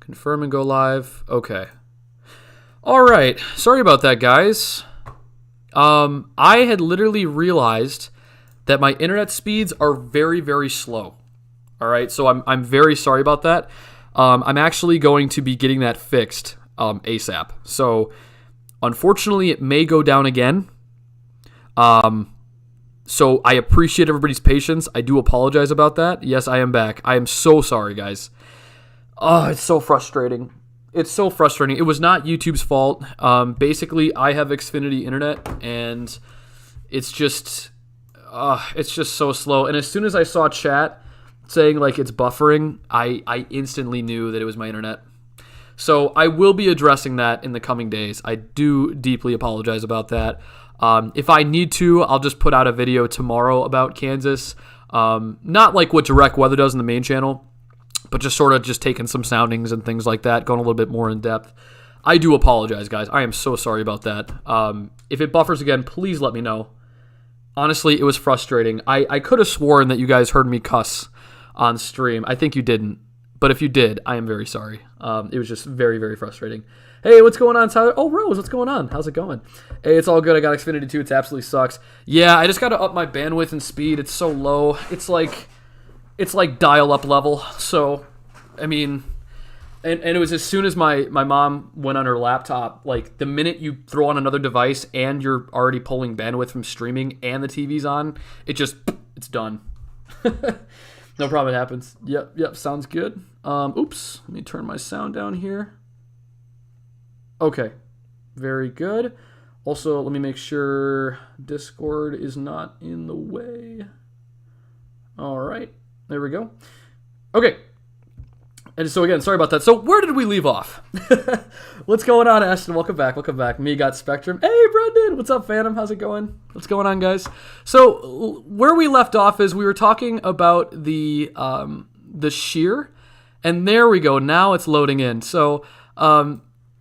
Confirm and go live. Okay. All right. Sorry about that, guys. I had literally realized that my internet speeds are very, very slow. All right. So I'm very sorry about that. I'm actually going to be getting that fixed ASAP. So unfortunately, it may go down again. So I appreciate everybody's patience. I do apologize about that. Yes, I am back. I am so sorry, guys. Oh, it's so frustrating. It's so frustrating. It was not YouTube's fault. Basically, I have Xfinity internet, and it's just so slow. And as soon as I saw chat saying like it's buffering, I instantly knew that it was my internet. So I will be addressing that in the coming days. I do deeply apologize about that. If I need to, I'll just put out a video tomorrow about Kansas. Not like what Direct Weather does in the main channel, but just sort of just taking some soundings and things like that, going a little bit more in depth. I do apologize, guys. I am so sorry about that. If it buffers again, please let me know. Honestly, it was frustrating. I could have sworn that you guys heard me cuss on stream. I think you didn't. But if you did, I am very sorry. It was just very, very frustrating. Hey, what's going on, Tyler? Oh, Rose, what's going on? How's it going? Hey, it's all good. I got Xfinity 2. It absolutely sucks. Yeah, I just got to up my bandwidth and speed. It's so low. It's like dial-up level. So, I mean, and it was as soon as my mom went on her laptop, like the minute you throw on another device and you're already pulling bandwidth from streaming and the TV's on, it's done. No problem, it happens. Yep, sounds good. Oops, let me turn my sound down here. Okay, very good. Also, let me make sure Discord is not in the way. All right, there we go. Okay, and so again, sorry about that. So where did we leave off? What's going on, Ashton? Welcome back. Me got Spectrum. Hey, Brendan, what's up, Phantom? How's it going? What's going on, guys? So where we left off is we were talking about the shear, and there we go. Now it's loading in. So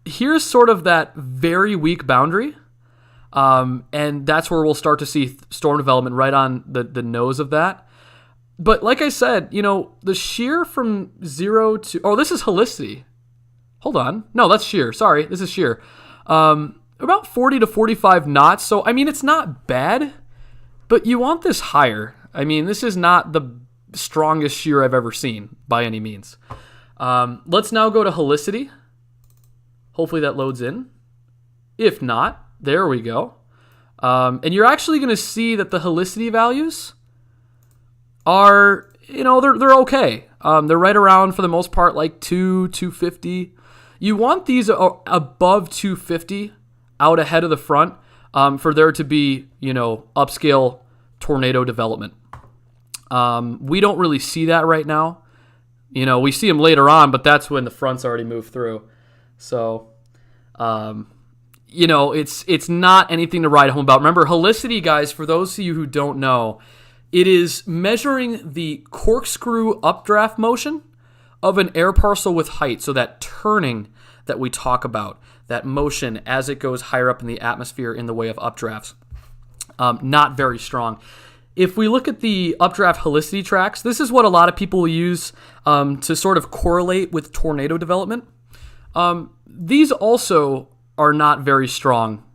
here's sort of that very weak boundary, and that's where we'll start to see storm development right on the nose of that. But like I said, the shear from 0 to... Oh, this is helicity. Hold on. No, that's shear. Sorry, this is shear. About 40 to 45 knots. So, I mean, it's not bad, but you want this higher. I mean, this is not the strongest shear I've ever seen by any means. Let's now go to helicity. Hopefully that loads in. If not, there we go. And you're actually going to see that the helicity values are, they're okay. They're right around, for the most part, like 250. You want these above 250 out ahead of the front for there to be, upscale tornado development. We don't really see that right now. We see them later on, but that's when the front's already moved through. So, it's not anything to write home about. Remember, helicity, guys, for those of you who don't know, it is measuring the corkscrew updraft motion of an air parcel with height. So that turning that we talk about, that motion as it goes higher up in the atmosphere in the way of updrafts, not very strong. If we look at the updraft helicity tracks, this is what a lot of people use to sort of correlate with tornado development. These also are not very strong.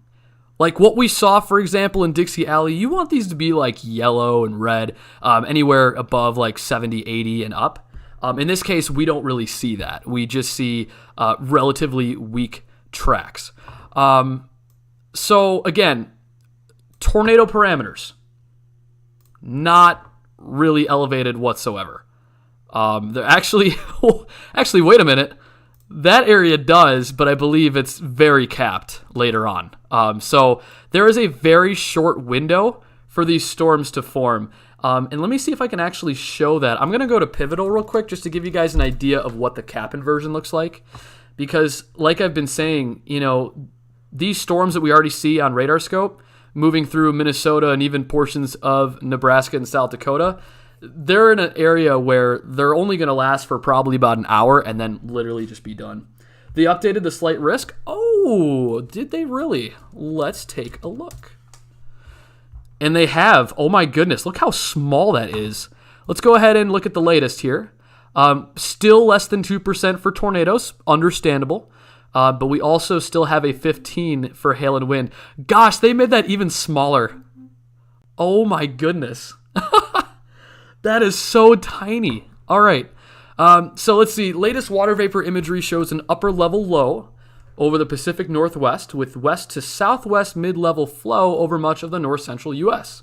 Like what we saw, for example, in Dixie Alley, you want these to be like yellow and red, anywhere above like 70, 80 and up. In this case, we don't really see that. We just see relatively weak tracks. So again, tornado parameters, not really elevated whatsoever. They're actually, wait a minute. That area does, but I believe it's very capped later on. So there is a very short window for these storms to form. And let me see if I can actually show that. I'm going to go to Pivotal real quick just to give you guys an idea of what the cap inversion looks like. Because like I've been saying, these storms that we already see on radar scope moving through Minnesota and even portions of Nebraska and South Dakota, they're in an area where they're only going to last for probably about an hour and then literally just be done. They updated the slight risk. Oh, did they really? Let's take a look. And they have. Oh my goodness, look how small that is. Let's go ahead and look at the latest here. Still less than 2% for tornadoes, understandable. But we also still have a 15 for hail and wind. Gosh, they made that even smaller. Oh my goodness. That is so tiny. All right. So let's see. Latest water vapor imagery shows an upper level low over the Pacific Northwest with west to southwest mid-level flow over much of the north-central U.S.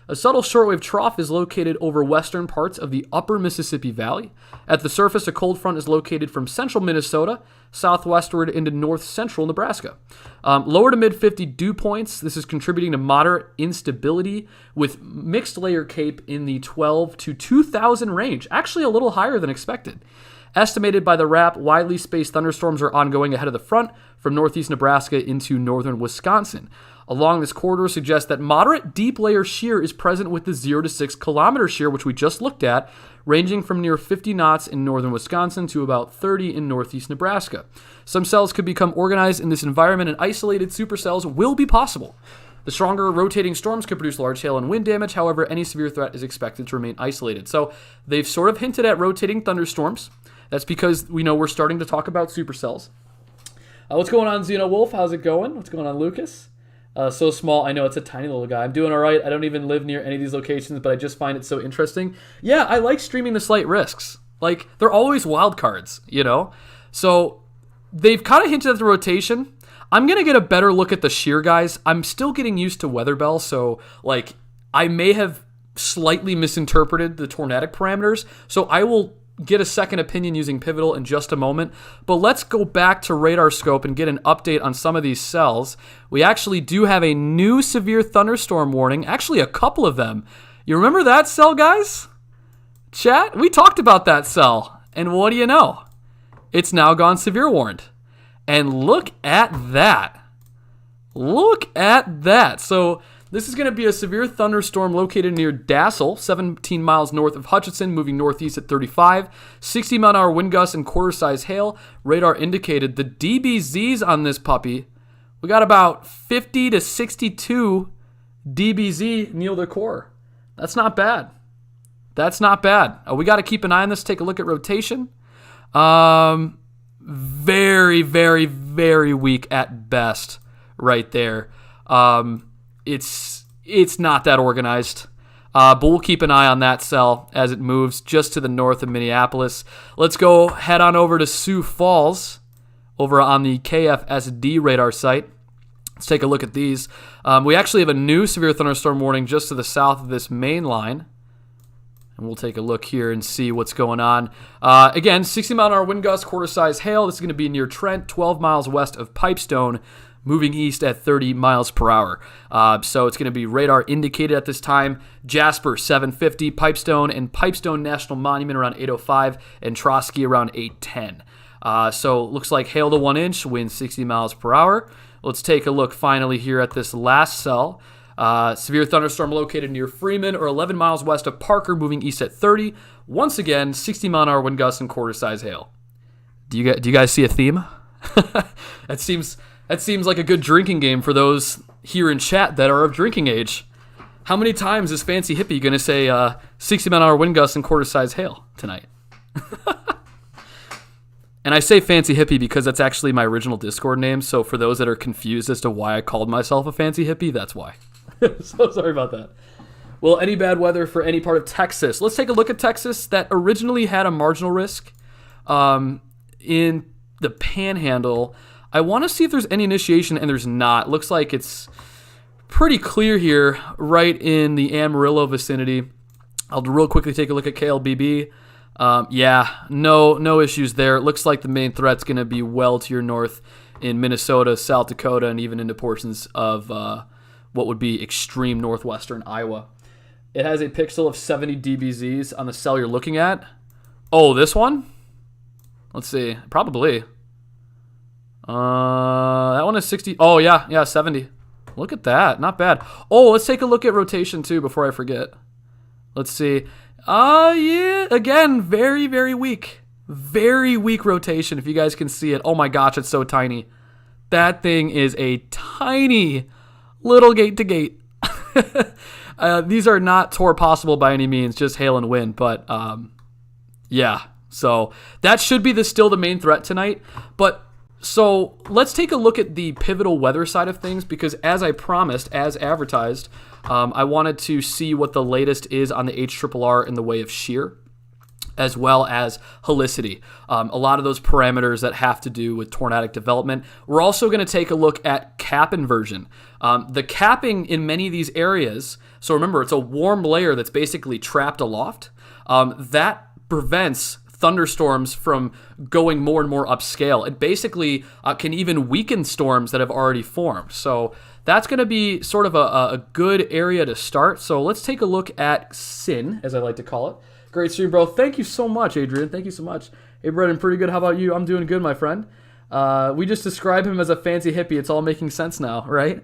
A subtle shortwave trough is located over western parts of the upper Mississippi Valley. At the surface, a cold front is located from central Minnesota southwestward into north-central Nebraska. Lower to mid-50 dew points. This is contributing to moderate instability with mixed layer CAPE in the 12 to 2,000 range. Actually a little higher than expected. Estimated by the RAP, widely spaced thunderstorms are ongoing ahead of the front from northeast Nebraska into northern Wisconsin. Along this corridor suggests that moderate deep layer shear is present with the 0 to 6 kilometer shear, which we just looked at, ranging from near 50 knots in northern Wisconsin to about 30 in northeast Nebraska. Some cells could become organized in this environment, and isolated supercells will be possible. The stronger rotating storms could produce large hail and wind damage. However, any severe threat is expected to remain isolated. So they've sort of hinted at rotating thunderstorms. That's because we know we're starting to talk about supercells. What's going on, Xeno Wolf? How's it going? What's going on, Lucas? So small. I know it's a tiny little guy. I'm doing all right. I don't even live near any of these locations, but I just find it so interesting. Yeah, I like streaming the slight risks. Like, they're always wild cards, you know? So they've kind of hinted at the rotation. I'm going to get a better look at the shear, guys. I'm still getting used to weather bell, so, like, I may have slightly misinterpreted the tornadic parameters, so I will get a second opinion using Pivotal in just a moment. But let's go back to Radar Scope and get an update on some of these cells. We actually do have a new severe thunderstorm warning, actually a couple of them. You remember that cell, guys? Chat? We talked about that cell, and what do you know? It's now gone severe warned. And look at that. Look at that. So this is going to be a severe thunderstorm located near Dassel, 17 miles north of Hutchinson, moving northeast at 35. 60-mile-an-hour wind gusts and quarter-size hail. Radar indicated the DBZs on this puppy. We got about 50 to 62 DBZ near the core. That's not bad. That's not bad. We got to keep an eye on this. Take a look at rotation. Very, very, very weak at best right there. It's not that organized, but we'll keep an eye on that cell as it moves just to the north of Minneapolis. Let's go head on over to Sioux Falls over on the KFSD radar site. Let's take a look at these. We actually have a new severe thunderstorm warning just to the south of this main line. And we'll take a look here and see what's going on. Again, 60-mile-an-hour wind gusts, quarter-size hail. This is going to be near Trent, 12 miles west of Pipestone, moving east at 30 miles per hour. So it's going to be radar indicated at this time. Jasper, 750, Pipestone, and Pipestone National Monument around 805, and Trotsky around 810. So it looks like hail to 1 inch, wind 60 miles per hour. Let's take a look finally here at this last cell. Severe thunderstorm located near Freeman or 11 miles west of Parker, moving east at 30. Once again, 60-mile-an-hour wind gusts and quarter-size hail. Do you guys see a theme? That seems like a good drinking game for those here in chat that are of drinking age. How many times is Fancy Hippie going to say 60-mile-an-hour wind gusts and quarter-size hail tonight? And I say Fancy Hippie because that's actually my original Discord name, so for those that are confused as to why I called myself a Fancy Hippie, that's why. So sorry about that. Well, any bad weather for any part of Texas? Let's take a look at Texas that originally had a marginal risk in the Panhandle. I want to see if there's any initiation, and there's not. Looks like it's pretty clear here, right in the Amarillo vicinity. I'll real quickly take a look at KLBB. Yeah, no issues there. It looks like the main threat's going to be well to your north in Minnesota, South Dakota, and even into portions of what would be extreme northwestern Iowa. It has a pixel of 70 dBZs on the cell you're looking at. Oh, this one? Let's see. Probably. That one is 60. Oh, yeah, 70. Look at that. Not bad. Oh, let's take a look at rotation, too, before I forget. Let's see. Yeah, again, very, very weak. Very weak rotation, if you guys can see it. Oh, my gosh, it's so tiny. That thing is a tiny little gate-to-gate. These are not tour possible by any means, just hail and wind. But, yeah, So that should be still the main threat tonight. But so let's take a look at the pivotal weather side of things, because as I promised, as advertised, I wanted to see what the latest is on the HRRR in the way of shear, as well as helicity. A lot of those parameters that have to do with tornadic development. We're also going to take a look at cap inversion. The capping in many of these areas, so remember, it's a warm layer that's basically trapped aloft. That prevents thunderstorms from going more and more upscale. It basically can even weaken storms that have already formed. So that's going to be sort of a good area to start. So let's take a look at SIN, as I like to call it. Great stream, bro. Thank you so much, Adrian. Thank you so much. Hey, Brendan, pretty good. How about you? I'm doing good, my friend. We just described him as a fancy hippie. It's all making sense now, right?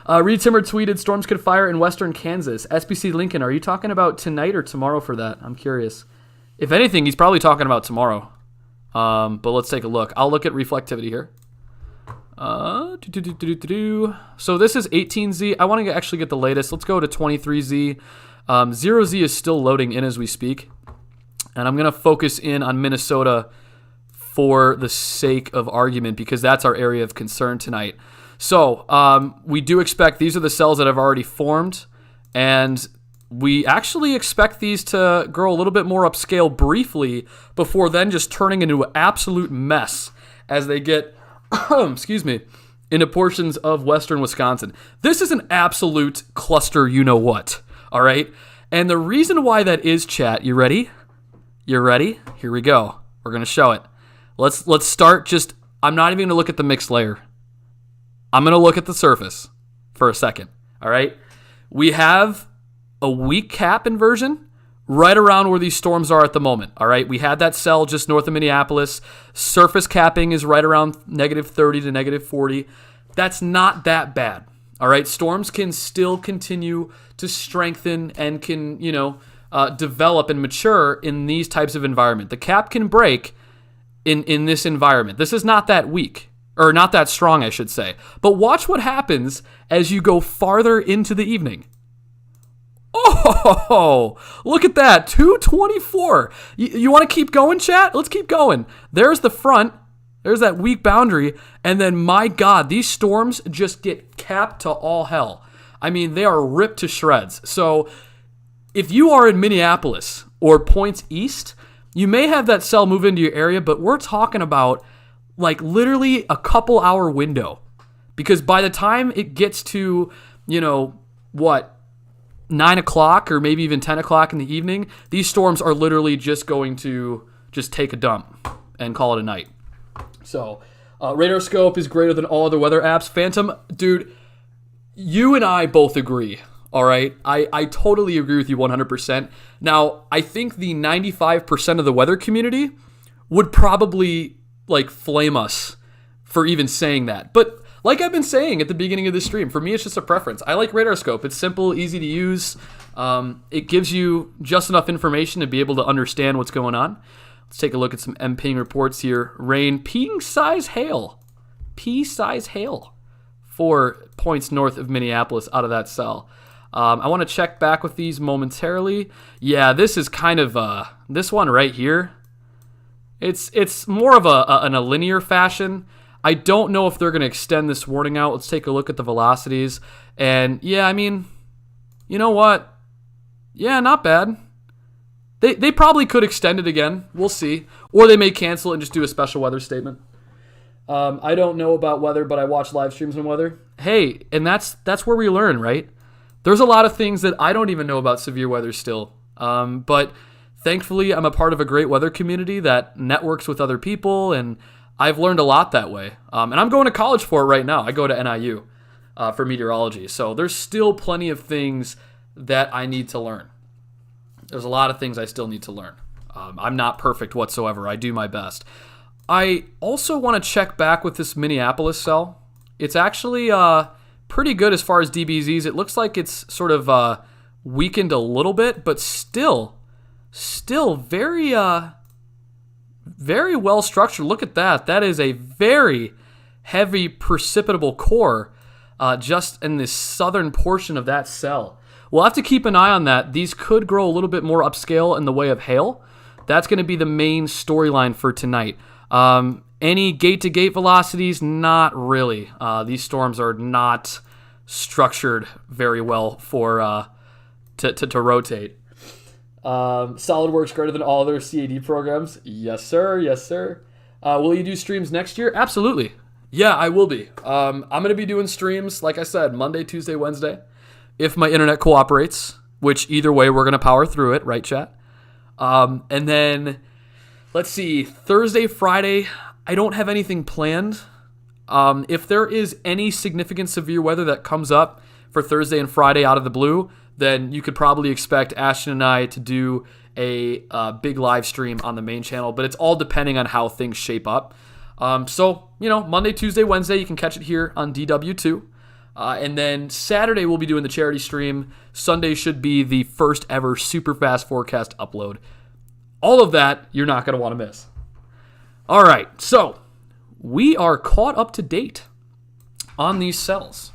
Reed Timmer tweeted, storms could fire in western Kansas. SBC Lincoln, are you talking about tonight or tomorrow for that? I'm curious. If anything, he's probably talking about tomorrow. But let's take a look. I'll look at reflectivity here. So this is 18Z. I want to actually get the latest. Let's go to 23Z. 0Z is still loading in as we speak. And I'm going to focus in on Minnesota for the sake of argument, because that's our area of concern tonight. So we do expect these are the cells that have already formed, and we actually expect these to grow a little bit more upscale briefly before then just turning into an absolute mess as they get, excuse me, into portions of western Wisconsin. This is an absolute cluster you-know-what, all right? And the reason why that is, chat, you ready? You ready? Here we go. We're going to show it. Let's start just, I'm not even going to look at the mixed layer. I'm going to look at the surface for a second, all right? We have a weak cap inversion right around where these storms are at the moment, all right? We had that cell just north of Minneapolis. Surface capping is right around -30 to -40. That's not that bad, all right? Storms can still continue to strengthen and can, develop and mature in these types of environment. The cap can break in this environment. This is not that weak, or not that strong, I should say. But watch what happens as you go farther into the evening. Oh, look at that, 224. You want to keep going, chat? Let's keep going. There's the front. There's that weak boundary. And then, my God, these storms just get capped to all hell. I mean, they are ripped to shreds. So if you are in Minneapolis or points east, you may have that cell move into your area, but we're talking about like literally a couple hour window. Because by the time it gets to, 9 o'clock or maybe even 10 o'clock in the evening, these storms are literally just going to just take a dump and call it a night. So, Radar Scope is greater than all other weather apps. Phantom, dude, you and I both agree, all right? I totally agree with you 100%. Now, I think the 95% of the weather community would probably, flame us for even saying that. But like I've been saying at the beginning of this stream, for me, it's just a preference. I like Radar Scope. It's simple, easy to use. It gives you just enough information to be able to understand what's going on. Let's take a look at some MPing reports here. Rain, pea-size hail. Pea-size hail. 4 points north of Minneapolis out of that cell. I want to check back with these momentarily. Yeah, this is kind of, this one right here. It's more of a linear fashion. I don't know if they're going to extend this warning out. Let's take a look at the velocities. And yeah, I mean, you know what? Yeah, not bad. They probably could extend it again. We'll see. Or they may cancel it and just do a special weather statement. I don't know about weather, but I watch live streams on weather. Hey, and that's where we learn, right? There's a lot of things that I don't even know about severe weather still. But thankfully, I'm a part of a great weather community that networks with other people, and I've learned a lot that way. And I'm going to college for it right now. I go to NIU for meteorology. So there's still plenty of things that I need to learn. There's a lot of things I still need to learn. I'm not perfect whatsoever. I do my best. I also want to check back with this Minneapolis cell. It's actually pretty good as far as DBZs. It looks like it's sort of weakened a little bit, but still very very well structured. Look at that. That is a very heavy precipitable core just in this southern portion of that cell. We'll have to keep an eye on that. These could grow a little bit more upscale in the way of hail, That's going to be the main storyline for tonight. Any gate-to-gate velocities? Not really. These storms are not structured very well for to rotate. SolidWorks greater than all other CAD programs? Yes, sir. Yes, sir. Will you do streams next year? Absolutely. Yeah, I will be. I'm going to be doing streams, like I said, Monday, Tuesday, Wednesday, if my internet cooperates, which either way, we're going to power through it, right, chat? And then, let's see, Thursday, Friday, I don't have anything planned. If there is any significant severe weather that comes up for Thursday and Friday out of the blue, then you could probably expect Ashton and I to do a big live stream on the main channel, but it's all depending on how things shape up. So, Monday, Tuesday, Wednesday, you can catch it here on DW2. And then Saturday, we'll be doing the charity stream. Sunday should be the first ever super fast forecast upload. All of that, you're not going to want to miss. All right, so we are caught up to date on these cells.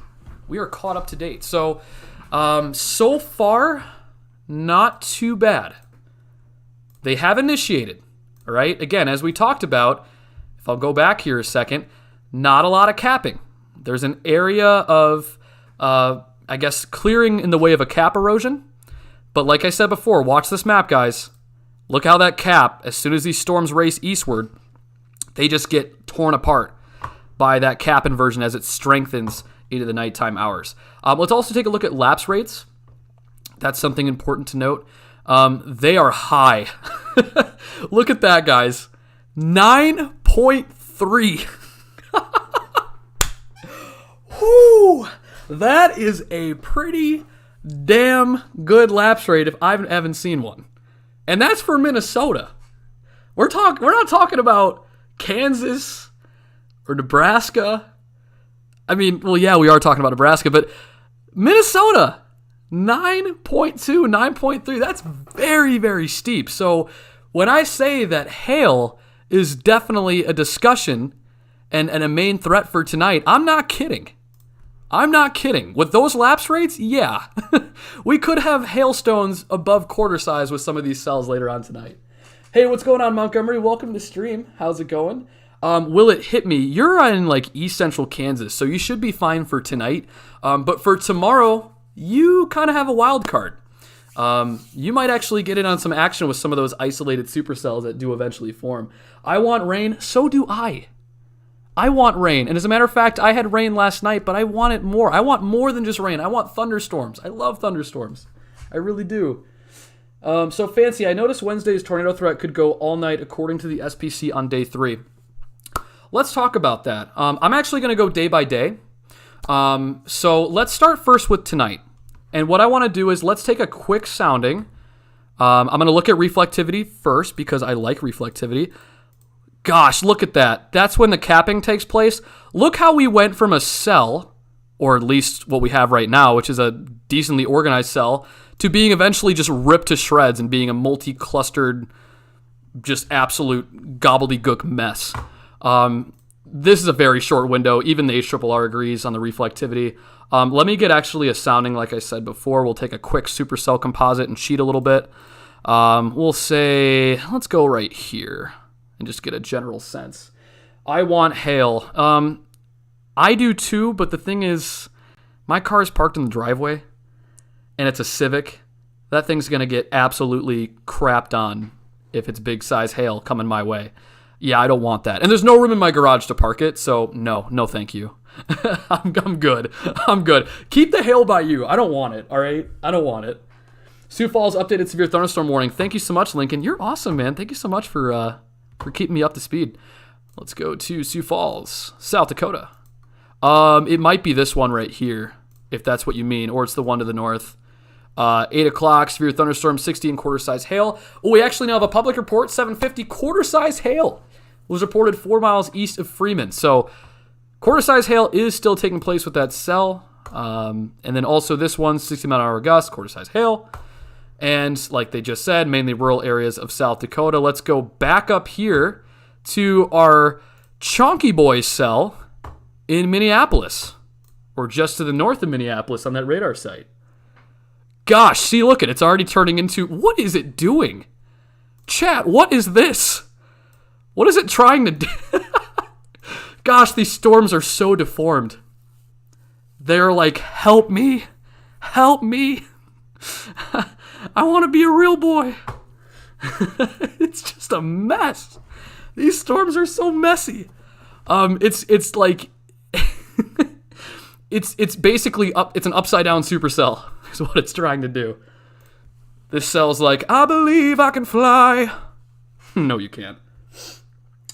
We are caught up to date. So, so far, not too bad. They have initiated, all right? Again, as we talked about, if I'll go back here a second, not a lot of capping. There's an area of, clearing in the way of a cap erosion. But like I said before, watch this map, guys. Look how that cap, as soon as these storms race eastward, they just get torn apart by that cap inversion as it strengthens into the nighttime hours. Let's also take a look at lapse rates. That's something important to note. They are high. Look at that, guys. 9.3. Whew. That is a pretty damn good lapse rate if I haven't seen one. And that's for Minnesota. We're not talking about Kansas or Nebraska. I mean, well, yeah, we are talking about Nebraska, but Minnesota, 9.2, 9.3, that's very, very steep. So when I say that hail is definitely a discussion and a main threat for tonight, I'm not kidding. With those lapse rates, yeah. We could have hailstones above quarter size with some of these cells later on tonight. Hey, what's going on, Montgomery? Welcome to the stream. How's it going? Will it hit me? You're in East Central Kansas, so you should be fine for tonight. But for tomorrow, you kind of have a wild card. You might actually get in on some action with some of those isolated supercells that do eventually form. I want rain. So do I. I want rain. And as a matter of fact, I had rain last night, but I want it more. I want more than just rain. I want thunderstorms. I love thunderstorms. I really do. So Fancy, I noticed Wednesday's tornado threat could go all night according to the SPC on day 3. Let's talk about that. I'm actually going to go day by day. So let's start first with tonight. And what I want to do is let's take a quick sounding. I'm going to look at reflectivity first because I like reflectivity. Gosh, look at that. That's when the capping takes place. Look how we went from a cell, or at least what we have right now, which is a decently organized cell, to being eventually just ripped to shreds and being a multi-clustered, just absolute gobbledygook mess. This is a very short window. Even the HRRR agrees on the reflectivity. Let me get actually a sounding, like I said before. We'll take a quick supercell composite and cheat a little bit. We'll say, let's go right here and just get a general sense. I want hail. I do too, but the thing is, my car is parked in the driveway, and it's a Civic. That thing's going to get absolutely crapped on if it's big size hail coming my way. Yeah, I don't want that. And there's no room in my garage to park it, so no thank you. I'm good. Keep the hail by you. I don't want it, all right? I don't want it. Sioux Falls updated severe thunderstorm warning. Thank you so much, Lincoln. You're awesome, man. Thank you so much for keeping me up to speed. Let's go to Sioux Falls, South Dakota. It might be this one right here, if that's what you mean, or it's the one to the north. 8 o'clock, severe thunderstorm, 60 and quarter size hail. Oh, we actually now have a public report, 750 quarter size hail was reported 4 miles east of Freeman. So quarter size hail is still taking place with that cell. And then also this one, 60 mile an hour gusts, quarter size hail. And like they just said, mainly rural areas of South Dakota. Let's go back up here to our Chonky Boy cell in Minneapolis, or just to the north of Minneapolis on that radar site. Gosh, see, look at it. It's already turning into, what is it doing? Chat, what is this? What is it trying to do? Gosh, these storms are so deformed. They're like, help me. Help me. I want to be a real boy. It's just a mess. These storms are so messy. It's like it's basically it's an upside down supercell is what it's trying to do. This cell's like, I believe I can fly. No, you can't.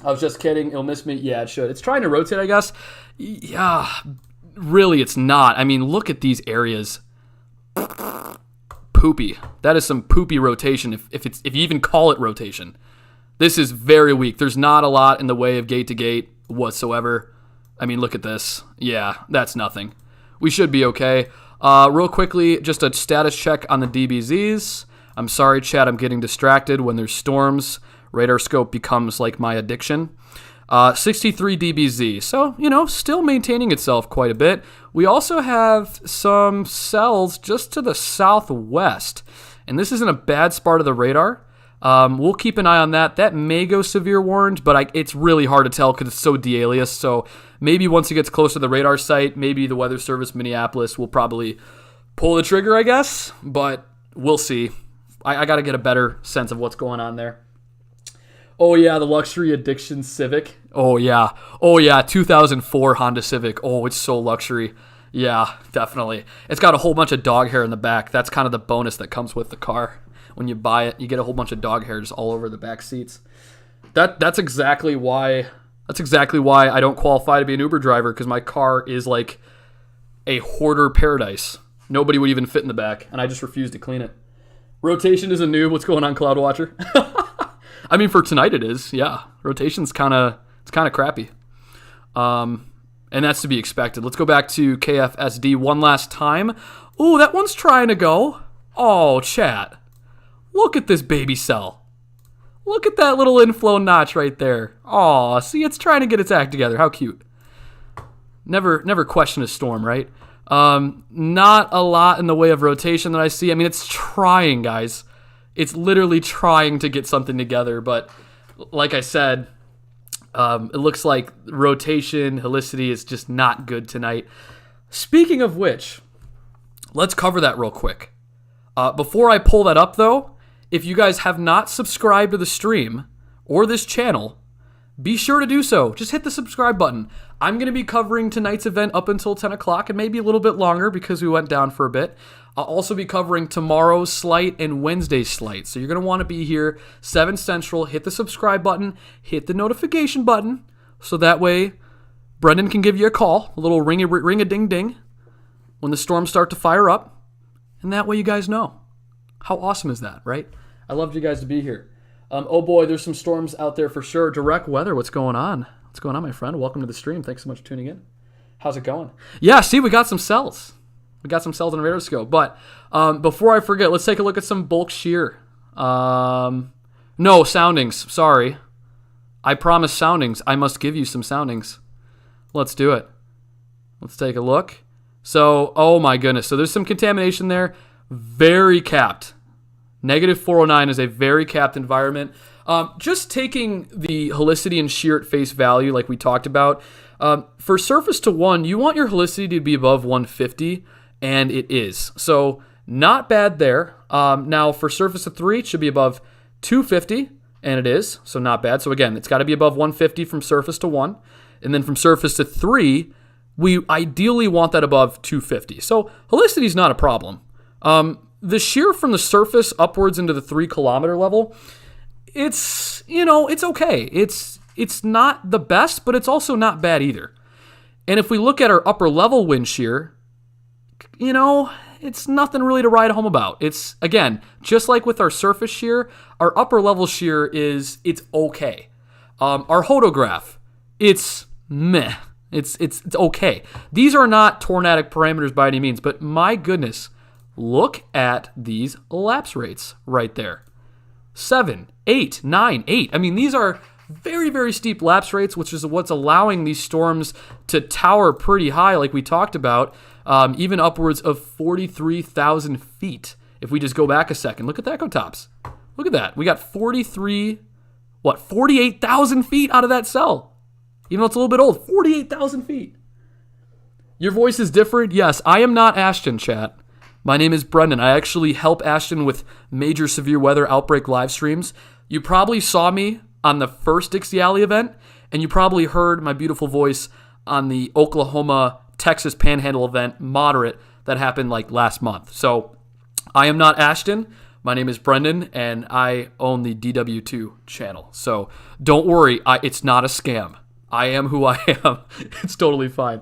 I was just kidding. It'll miss me. Yeah, it should. It's trying to rotate, I guess. Yeah, really, it's not. I mean, look at these areas. Poopy. That is some poopy rotation, if you even call it rotation. This is very weak. There's not a lot in the way of gate to gate whatsoever. I mean, look at this. Yeah, that's nothing. We should be okay. Real quickly, just a status check on the DBZs. I'm sorry, chat, I'm getting distracted when there's storms. Radar scope becomes like my addiction. 63 DBZ. So, still maintaining itself quite a bit. We also have some cells just to the southwest. And this isn't a bad spot of the radar. We'll keep an eye on that. That may go severe warned, but it's really hard to tell because it's so de-aliased. So maybe once it gets close to the radar site, maybe the Weather Service Minneapolis will probably pull the trigger, I guess. But we'll see. I got to get a better sense of what's going on there. Oh, yeah, the luxury addiction Civic. Oh, yeah. 2004 Honda Civic. Oh, it's so luxury. Yeah, definitely. It's got a whole bunch of dog hair in the back. That's kind of the bonus that comes with the car. When you buy it, you get a whole bunch of dog hair just all over the back seats. That's exactly why I don't qualify to be an Uber driver, because my car is like a hoarder paradise. Nobody would even fit in the back, and I just refuse to clean it. Rotation is a noob. What's going on, Cloud Watcher? I mean, for tonight it is, yeah. Rotation's kind of crappy. And that's to be expected. Let's go back to KFSD one last time. Ooh, that one's trying to go. Oh, chat. Look at this baby cell. Look at that little inflow notch right there. Oh, see, it's trying to get its act together. How cute. Never question a storm, right? Not a lot in the way of rotation that I see. I mean, it's trying, guys. It's literally trying to get something together, but like I said, it looks like rotation, helicity is just not good tonight. Speaking of which, let's cover that real quick. Before I pull that up, though, if you guys have not subscribed to the stream or this channel, be sure to do so. Just hit the subscribe button. I'm going to be covering tonight's event up until 10 o'clock and maybe a little bit longer because we went down for a bit. I'll also be covering tomorrow's slate and Wednesday's slate. So you're going to want to be here 7 Central. Hit the subscribe button. Hit the notification button. So that way Brendan can give you a call. A little ring-a-ding-ding when the storms start to fire up. And that way you guys know. How awesome is that, right? I loved you guys to be here. Oh boy, there's some storms out there for sure. Direct weather, what's going on? What's going on, my friend? Welcome to the stream. Thanks so much for tuning in. How's it going? Yeah, see, we got some cells. We got some cells on the radar scope. But before I forget, let's take a look at some bulk shear. No, soundings. Sorry. I promise soundings. I must give you some soundings. Let's do it. Let's take a look. So, oh my goodness. So there's some contamination there. Very capped. Negative 409 is a very capped environment. Just taking the helicity and shear at face value like we talked about. For surface to 1, you want your helicity to be above 150, and it is. So not bad there. Now for surface to 3, it should be above 250, and it is. So not bad. So again, it's got to be above 150 from surface to 1. And then from surface to 3, we ideally want that above 250. So helicity is not a problem. The shear from the surface upwards into the 3 kilometer level, it's okay. It's not the best, but it's also not bad either. And if we look at our upper level wind shear, it's nothing really to write home about. It's, again, just like with our surface shear, our upper level shear it's okay. Our hodograph, it's meh. It's okay. These are not tornadic parameters by any means, but my goodness, look at these lapse rates right there. 7, 8, 9, 8. I mean, these are very, very steep lapse rates, which is what's allowing these storms to tower pretty high, like we talked about, even upwards of 43,000 feet. If we just go back a second, look at the echo tops. Look at that. We got 48,000 feet out of that cell. Even though it's a little bit old, 48,000 feet. Your voice is different? Yes, I am not Ashton, chat. My name is Brendan. I actually help Ashton with major severe weather outbreak live streams. You probably saw me on the first Dixie Alley event, and you probably heard my beautiful voice on the Oklahoma, Texas Panhandle event, moderate, that happened like last month. So I am not Ashton. My name is Brendan, and I own the DW2 channel. So don't worry, it's not a scam. I am who I am. It's totally fine.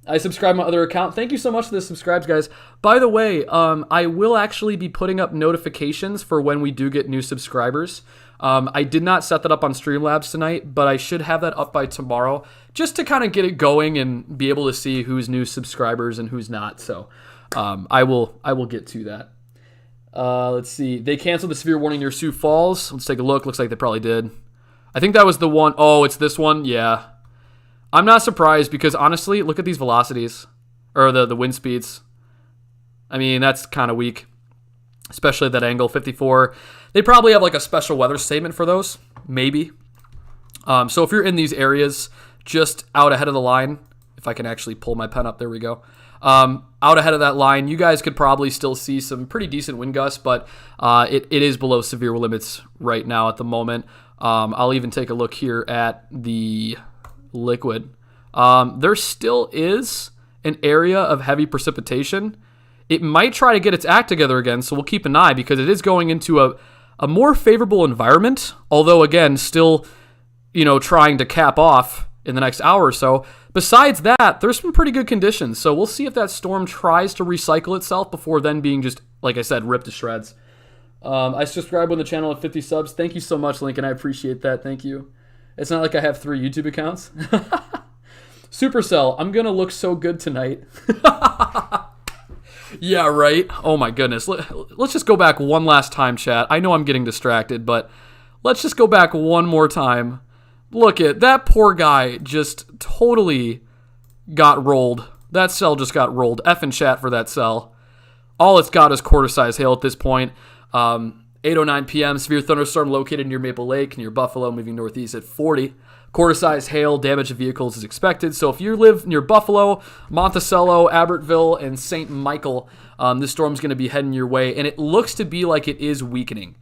I subscribe my other account. Thank you so much for the subscribes, guys. By the way, I will actually be putting up notifications for when we do get new subscribers. I did not set that up on Streamlabs tonight, but I should have that up by tomorrow just to kind of get it going and be able to see who's new subscribers and who's not. So I will get to that. Let's see. They canceled the severe warning near Sioux Falls. Let's take a look. Looks like they probably did. I think that was the one. Oh, it's this one? Yeah. I'm not surprised because, honestly, look at these velocities. Or the wind speeds. I mean, that's kind of weak. Especially at that angle, 54. They probably have like a special weather statement for those. Maybe. So if you're in these areas, just out ahead of the line, if I can actually pull my pen up, there we go. Out ahead of that line, you guys could probably still see some pretty decent wind gusts, but it is below severe limits right now at the moment. I'll even take a look here at the liquid. There still is an area of heavy precipitation. It might try to get its act together again, so we'll keep an eye because it is going into a more favorable environment, although again, still, trying to cap off in the next hour or so. Besides that, there's some pretty good conditions, so we'll see if that storm tries to recycle itself before then being just, like I said, ripped to shreds. I subscribed on the channel at 50 subs. Thank you so much, Lincoln. I appreciate that. Thank you. It's not like I have 3 YouTube accounts. Supercell, I'm going to look so good tonight. Yeah, right. Oh, my goodness. Let's just go back one last time, chat. I know I'm getting distracted, but let's just go back one more time. Look at that poor guy just totally got rolled. That cell just got rolled. F in chat for that cell. All it's got is quarter-size hail at this point. 8:09 p.m. Severe thunderstorm located near Maple Lake, near Buffalo, moving northeast at 40. Quarter-size hail, damage to vehicles is expected. So if you live near Buffalo, Monticello, Abbotsville, and St. Michael, this storm's going to be heading your way, and it looks to be like it is weakening.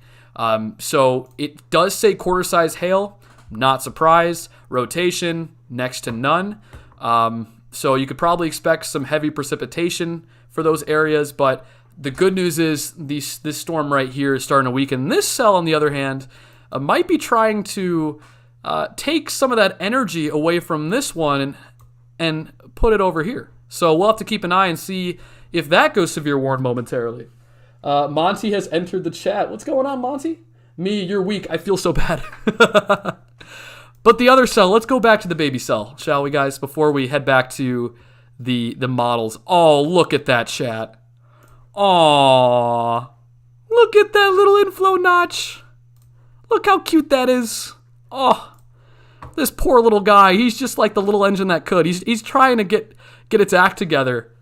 So it does say quarter-size hail. Not surprised. Rotation, next to none. So you could probably expect some heavy precipitation for those areas, but the good news is this storm right here is starting to weaken. This cell, on the other hand, might be trying to take some of that energy away from this one and put it over here. So we'll have to keep an eye and see if that goes severe warning momentarily. Monty has entered the chat. What's going on, Monty? Me, you're weak. I feel so bad. But the other cell, let's go back to the baby cell, shall we, guys, before we head back to the models. Oh, look at that, chat. Aww. Look at that little inflow notch. Look how cute that is. Oh, this poor little guy. He's just like the little engine that could. He's trying to get its act together.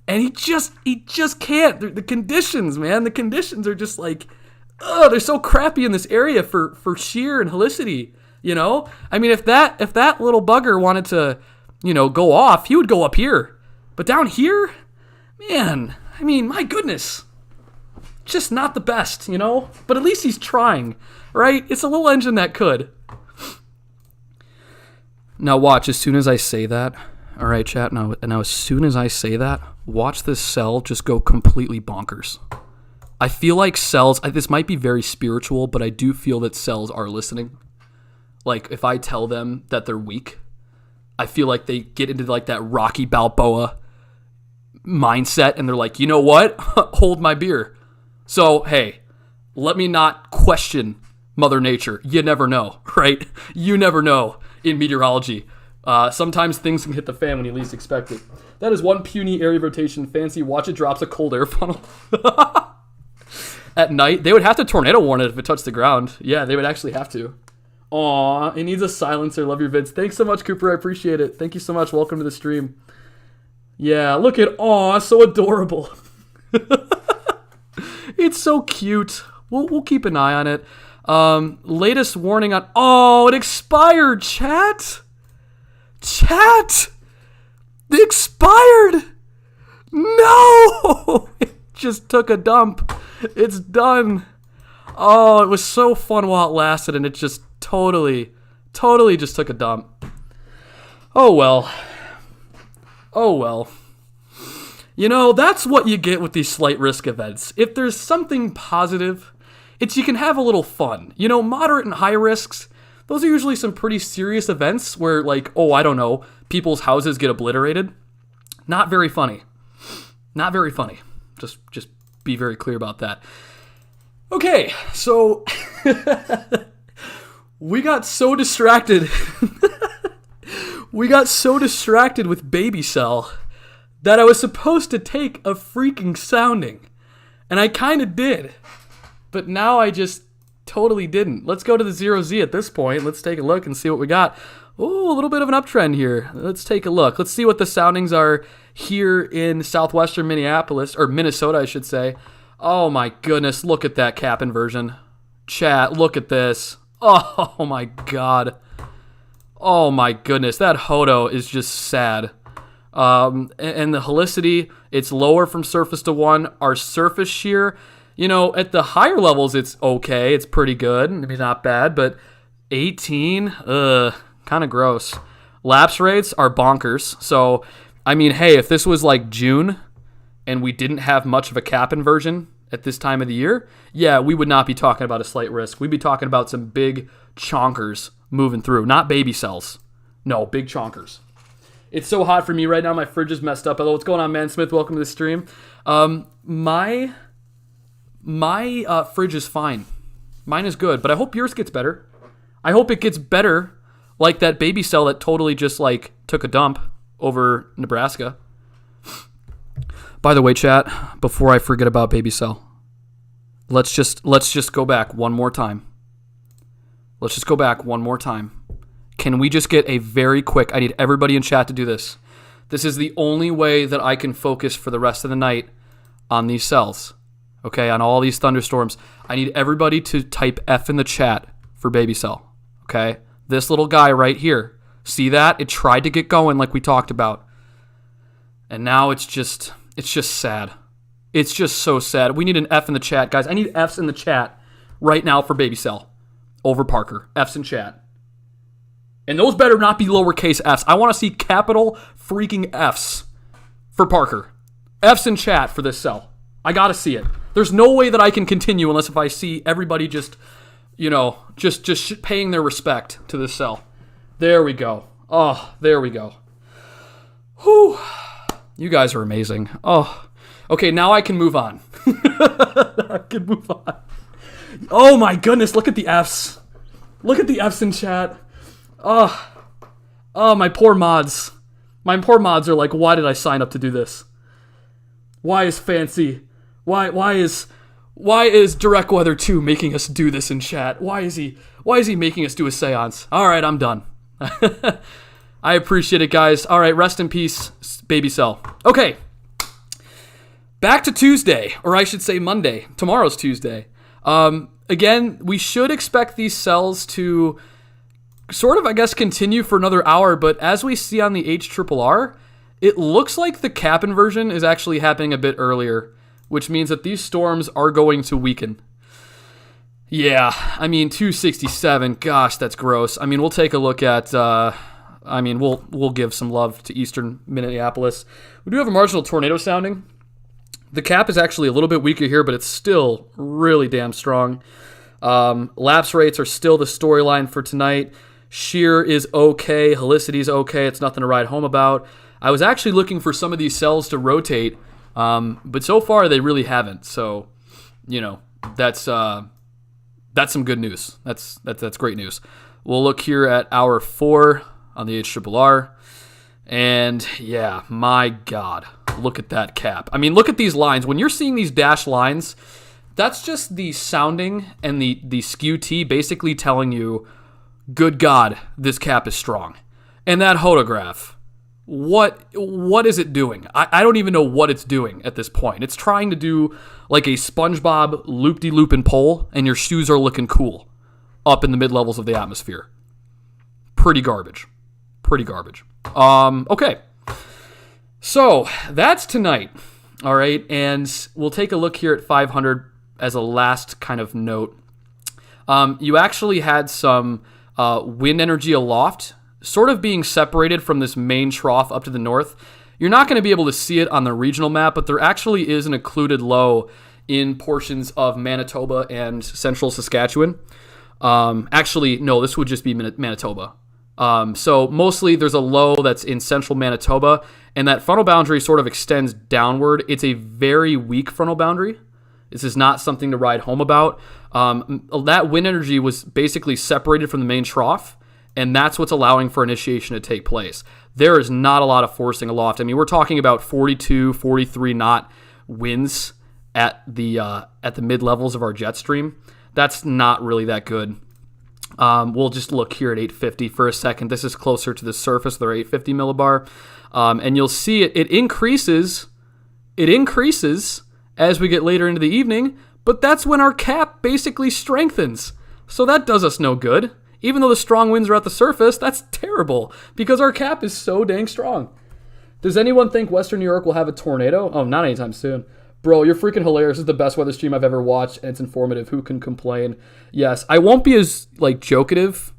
And he just can't. The conditions, man. The conditions are just like, they're so crappy in this area for shear and helicity. I mean, if that little bugger wanted to, go off, he would go up here. But down here, man, I mean, my goodness, just not the best, But at least he's trying, right? It's a little engine that could. Now watch, as soon as I say that, all right, chat, now as soon as I say that, watch this cell just go completely bonkers. I feel like cells, this might be very spiritual, but I do feel that cells are listening. Like, if I tell them that they're weak, I feel like they get into like that Rocky Balboa mindset, and they're like, you know what? Hold my beer. So, hey, let me not question Mother Nature. You never know, right? You never know in meteorology. Sometimes things can hit the fan when you least expect it. That is one puny area of rotation. Fancy. Watch it drops a cold air funnel. At night, they would have to tornado warn it if it touched the ground. Yeah, they would actually have to. Aw, it needs a silencer. Love your vids. Thanks so much, Cooper. I appreciate it. Thank you so much. Welcome to the stream. Yeah, look at, aw, so adorable. It's so cute. We'll keep an eye on it. Latest warning on... Oh, it expired, chat! Chat! It expired! No! It just took a dump. It's done. Oh, it was so fun while it lasted, and it just totally just took a dump. Oh, well. Oh, well. You know, that's what you get with these slight risk events. If there's something positive, it's you can have a little fun. You know, moderate and high risks, those are usually some pretty serious events where, like, oh, I don't know, people's houses get obliterated. Not very funny. Not very funny. Just be very clear about that. Okay, so we got so distracted. We got so distracted with Baby Cell that I was supposed to take a freaking sounding. And I kind of did. But now I just totally didn't. Let's go to the 0Z at this point. Let's take a look and see what we got. Oh, a little bit of an uptrend here. Let's take a look. Let's see what the soundings are here in southwestern Minneapolis, or Minnesota, I should say. Oh my goodness, look at that cap inversion. Chat, look at this. Oh my god. Oh my goodness, that Hodo is just sad. And the helicity, it's lower from surface to 1. Our surface shear, you know, at the higher levels, it's okay. It's pretty good. Maybe not bad, but 18, kind of gross. Lapse rates are bonkers. So, I mean, hey, if this was like June and we didn't have much of a cap inversion at this time of the year, yeah, we would not be talking about a slight risk. We'd be talking about some big chonkers moving through. Not baby cells. No, big chonkers. It's so hot for me right now. My fridge is messed up. Hello, what's going on, Man Smith? Welcome to the stream. My fridge is fine. Mine is good, but I hope yours gets better. I hope it gets better like that baby cell that totally just like took a dump over Nebraska. By the way, chat, before I forget about baby cell, let's just go back one more time. Let's just go back one more time. Can we just get a very quick, I need everybody in chat to do this. This is the only way that I can focus for the rest of the night on these cells. Okay, on all these thunderstorms. I need everybody to type F in the chat for baby cell. Okay, this little guy right here. See that? It tried to get going like we talked about. And now it's just sad. It's just so sad. We need an F in the chat, guys. I need Fs in the chat right now for baby cell over Parker. Fs in chat. And those better not be lowercase f's. I want to see capital freaking Fs for Parker. Fs in chat for this cell. I got to see it. There's no way that I can continue unless if I see everybody just, you know, just paying their respect to this cell. There we go. Oh, there we go. Whew. You guys are amazing. Oh, okay, now I can move on. I can move on. Oh my goodness, look at the Fs. Look at the Fs in chat. Oh, my poor mods. My poor mods are like, why did I sign up to do this? Why is Fancy? Why is Direct Weather 2 making us do this in chat? Why is he making us do a seance? All right, I'm done. I appreciate it, guys. All right, rest in peace, baby cell. Okay. Back to Tuesday, or I should say Monday. Tomorrow's Tuesday. Again, we should expect these cells to sort of, I guess, continue for another hour, but as we see on the HRRR, it looks like the cap inversion is actually happening a bit earlier, which means that these storms are going to weaken. Yeah, I mean, 267, gosh, that's gross. I mean, we'll take a look at, we'll give some love to eastern Minneapolis. We do have a marginal tornado sounding. The cap is actually a little bit weaker here, but it's still really damn strong. Lapse rates are still the storyline for tonight. Shear is okay. Helicity is okay. It's nothing to write home about. I was actually looking for some of these cells to rotate, but so far they really haven't. So, you know, that's some good news. That's great news. We'll look here at hour 4 on the HRRR. And yeah, my God, look at that cap. I mean, look at these lines. When you're seeing these dashed lines, that's just the sounding and the skew T basically telling you, good God, this cap is strong. And that hodograph. what is it doing? I don't even know what it's doing at this point. It's trying to do like a SpongeBob loop-de-loop and pole, and your shoes are looking cool up in the mid-levels of the atmosphere. Pretty garbage. Okay. So that's tonight. All right. And we'll take a look here at 500 as a last kind of note. You actually had some wind energy aloft, sort of being separated from this main trough up to the north. You're not going to be able to see it on the regional map, but there actually is an occluded low in portions of Manitoba and central Saskatchewan. Actually, no, this would just be Manitoba. So mostly there's a low that's in central Manitoba, and that frontal boundary sort of extends downward. It's a very weak frontal boundary. This is not something to write home about. That wind energy was basically separated from the main trough, and that's what's allowing for initiation to take place. There is not a lot of forcing aloft. I mean, we're talking about 42, 43 knot winds at the mid-levels of our jet stream. That's not really that good. We'll just look here at 850 for a second. This is closer to the surface of their 850 millibar. And you'll see it increases. It increases as we get later into the evening, but that's when our cap basically strengthens. So that does us no good. Even though the strong winds are at the surface, that's terrible because our cap is so dang strong. Does anyone think Western New York will have a tornado? Oh, not anytime soon. Bro, you're freaking hilarious. This is the best weather stream I've ever watched, and it's informative. Who can complain? Yes, I won't be as jokative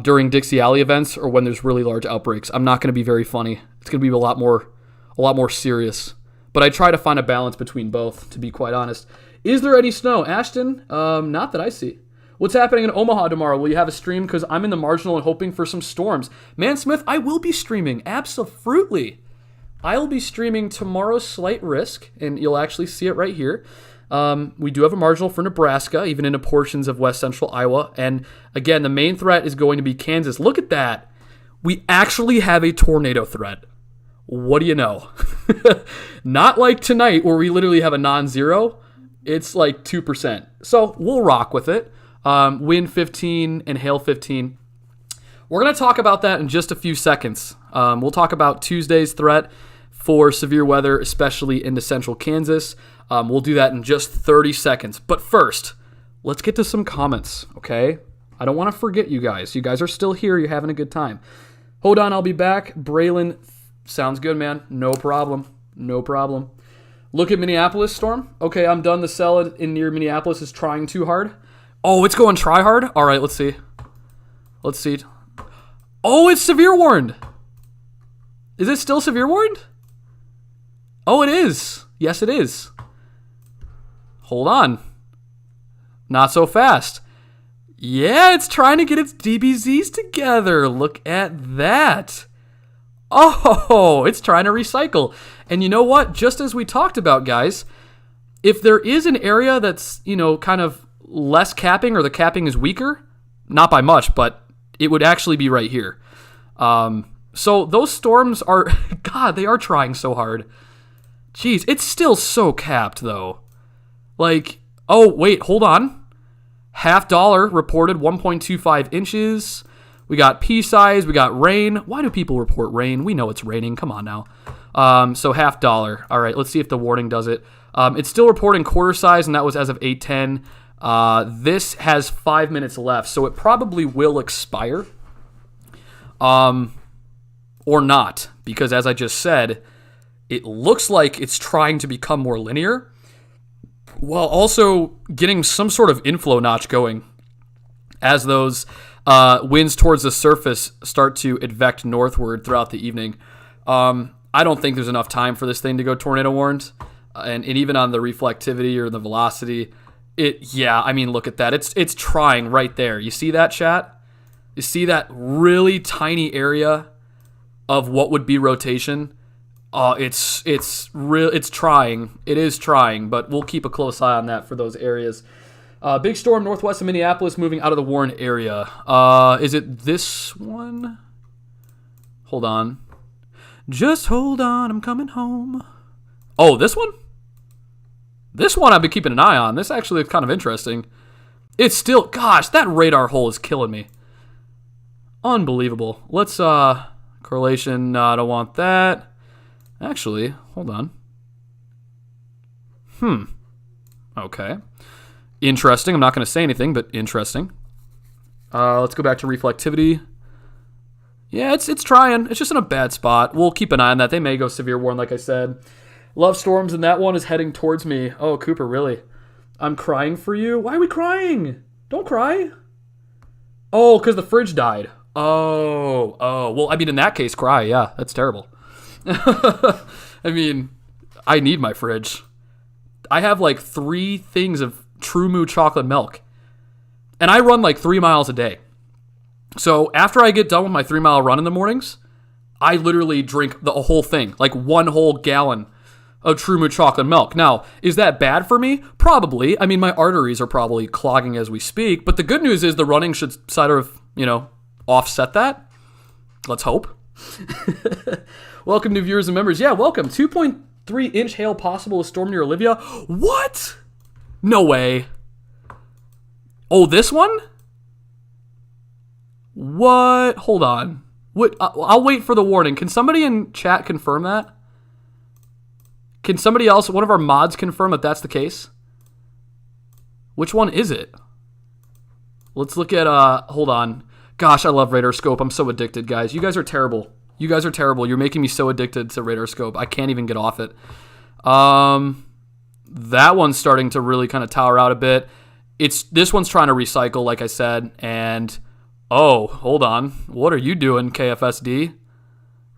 during Dixie Alley events or when there's really large outbreaks. I'm not going to be very funny. It's going to be a lot more serious. But I try to find a balance between both, to be quite honest. Is there any snow? Ashton? Not that I see. What's happening in Omaha tomorrow? Will you have a stream? Because I'm in the marginal and hoping for some storms. Man Smith, I will be streaming. Absolutely. I'll be streaming tomorrow's Slight Risk, and you'll actually see it right here. We do have a marginal for Nebraska, even into portions of west central Iowa. And again, the main threat is going to be Kansas. Look at that. We actually have a tornado threat. What do you know? Not like tonight where we literally have a non-zero. It's like 2%. So we'll rock with it. Wind 15 and hail 15. We're going to talk about that in just a few seconds. We'll talk about Tuesday's threat for severe weather, especially into central Kansas. We'll do that in just 30 seconds. But first, let's get to some comments, okay? I don't want to forget you guys. You guys are still here. You're having a good time. Hold on, I'll be back. Braylon, sounds good, man. No problem. Look at Minneapolis, Storm. Okay, I'm done. The cell in near Minneapolis is trying too hard. Oh, it's going try hard? All right, let's see. Oh, it's severe warned. Is it still severe warned? Oh, it is. Yes, it is. Hold on. Not so fast. Yeah, it's trying to get its DBZs together. Look at that. Oh, it's trying to recycle. And you know what? Just as we talked about, guys, if there is an area that's, kind of less capping or the capping is weaker, not by much, but it would actually be right here. So those storms are, God, they are trying so hard. Jeez, it's still so capped, though. Oh, wait, hold on. $50 reported 1.25 inches. We got pea size. We got rain. Why do people report rain? We know it's raining. Come on now. So $50. All right, let's see if the warning does it. It's still reporting quarter size, and that was as of 8:10. This has 5 minutes left, so it probably will expire. Or not, because as I just said, it looks like it's trying to become more linear while also getting some sort of inflow notch going as those winds towards the surface start to advect northward throughout the evening. I don't think there's enough time for this thing to go tornado warned, and even on the reflectivity or the velocity, look at that. It's trying right there. You see that, chat? You see that really tiny area of what would be rotation? It's trying. It is trying, but we'll keep a close eye on that for those areas. Big storm northwest of Minneapolis moving out of the Warren area. Is it this one? Hold on. Just hold on, I'm coming home. Oh, this one? This one I've been keeping an eye on. This actually is kind of interesting. It's still, gosh, that radar hole is killing me. Unbelievable. Let's Correlation, no, I don't want that. Actually, hold on. Okay. Interesting. I'm not going to say anything, but interesting. Let's go back to reflectivity. Yeah, it's trying. It's just in a bad spot. We'll keep an eye on that. They may go severe warn, like I said. Love storms, and that one is heading towards me. Oh, Cooper, really? I'm crying for you? Why are we crying? Don't cry. Oh, because the fridge died. Oh. Well, I mean, in that case, cry. Yeah, that's terrible. I mean, I need my fridge. I have like 3 things of True Moo chocolate milk. And I run like 3 miles a day. So after I get done with my 3-mile run in the mornings, I literally drink the whole thing, like 1 whole gallon of True Moo chocolate milk. Now, is that bad for me? Probably. I mean, my arteries are probably clogging as we speak. But the good news is the running should sort of, offset that. Let's hope. Welcome to viewers and members. Yeah, welcome. 2.3-inch hail possible with storm near Olivia. What? No way. Oh, this one? What? Hold on. What? I'll wait for the warning. Can somebody in chat confirm that? Can somebody else, one of our mods, confirm that that's the case? Which one is it? Let's look at, hold on. Gosh, I love Radar Scope. I'm so addicted, guys. You guys are terrible. You guys are terrible. You're making me so addicted to Radar Scope. I can't even get off it. That one's starting to really kind of tower out a bit. This one's trying to recycle, like I said, and oh, hold on. What are you doing, KFSD?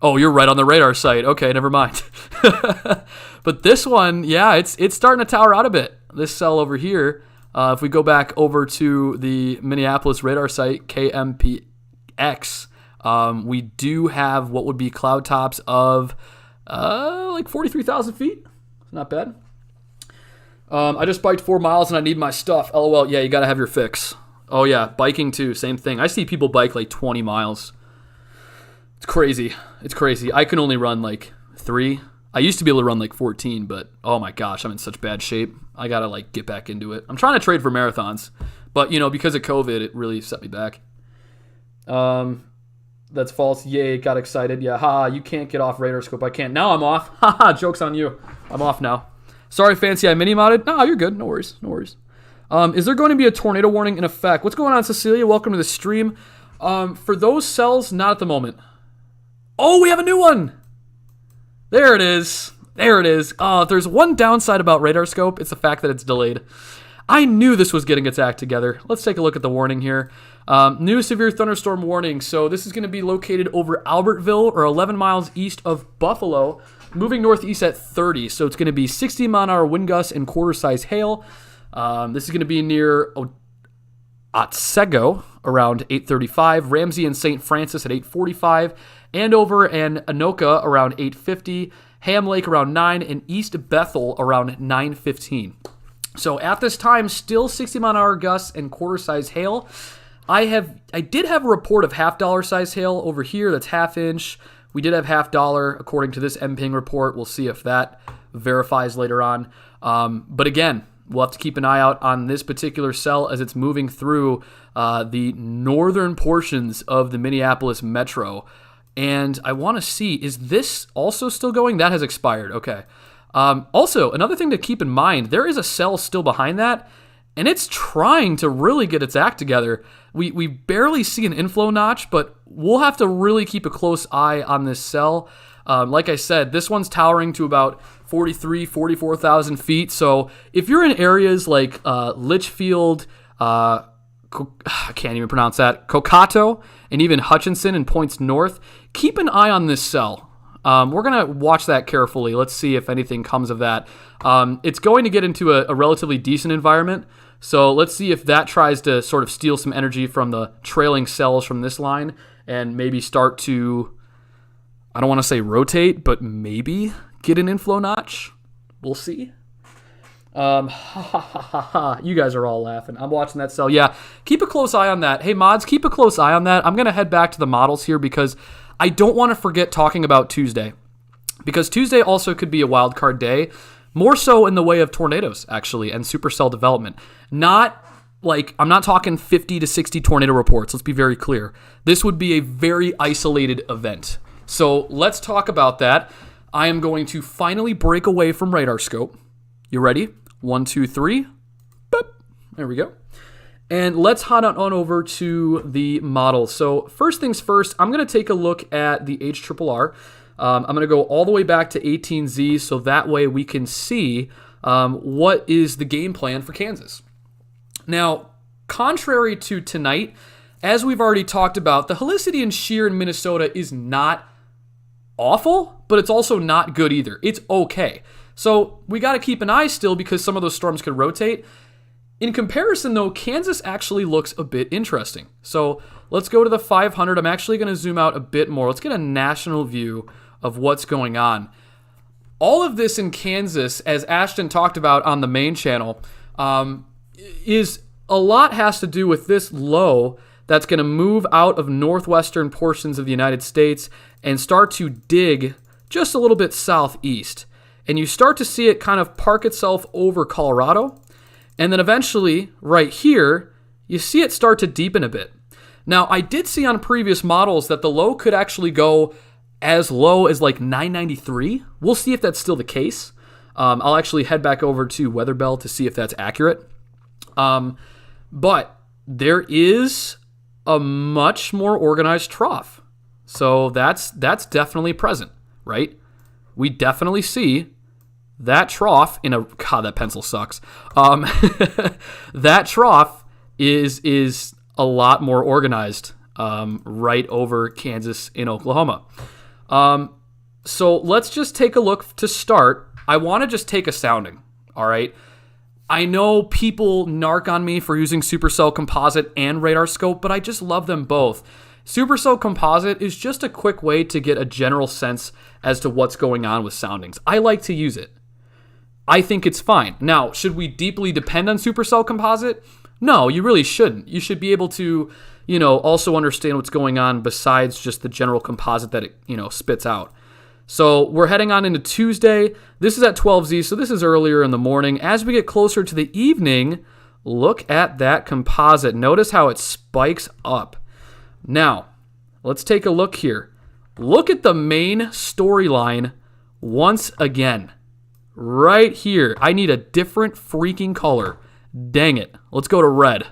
Oh, you're right on the radar site. Okay, never mind. But this one, yeah, it's starting to tower out a bit. This cell over here, if we go back over to the Minneapolis radar site, KMPX, we do have what would be cloud tops of like 43,000 feet. Not bad. I just biked 4 miles and I need my stuff. LOL. Yeah, you got to have your fix. Oh, yeah. Biking, too. Same thing. I see people bike like 20 miles. It's crazy. It's crazy. I can only run like 3. I used to be able to run like 14, but oh my gosh, I'm in such bad shape. I got to like get back into it. I'm trying to trade for marathons, but because of COVID, it really set me back. That's false. Yay, got excited. Yeah, haha, you can't get off Radar Scope. I can't. Now I'm off. Haha, joke's on you. I'm off now. Sorry, Fancy, I mini-modded. No, you're good. No worries. No worries. Is there going to be a tornado warning in effect? What's going on, Cecilia? Welcome to the stream. For those cells, not at the moment. Oh, we have a new one. There it is. There it is. If there's one downside about Radar Scope, it's the fact that it's delayed. I knew this was getting its act together. Let's take a look at the warning here. New severe thunderstorm warning. So this is going to be located over Albertville, or 11 miles east of Buffalo, moving northeast at 30. So it's going to be 60-mile-an-hour wind gusts and quarter-size hail. This is going to be near Otsego around 8:35, Ramsey and St. Francis at 8:45, Andover and Anoka around 8:50, Ham Lake around 9, and East Bethel around 9:15. So at this time, still 60-mile-an-hour gusts and quarter-size hail. I did have a report of half-dollar size hail over here. That's half-inch. We did have half-dollar according to this MPing report. We'll see if that verifies later on. But again, we'll have to keep an eye out on this particular cell as it's moving through the northern portions of the Minneapolis metro. And I want to see, is this also still going? That has expired. Okay. Also, another thing to keep in mind, there is a cell still behind that, and it's trying to really get its act together. We barely see an inflow notch, but we'll have to really keep a close eye on this cell. Like I said, this one's towering to about 44,000 feet. So if you're in areas like Litchfield, I can't even pronounce that, Cocato, and even Hutchinson and points north, keep an eye on this cell. We're going to watch that carefully. Let's see if anything comes of that. It's going to get into a relatively decent environment. So let's see if that tries to sort of steal some energy from the trailing cells from this line and maybe start to, I don't want to say rotate, but maybe get an inflow notch. We'll see. You guys are all laughing. I'm watching that cell. Yeah, keep a close eye on that. Hey, mods, keep a close eye on that. I'm going to head back to the models here because I don't want to forget talking about Tuesday. Because Tuesday also could be a wild card day. More so in the way of tornadoes, actually, and supercell development. Not like, I'm not talking 50 to 60 tornado reports. Let's be very clear. This would be a very isolated event. So let's talk about that. I am going to finally break away from radar scope. You ready? 1, 2, 3. Boop. There we go. And let's hop on over to the model. So first things first, I'm going to take a look at the HRRR. I'm going to go all the way back to 18Z so that way we can see what is the game plan for Kansas. Now, contrary to tonight, as we've already talked about, the helicity and shear in Minnesota is not awful, but it's also not good either. It's okay. So we got to keep an eye still because some of those storms could rotate. In comparison, though, Kansas actually looks a bit interesting. So let's go to the 500. I'm actually going to zoom out a bit more. Let's get a national view of what's going on. All of this in Kansas, as Ashton talked about on the main channel, is a lot has to do with this low that's going to move out of northwestern portions of the United States and start to dig just a little bit southeast. And you start to see it kind of park itself over Colorado. And then eventually, right here, you see it start to deepen a bit. Now, I did see on previous models that the low could actually go as low as like 993. We'll see if that's still the case. I'll actually head back over to Weather Bell to see if that's accurate. But there is a much more organized trough. So that's definitely present, right? We definitely see that trough in a... God, that pencil sucks. That trough is a lot more organized right over Kansas and Oklahoma. So let's just take a look to start. I want to just take a sounding, all right? I know people narc on me for using Supercell Composite and Radar Scope, but I just love them both. Supercell Composite is just a quick way to get a general sense as to what's going on with soundings. I like to use it. I think it's fine. Now, should we deeply depend on Supercell Composite? No, you really shouldn't. You should be able to, also understand what's going on besides just the general composite that it, spits out. So we're heading on into Tuesday. This is at 12Z, so this is earlier in the morning. As we get closer to the evening, look at that composite. Notice how it spikes up. Now, let's take a look here. Look at the main storyline once again. Right here. I need a different freaking color. Dang it. Let's go to red.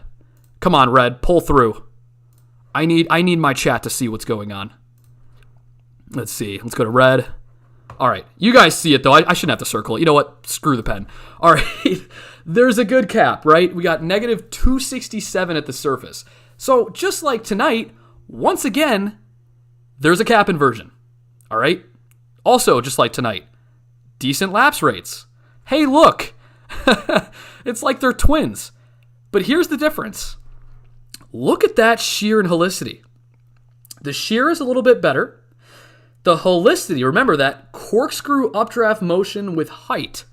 Come on, red. Pull through. I need my chat to see what's going on. Let's see. Let's go to red. All right. You guys see it, though. I shouldn't have to circle it. You know what? Screw the pen. All right. There's a good cap, right? We got negative 267 at the surface. So just like tonight, once again, there's a cap inversion. All right? Also, just like tonight, decent lapse rates. Hey, look. It's like they're twins. But here's the difference. Look at that shear and helicity. The shear is a little bit better. The helicity, remember that corkscrew updraft motion with height.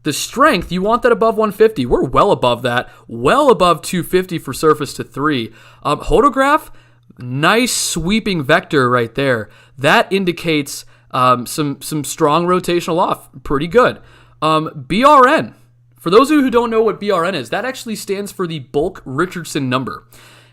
The strength, you want that above 150. We're well above that. Well above 250 for surface to 3. Hodograph, nice sweeping vector right there. That indicates some strong rotational off. Pretty good. BRN. For those of you who don't know what BRN is, that actually stands for the bulk Richardson number.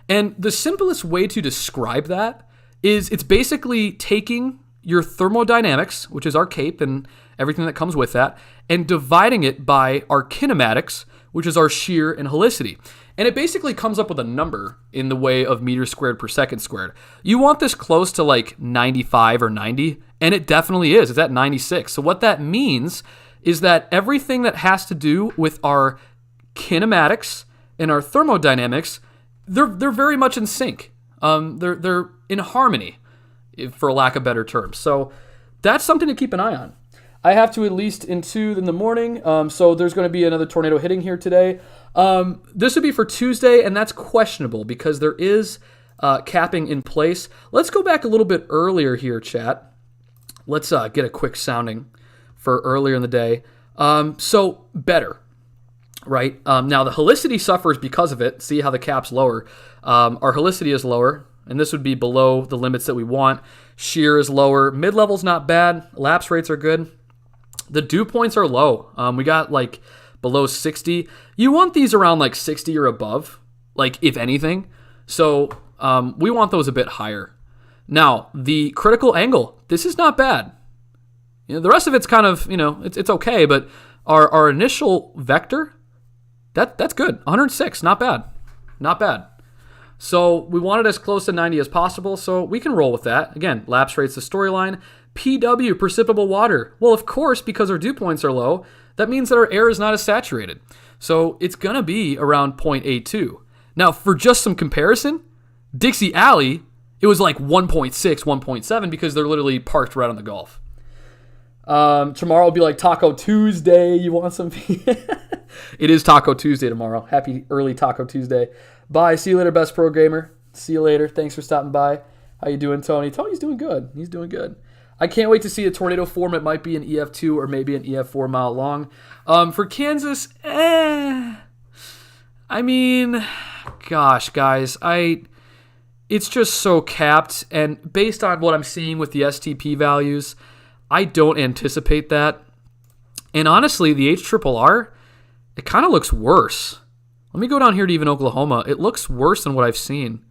And the simplest way to describe that is it's basically taking your thermodynamics, which is our CAPE and everything that comes with that, and dividing it by our kinematics, which is our shear and helicity. And it basically comes up with a number in the way of meters squared per second squared. You want this close to like 95 or 90, and it definitely is. It's at 96. So what that means is that everything that has to do with our kinematics and our thermodynamics, they're very much in sync. They're in harmony, for lack of better terms. So that's something to keep an eye on. I have to at least in the morning, so there's going to be another tornado hitting here today. This would be for Tuesday, and that's questionable because there is capping in place. Let's go back a little bit earlier here, chat. Let's get a quick sounding for earlier in the day. So better, right? Now the helicity suffers because of it. See how the cap's lower. Our helicity is lower, and this would be below the limits that we want. Shear is lower. Mid-level's not bad. Lapse rates are good. The dew points are low. We got like below 60. You want these around like 60 or above, like if anything. So we want those a bit higher. Now, the critical angle, this is not bad. The rest of it's kind of, it's okay, but our initial vector, that's good. 106, not bad. Not bad. So we wanted as close to 90 as possible, so we can roll with that. Again, lapse rate's the storyline. PW, precipitable water. Well, of course, because our dew points are low, that means that our air is not as saturated. So it's going to be around 0.82. Now, for just some comparison, Dixie Alley, it was like 1.6, 1.7 because they're literally parked right on the Gulf. Tomorrow will be like Taco Tuesday. You want some? It is Taco Tuesday tomorrow. Happy early Taco Tuesday. Bye. See you later, best pro gamer. See you later. Thanks for stopping by. How you doing, Tony? Tony's doing good. He's doing good. I can't wait to see a tornado form. It might be an EF2 or maybe an EF4 mile long. For Kansas, I mean, gosh, guys, it's just so capped. And based on what I'm seeing with the STP values, I don't anticipate that. And honestly, the HRRR, it kind of looks worse. Let me go down here to even Oklahoma. It looks worse than what I've seen.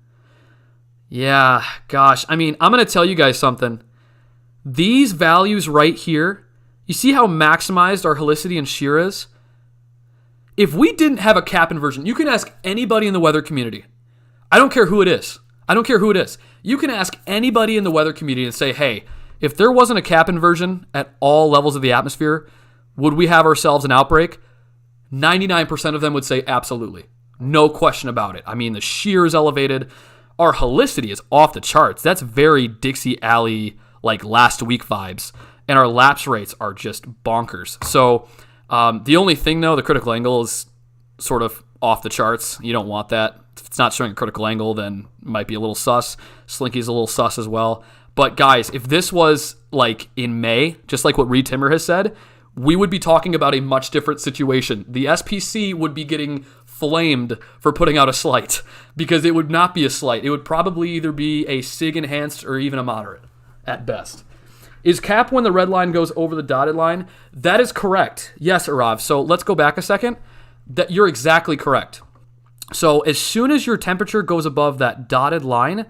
Yeah, gosh. I mean, I'm going to tell you guys something. These values right here, you see how maximized our helicity and shear is? If we didn't have a cap inversion, you can ask anybody in the weather community. I don't care who it is. You can ask anybody in the weather community and say, hey, if there wasn't a cap inversion at all levels of the atmosphere, would we have ourselves an outbreak? 99% of them would say absolutely. No question about it. I mean, the shear is elevated. Our helicity is off the charts. That's very Dixie Alley, like last week vibes. And our lapse rates are just bonkers. So the only thing, though, the critical angle is sort of off the charts. You don't want that. If it's not showing a critical angle, then it might be a little sus. Slinky's a little sus as well. But guys, if this was like in May, just like what Reed Timmer has said, we would be talking about a much different situation. The SPC would be getting flamed for putting out a slight because it would not be a slight. It would probably either be a SIG enhanced or even a moderate at best. Is cap when the red line goes over the dotted line? That is correct. Yes, Arav. So let's go back a second. That you're exactly correct. So as soon as your temperature goes above that dotted line,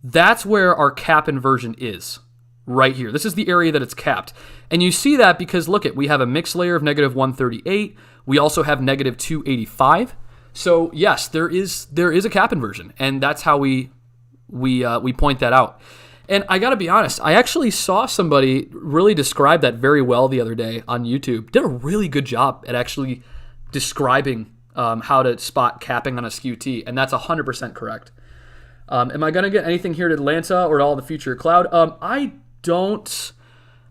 that's where our cap inversion is. Right here. This is the area that it's capped. And you see that because, look, we have a mixed layer of negative 138. We also have negative 285. So, yes, there is a cap inversion. And that's how we point that out. And I got to be honest, I actually saw somebody really describe that very well the other day on YouTube. Did a really good job at actually describing how to spot capping on a SKU-T. And that's 100% correct. Am I going to get anything here at Atlanta or at all in the future cloud?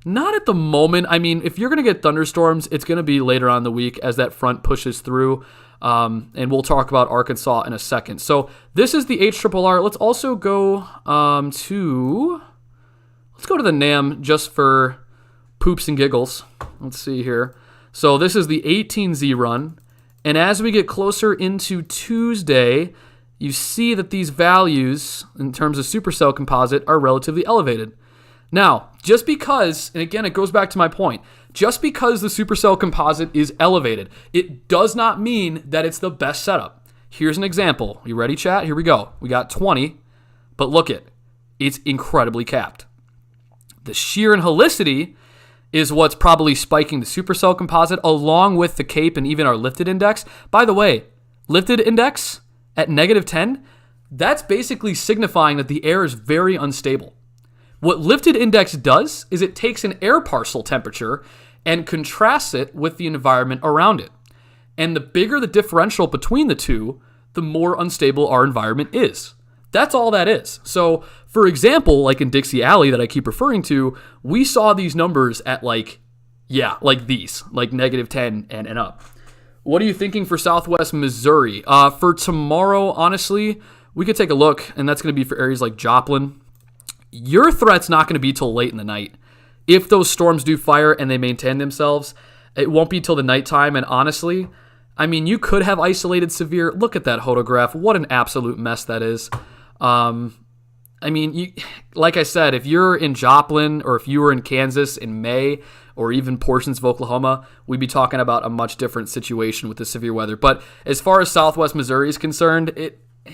Not at the moment. I mean, if you're going to get thunderstorms, it's going to be later on in the week as that front pushes through. And we'll talk about Arkansas in a second. So this is the HRRR. Let's also go to the NAM just for poops and giggles. Let's see here. So this is the 18Z run. And as we get closer into Tuesday, you see that these values in terms of supercell composite are relatively elevated. Now, just because, and again, it goes back to my point, just because the supercell composite is elevated, it does not mean that it's the best setup. Here's an example. You ready, chat? Here we go. We got 20, but look it's incredibly capped. The shear and helicity is what's probably spiking the supercell composite along with the CAPE and even our lifted index. By the way, lifted index at negative 10, that's basically signifying that the air is very unstable. What lifted index does is it takes an air parcel temperature and contrasts it with the environment around it. And the bigger the differential between the two, the more unstable our environment is. That's all that is. So, for example, like in Dixie Alley that I keep referring to, we saw these numbers at like these, like negative 10 and up. What are you thinking for Southwest Missouri? For tomorrow, honestly, we could take a look, and that's going to be for areas like Joplin. Your threat's not going to be till late in the night. If those storms do fire and they maintain themselves, it won't be till the nighttime. And honestly, I mean, you could have isolated severe. Look at that photograph. What an absolute mess that is. I mean, like I said, if you're in Joplin or if you were in Kansas in May or even portions of Oklahoma, we'd be talking about a much different situation with the severe weather. But as far as Southwest Missouri is concerned,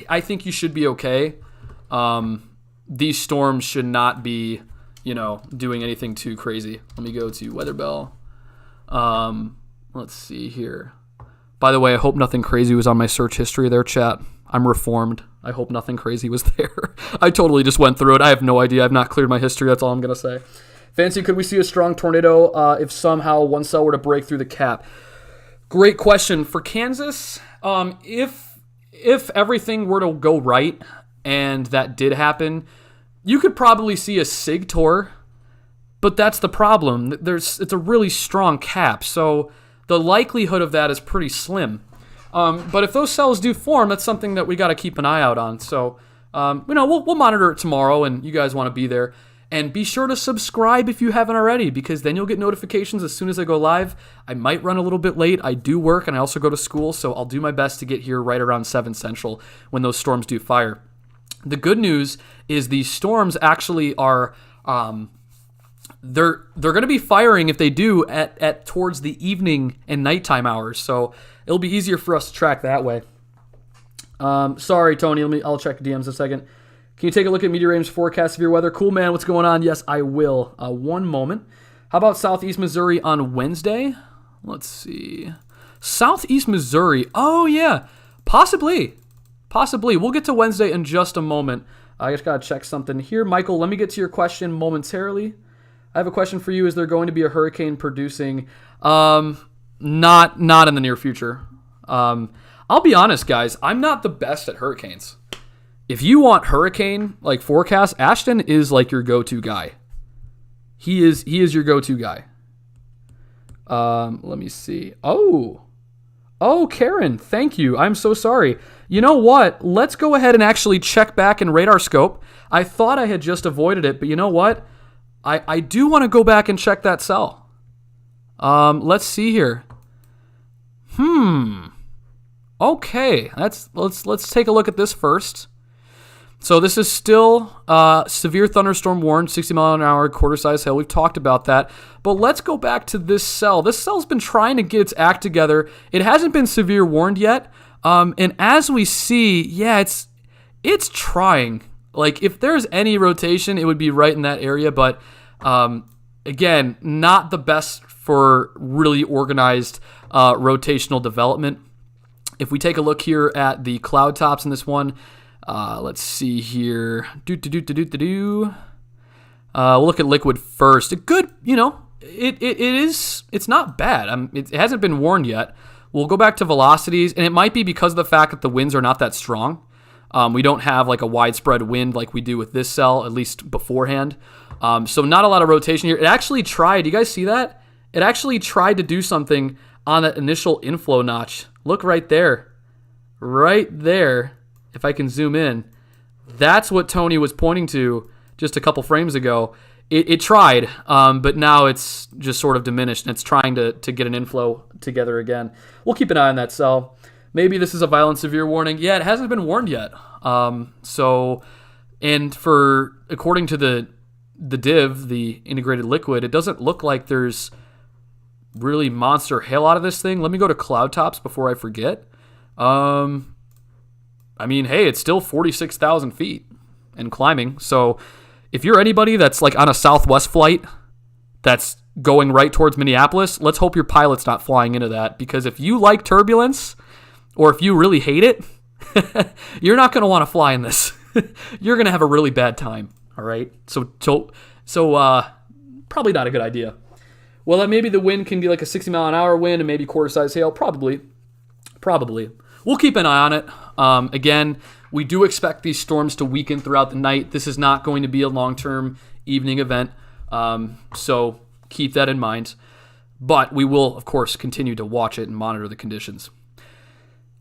I think you should be okay. these storms should not be, doing anything too crazy. Let me go to Weather Bell. Let's see here. By the way, I hope nothing crazy was on my search history there, chat. I'm reformed. I hope nothing crazy was there. I totally just went through it. I have no idea. I've not cleared my history. That's all I'm going to say. Fancy, could we see a strong tornado if somehow one cell were to break through the cap? Great question. For Kansas, if everything were to go right and that did happen, you could probably see a SIG tor, but that's the problem. It's a really strong cap, so the likelihood of that is pretty slim. But if those cells do form, that's something that we got to keep an eye out on. So, we'll monitor it tomorrow, and you guys want to be there. And be sure to subscribe if you haven't already, because then you'll get notifications as soon as I go live. I might run a little bit late. I do work, and I also go to school, so I'll do my best to get here right around 7 Central when those storms do fire. The good news is these storms actually are... They're going to be firing if they do at towards the evening and nighttime hours, so it'll be easier for us to track that way. Sorry, Tony. I'll check DMs in a second. Can you take a look at Meteor Aim's forecast severe weather? Cool, man. What's going on? Yes, I will. One moment. How about Southeast Missouri on Wednesday? Let's see. Southeast Missouri. Oh yeah, possibly. We'll get to Wednesday in just a moment. I just gotta check something here, Michael. Let me get to your question momentarily. I have a question for you. Is there going to be a hurricane producing? Not in the near future. I'll be honest, guys. I'm not the best at hurricanes. If you want hurricane forecast, Ashton is your go-to guy. He is your go-to guy. Let me see. Oh, Karen, thank you. I'm so sorry. You know what? Let's go ahead and actually check back in radar scope. I thought I had just avoided it, but you know what? I do want to go back and check that cell. Let's see here. Okay, let's take a look at this first. So this is still severe thunderstorm warned, 60 mile an hour, quarter size hail. We've talked about that. But let's go back to this cell. This cell's been trying to get its act together. It hasn't been severe warned yet. And as we see, yeah, it's trying. If there's any rotation, it would be right in that area. But again, not the best for really organized rotational development. If we take a look here at the cloud tops in this one, let's see here. We'll look at liquid first. It's not bad. It hasn't been warned yet. We'll go back to velocities, and it might be because of the fact that the winds are not that strong. We don't have a widespread wind like we do with this cell, at least beforehand. So not a lot of rotation here. It actually tried. You guys see that? It actually tried to do something on that initial inflow notch. Look right there. Right there. If I can zoom in. That's what Tony was pointing to just a couple frames ago. It tried, but now it's just sort of diminished, and it's trying to get an inflow together again. We'll keep an eye on that cell. Maybe this is a violent severe warning. Yeah, it hasn't been warned yet. According to the div, the integrated liquid, it doesn't look like there's really monster hail out of this thing. Let me go to cloud tops before I forget. Hey, it's still 46,000 feet and climbing. So if you're anybody that's on a Southwest flight that's going right towards Minneapolis, let's hope your pilot's not flying into that, because if you like turbulence or if you really hate it, you're not going to want to fly in this. You're going to have a really bad time. All right. So probably not a good idea. Well, maybe the wind can be a 60 mile an hour wind and maybe quarter size hail. Probably. We'll keep an eye on it. Again, we do expect these storms to weaken throughout the night. This is not going to be a long-term evening event. So keep that in mind. But we will, of course, continue to watch it and monitor the conditions.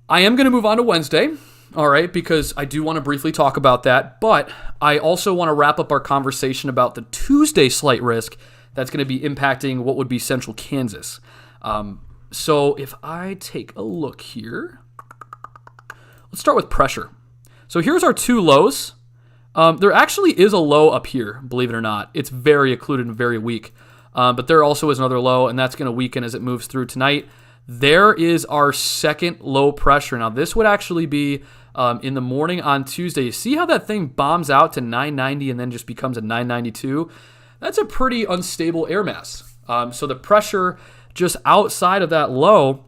I am going to move on to Wednesday, all right, because I do want to briefly talk about that. But I also want to wrap up our conversation about the Tuesday slight risk that's going to be impacting what would be central Kansas. So if I take a look here, let's start with pressure. So here's our two lows. There actually is a low up here, believe it or not. It's very occluded and very weak. But there also is another low, and that's going to weaken as it moves through tonight. There is our second low pressure. Now, this would actually be in the morning on Tuesday. You see how that thing bombs out to 990 and then just becomes a 992? That's a pretty unstable air mass. So the pressure just outside of that low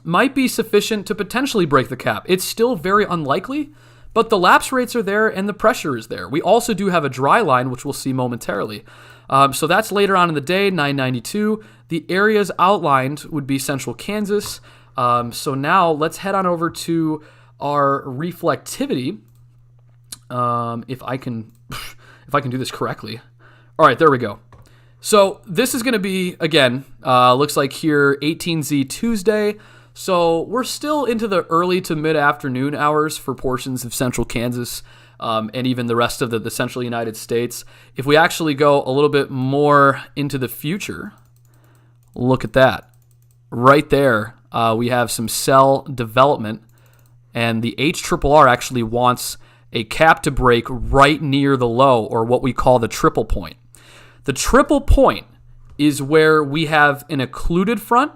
might be sufficient to potentially break the cap. It's still very unlikely, but the lapse rates are there and the pressure is there. We also do have a dry line, which we'll see momentarily. So that's later on in the day, 992. The areas outlined would be central Kansas. So now let's head on over to our reflectivity. If I can do this correctly. All right, there we go. So this is going to be, again, looks like here 18Z Tuesday. So we're still into the early to mid-afternoon hours for portions of central Kansas and even the rest of the central United States. If we actually go a little bit more into the future, look at that. Right there, we have some cell development, and the HRRR actually wants a cap to break right near the low, or what we call the triple point. The triple point is where we have an occluded front,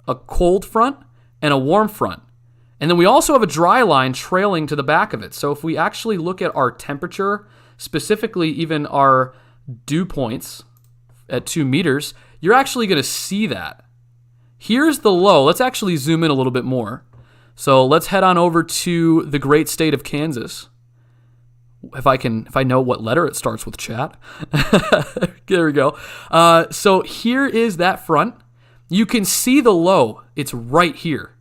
a cold front, and a warm front. And then we also have a dry line trailing to the back of it. So if we actually look at our temperature, specifically even our dew points at 2 meters, you're actually going to see that. Here's the low. Let's actually zoom in a little bit more. So let's head on over to the great state of Kansas. If I know what letter it starts with, chat. There we go. So here is that front. You can see the low. It's right here.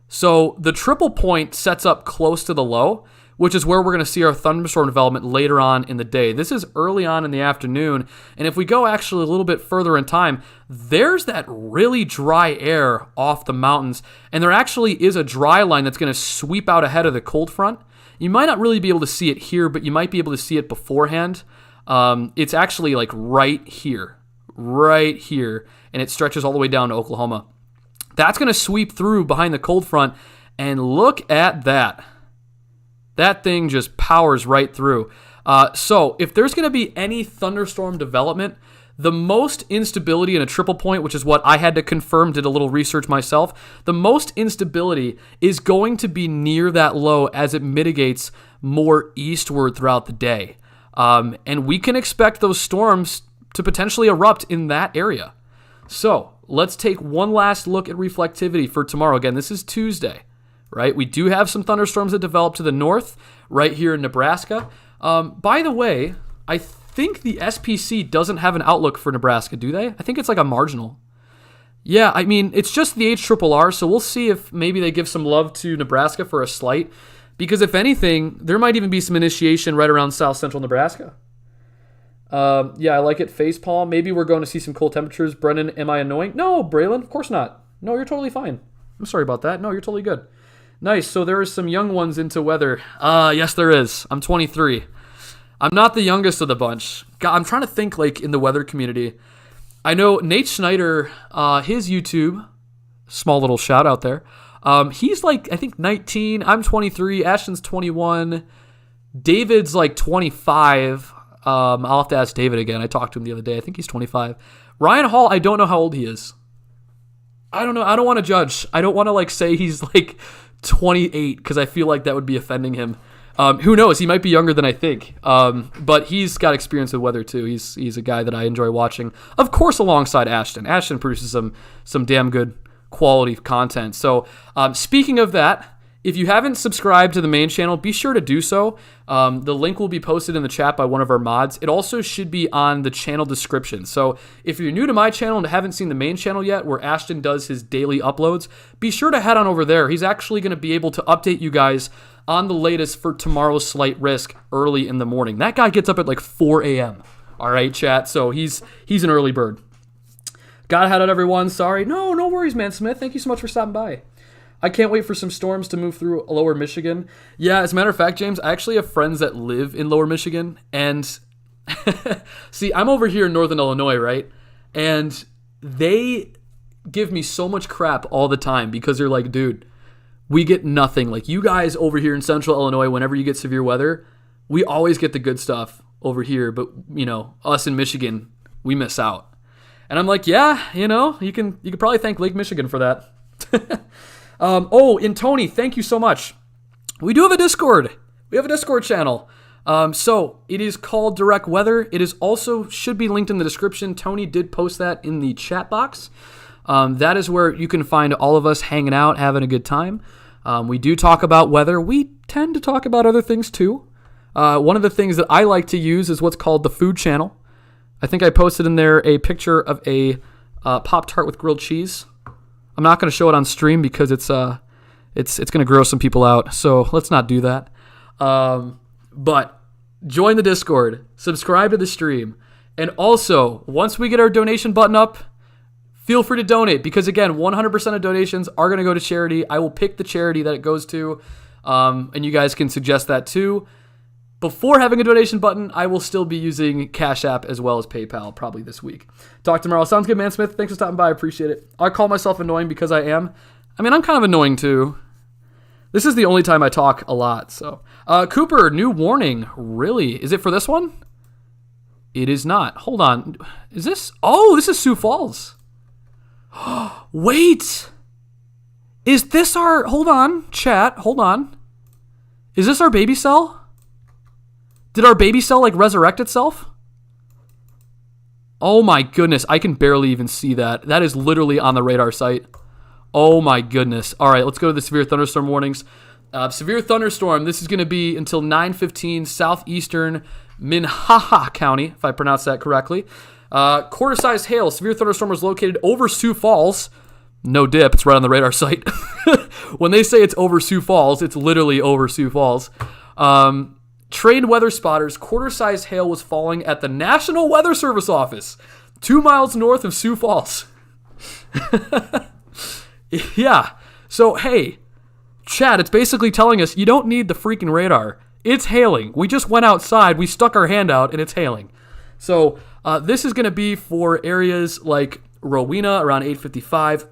So the triple point sets up close to the low, which is where we're going to see our thunderstorm development later on in the day. This is early on in the afternoon, and if we go actually a little bit further in time, there's that really dry air off the mountains, and there actually is a dry line that's going to sweep out ahead of the cold front. You might not really be able to see it here, but you might be able to see it beforehand. It's actually like right here, and it stretches all the way down to Oklahoma. That's going to sweep through behind the cold front, and look at that. That thing just powers right through. So if there's going to be any thunderstorm development, the most instability in a triple point, which is what I had to confirm, did a little research myself, the most instability is going to be near that low as it mitigates more eastward throughout the day. And we can expect those storms to potentially erupt in that area. So let's take one last look at reflectivity for tomorrow. Again, this is Tuesday, right? We do have some thunderstorms that develop to the north, right here in Nebraska. By the way, I think the SPC doesn't have an outlook for Nebraska, do they? I think it's like a marginal. Yeah, I mean, it's just the HRRR, so we'll see if maybe they give some love to Nebraska for a slight, because if anything, there might even be some initiation right around south central Nebraska. Yeah, I like it. Facepalm. Maybe we're going to see some cold temperatures. Brennan, am I annoying? No, Braylon, of course not. No, you're totally fine. I'm sorry about that. No, you're totally good. Nice. So there are some young ones into weather. Yes, there is. I'm 23. I'm not the youngest of the bunch. God, I'm trying to think like in the weather community. I know Nate Schneider, his YouTube, small little shout out there. He's like, I think 19. I'm 23. Ashton's 21. David's like 25. I'll have to ask David again. I talked to him the other day. I think he's 25. Ryan Hall, I don't know how old he is. I don't know. I don't want to judge. I don't want to like say he's like 28 because I feel like that would be offending him. Who knows? He might be younger than I think. But he's got experience with weather too. He's a guy that I enjoy watching. Of course, alongside Ashton. Ashton produces some damn good quality content. So speaking of that, if you haven't subscribed to the main channel, be sure to do so. The link will be posted in the chat by one of our mods. It also should be on the channel description. So if you're new to my channel and haven't seen the main channel yet, where Ashton does his daily uploads, be sure to head on over there. He's actually going to be able to update you guys on the latest for tomorrow's slight risk early in the morning. That guy gets up at like 4 a.m. All right, chat. So he's an early bird. Gotta head out, everyone. Sorry. No worries, man. Smith, thank you so much for stopping by. I can't wait for some storms to move through lower Michigan. Yeah, as a matter of fact, James, I actually have friends that live in lower Michigan. And see, I'm over here in northern Illinois, right? And they give me so much crap all the time because they're like, dude, we get nothing. Like you guys over here in central Illinois, whenever you get severe weather, we always get the good stuff over here. But, you know, us in Michigan, we miss out. And I'm like, yeah, you know, you can probably thank Lake Michigan for that. And Tony, thank you so much. we do have a Discord. We have a Discord channel. So it is called Direct Weather. It is also should be linked in the description. Tony did post that in the chat box. That is where you can find all of us hanging out, having a good time. We do talk about weather. We tend to talk about other things too. One of the things that I like to use is what's called the food channel. I think I posted in there a picture of a Pop-Tart with grilled cheese. I'm not going to show it on stream because it's going to gross some people out. So let's not do that. But join the Discord, subscribe to the stream, and also, once we get our donation button up, feel free to donate because, again, 100% of donations are going to go to charity. I will pick the charity that it goes to, and you guys can suggest that too. Before having a donation button, I will still be using Cash App as well as PayPal probably this week. Talk tomorrow. Sounds good, man. Smith. Thanks for stopping by. I appreciate it. I call myself annoying because I am. I mean, I'm kind of annoying too. This is the only time I talk a lot, so. Cooper, new warning. Really? Is it for this one? It is not. Hold on. Is this? Oh, this is Sioux Falls. Wait. Is this our... Hold on, chat. Hold on. Is this our baby cell? Did our baby cell, like, resurrect itself? Oh, my goodness. I can barely even see that. That is literally on the radar site. Oh, my goodness. All right, let's go to the severe thunderstorm warnings. Severe thunderstorm, this is going to be until 9:15 southeastern Minnehaha County, if I pronounce that correctly. Quarter-sized hail, severe thunderstorm was located over Sioux Falls. No dip, it's right on the radar site. When they say it's over Sioux Falls, it's literally over Sioux Falls. Trained weather spotters, quarter-sized hail was falling at the National Weather Service office, 2 miles north of Sioux Falls. Yeah, so hey, Chad, it's basically telling us you don't need the freaking radar. It's hailing. We just went outside, we stuck our hand out, and it's hailing. So this is going to be for areas like Rowena around 8:55,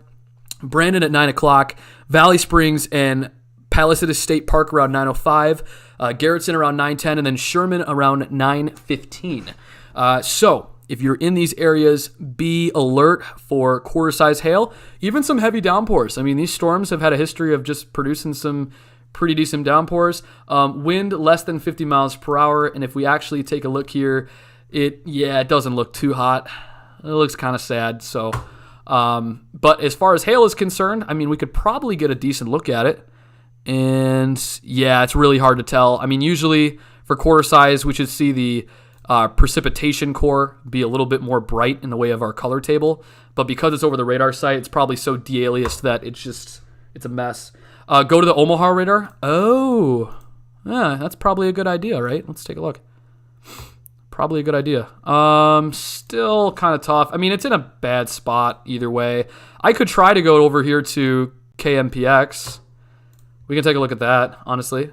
Brandon at 9 o'clock, Valley Springs and Palisades State Park around 9:05, Garrettson around 9:10, and then Sherman around 9:15. So if you're in these areas, be alert for quarter-size hail, even some heavy downpours. I mean, these storms have had a history of just producing some pretty decent downpours. Wind less than 50 miles per hour, and if we actually take a look here, it doesn't look too hot. It looks kind of sad. So, but as far as hail is concerned, I mean, we could probably get a decent look at it. And yeah, it's really hard to tell. I mean, usually for quarter size, we should see the precipitation core be a little bit more bright in the way of our color table. But because it's over the radar site, it's probably so de-aliased that it's a mess. Go to the Omaha radar. Oh, yeah, that's probably a good idea, right? Let's take a look. Probably a good idea. Still kind of tough. I mean, it's in a bad spot either way. I could try to go over here to KMPX. We can take a look at that, honestly.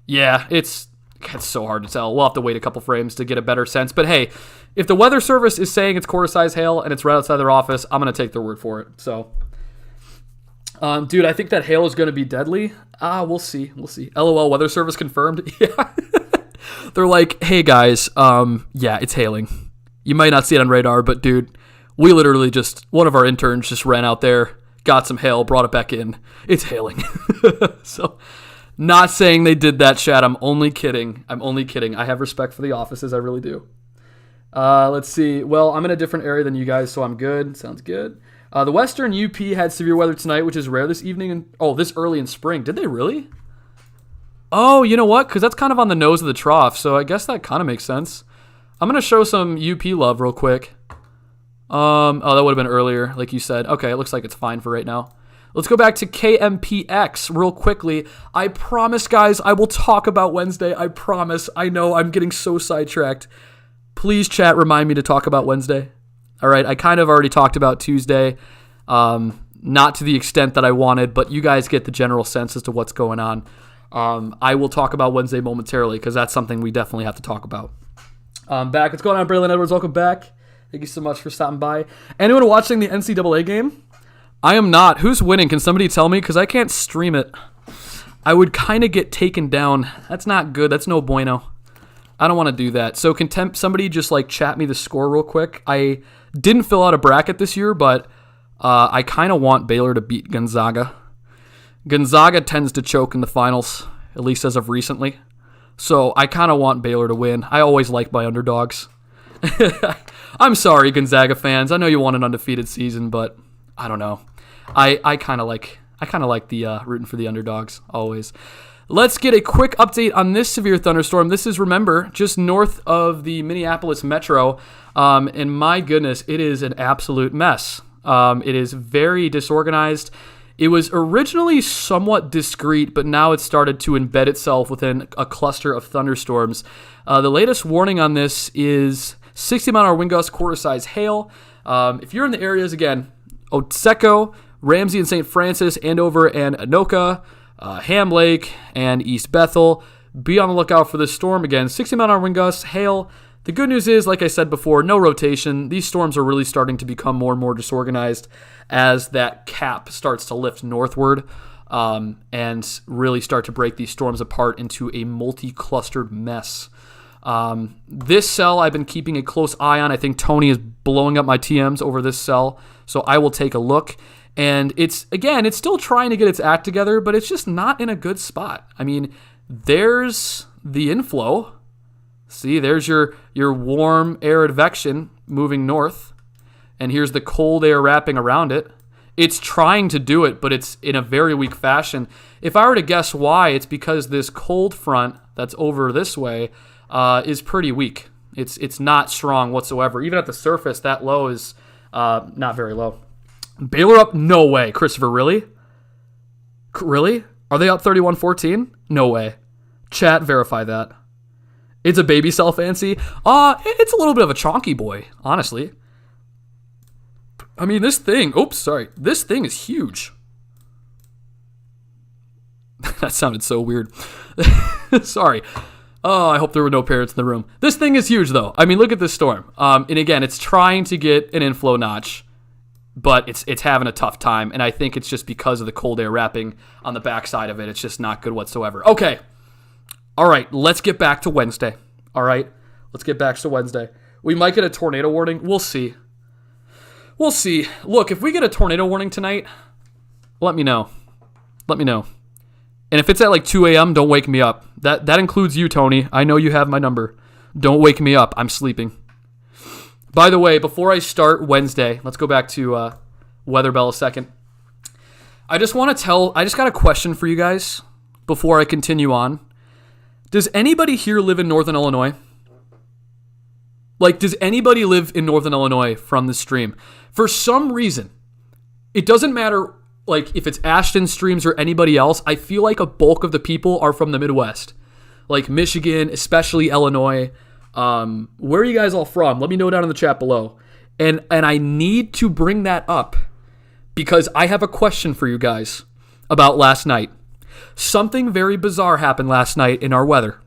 Yeah, it's so hard to tell. We'll have to wait a couple frames to get a better sense. But hey, if the weather service is saying it's quarter-size hail and it's right outside their office, I'm going to take their word for it. So, dude, I think that hail is going to be deadly. We'll see. LOL, weather service confirmed. Yeah. They're like, hey, guys, yeah, it's hailing. You might not see it on radar, but, dude, we literally one of our interns just ran out there, got some hail, brought it back in. It's hailing. So, not saying they did that, Chad. I'm only kidding. I have respect for the offices. I really do. Let's see. Well, I'm in a different area than you guys, so I'm good. Sounds good. The Western UP had severe weather tonight, which is rare this evening. This early in spring. Did they really? Oh, you know what? Because that's kind of on the nose of the trough, so I guess that kind of makes sense. I'm going to show some UP love real quick. That would have been earlier, like you said. Okay, it looks like it's fine for right now. Let's go back to KMPX real quickly. I promise, guys, I will talk about Wednesday. I promise. I know I'm getting so sidetracked. Please, chat, remind me to talk about Wednesday. All right, I kind of already talked about Tuesday. Not to the extent that I wanted, but you guys get the general sense as to what's going on. I will talk about Wednesday momentarily because that's something we definitely have to talk about. Back. What's going on, Braylon Edwards? Welcome back. Thank you so much for stopping by. Anyone watching the NCAA game? I am not. Who's winning? Can somebody tell me? Because I can't stream it. I would kind of get taken down. That's not good. That's no bueno. I don't want to do that. So can somebody just like chat me the score real quick? I didn't fill out a bracket this year, but I kind of want Baylor to beat Gonzaga. Gonzaga tends to choke in the finals, at least as of recently. So I kind of want Baylor to win. I always like my underdogs. I'm sorry, Gonzaga fans. I know you want an undefeated season, but I don't know. I kind of like the rooting for the underdogs always. Let's get a quick update on this severe thunderstorm. This is, remember, just north of the Minneapolis metro, and my goodness, it is an absolute mess. It is very disorganized. It was originally somewhat discreet, but now it's started to embed itself within a cluster of thunderstorms. The latest warning on this is 60-mile-an-hour wind gusts, quarter-size hail. If you're in the areas, again, Otseko, Ramsey and St. Francis, Andover and Anoka, Ham Lake, and East Bethel, be on the lookout for this storm. Again, 60-mile-an-hour wind gusts, hail. The good news is, like I said before, no rotation. These storms are really starting to become more and more disorganized as that cap starts to lift northward and really start to break these storms apart into a multi-clustered mess. This cell I've been keeping a close eye on. I think Tony is blowing up my TMs over this cell, so I will take a look. And it's still trying to get its act together, but it's just not in a good spot. I mean, there's the inflow. See, there's your warm air advection moving north, and here's the cold air wrapping around it. It's trying to do it, but it's in a very weak fashion. If I were to guess why, it's because this cold front that's over this way is pretty weak. It's not strong whatsoever. Even at the surface, that low is not very low. Baylor up? No way. Christopher, really? Really? Are they up 31-14? No way. Chat, verify that. It's a baby cell fancy. It's a little bit of a chonky boy, honestly. I mean, this thing is huge. That sounded so weird. Sorry. Oh, I hope there were no parents in the room. This thing is huge, though. I mean, look at this storm. And again, it's trying to get an inflow notch, but it's having a tough time, and I think it's just because of the cold air wrapping on the backside of it. It's just not good whatsoever. Okay. All right, let's get back to Wednesday. All right, let's get back to Wednesday. We might get a tornado warning. We'll see. We'll see. Look, if we get a tornado warning tonight, let me know. Let me know. And if it's at like 2 a.m., don't wake me up. That includes you, Tony. I know you have my number. Don't wake me up. I'm sleeping. By the way, before I start Wednesday, let's go back to Weather Bell a second. I just got a question for you guys before I continue on. Does anybody here live in Northern Illinois? Like, does anybody live in Northern Illinois from the stream? For some reason, it doesn't matter, like, if it's Ashton streams or anybody else, I feel like a bulk of the people are from the Midwest. Like Michigan, especially Illinois. Where are you guys all from? Let me know down in the chat below. And I need to bring that up because I have a question for you guys about last night. Something very bizarre happened last night in our weather,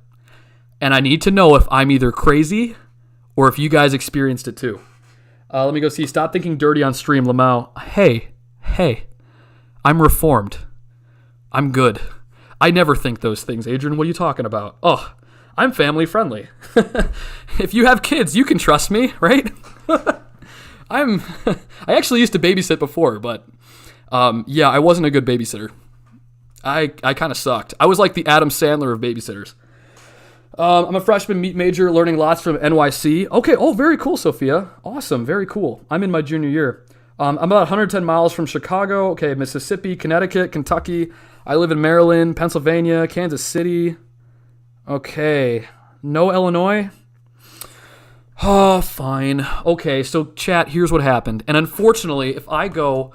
and I need to know if I'm either crazy or if you guys experienced it too. Let me go see. Stop thinking dirty on stream, Lamau. Hey, I'm reformed. I'm good. I never think those things, Adrian. What are you talking about? Oh, I'm family friendly. If you have kids, you can trust me, right? I actually used to babysit before, but yeah, I wasn't a good babysitter. I kind of sucked. I was like the Adam Sandler of babysitters. I'm a freshman meat major learning lots from NYC. Okay, oh, very cool, Sophia. Awesome, very cool. I'm in my junior year. I'm about 110 miles from Chicago. Okay, Mississippi, Connecticut, Kentucky. I live in Maryland, Pennsylvania, Kansas City. Okay, no Illinois? Oh, fine. Okay, so chat, here's what happened. And unfortunately, if I go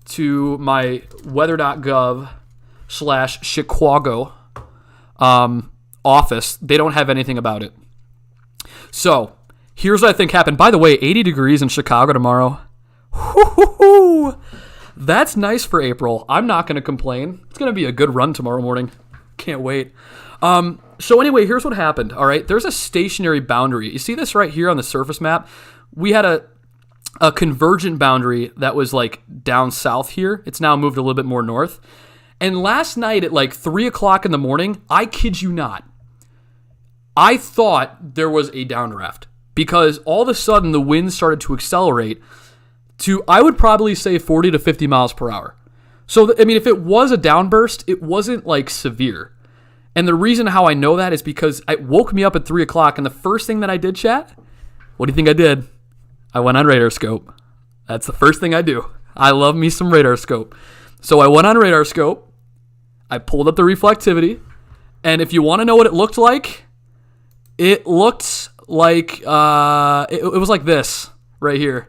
to my weather.gov/Chicago office, they don't have anything about it. So, here's what I think happened. By the way, 80 degrees in Chicago tomorrow. Woo-hoo-hoo. That's nice for April. I'm not going to complain. It's going to be a good run tomorrow morning. Can't wait. So anyway, here's what happened. All right, there's a stationary boundary. You see this right here on the surface map? We had a convergent boundary that was like down south here. It's now moved a little bit more north. And last night at like 3 o'clock in the morning, I kid you not, I thought there was a downdraft because all of a sudden the wind started to accelerate to, I would probably say 40 to 50 miles per hour. So, I mean, if it was a downburst, it wasn't like severe. And the reason how I know that is because it woke me up at 3 o'clock, and the first thing that I did, chat, what do you think I did? I went on radar scope. That's the first thing I do. I love me some radar scope. So I went on radar scope. I pulled up the reflectivity. And if you want to know what it looked like, it looked like, it was like this right here.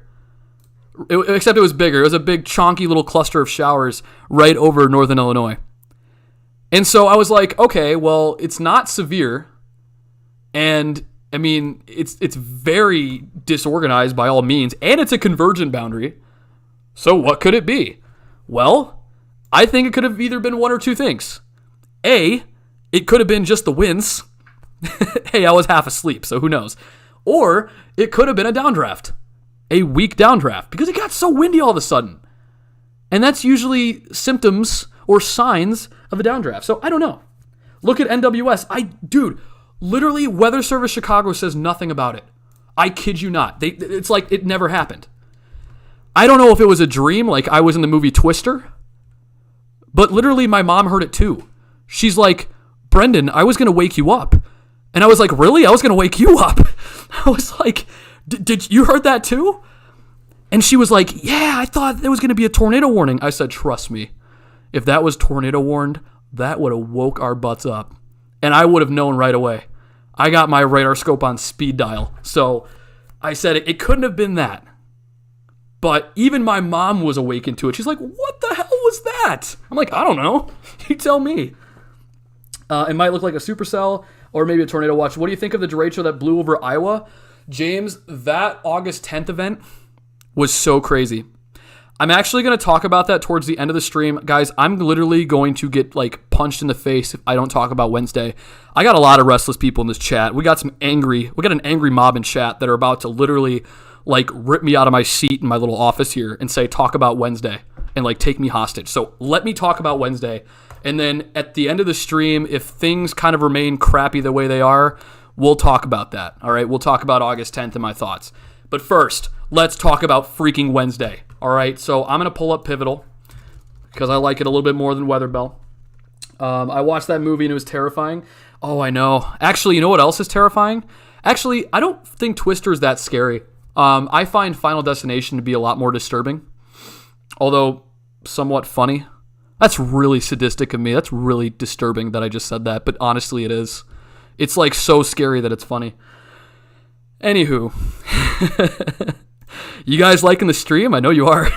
Except it was bigger. It was a big, chonky little cluster of showers right over northern Illinois. And so I was like, okay, well, it's not severe. And, I mean, it's very disorganized by all means. And it's a convergent boundary. So what could it be? Well, I think it could have either been one or two things. A, it could have been just the winds. Hey, I was half asleep, so who knows? Or it could have been a downdraft. A weak downdraft, because it got so windy all of a sudden. And that's usually symptoms or signs of a downdraft. So I don't know. Look at NWS. Dude, literally Weather Service Chicago says nothing about it. I kid you not. It's like it never happened. I don't know if it was a dream, like I was in the movie Twister, but literally my mom heard it too. She's like, Brendan, I was going to wake you up. And I was like, really? I was going to wake you up. I was like, did you heard that too? And she was like, yeah, I thought there was going to be a tornado warning. I said, trust me, if that was tornado warned, that would have woke our butts up. And I would have known right away. I got my radar scope on speed dial. So I said it couldn't have been that. But even my mom was awakened to it. She's like, what the hell was that? I'm like, I don't know. You tell me. It might look like a supercell or maybe a tornado watch. What do you think of the derecho that blew over Iowa? James, that August 10th event was so crazy. I'm actually going to talk about that towards the end of the stream. Guys, I'm literally going to get like punched in the face if I don't talk about Wednesday. I got a lot of restless people in this chat. We got an angry mob in chat that are about to literally like rip me out of my seat in my little office here and say, talk about Wednesday and like take me hostage. So let me talk about Wednesday. And then at the end of the stream, if things kind of remain crappy the way they are, we'll talk about that. All right. We'll talk about August 10th and my thoughts. But first, let's talk about freaking Wednesday. All right. So I'm going to pull up Pivotal because I like it a little bit more than Weather Bell. I watched that movie and it was terrifying. Oh, I know. Actually, you know what else is terrifying? Actually, I don't think Twister is that scary. I find Final Destination to be a lot more disturbing, although somewhat funny. That's really sadistic of me. That's really disturbing that I just said that, but honestly it is. It's like so scary that it's funny. Anywho, you guys liking the stream? I know you are.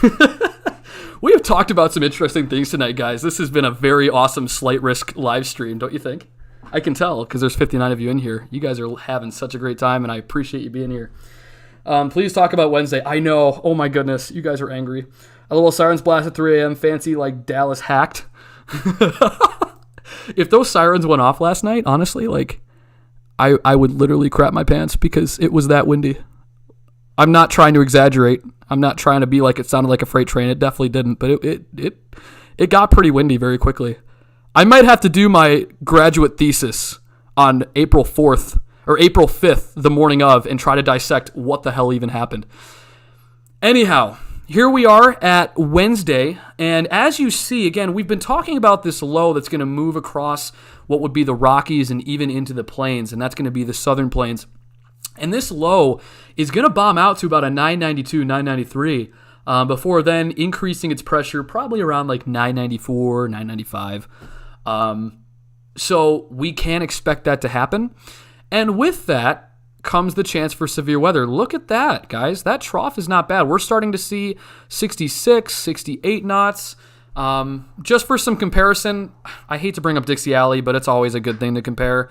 We have talked about some interesting things tonight, guys. This has been a very awesome Slight Risk live stream, don't you think? I can tell because there's 59 of you in here. You guys are having such a great time, and I appreciate you being here. Please talk about Wednesday. I know. Oh my goodness. You guys are angry. A little sirens blast at 3 a.m. Fancy like Dallas hacked. If those sirens went off last night, honestly, like I would literally crap my pants because it was that windy. I'm not trying to exaggerate. I'm not trying to be like it sounded like a freight train. It definitely didn't, but it got pretty windy very quickly. I might have to do my graduate thesis on April 4th or April 5th, the morning of, and try to dissect what the hell even happened. Anyhow, here we are at Wednesday, and as you see, again, we've been talking about this low that's going to move across what would be the Rockies and even into the plains, and that's going to be the southern plains. And this low is going to bomb out to about a 992, 993, before then increasing its pressure probably around like 994, 995. So we can expect that to happen. And with that comes the chance for severe weather. Look at that, guys. That trough is not bad. We're starting to see 66, 68 knots. Just for some comparison, I hate to bring up Dixie Alley, but it's always a good thing to compare.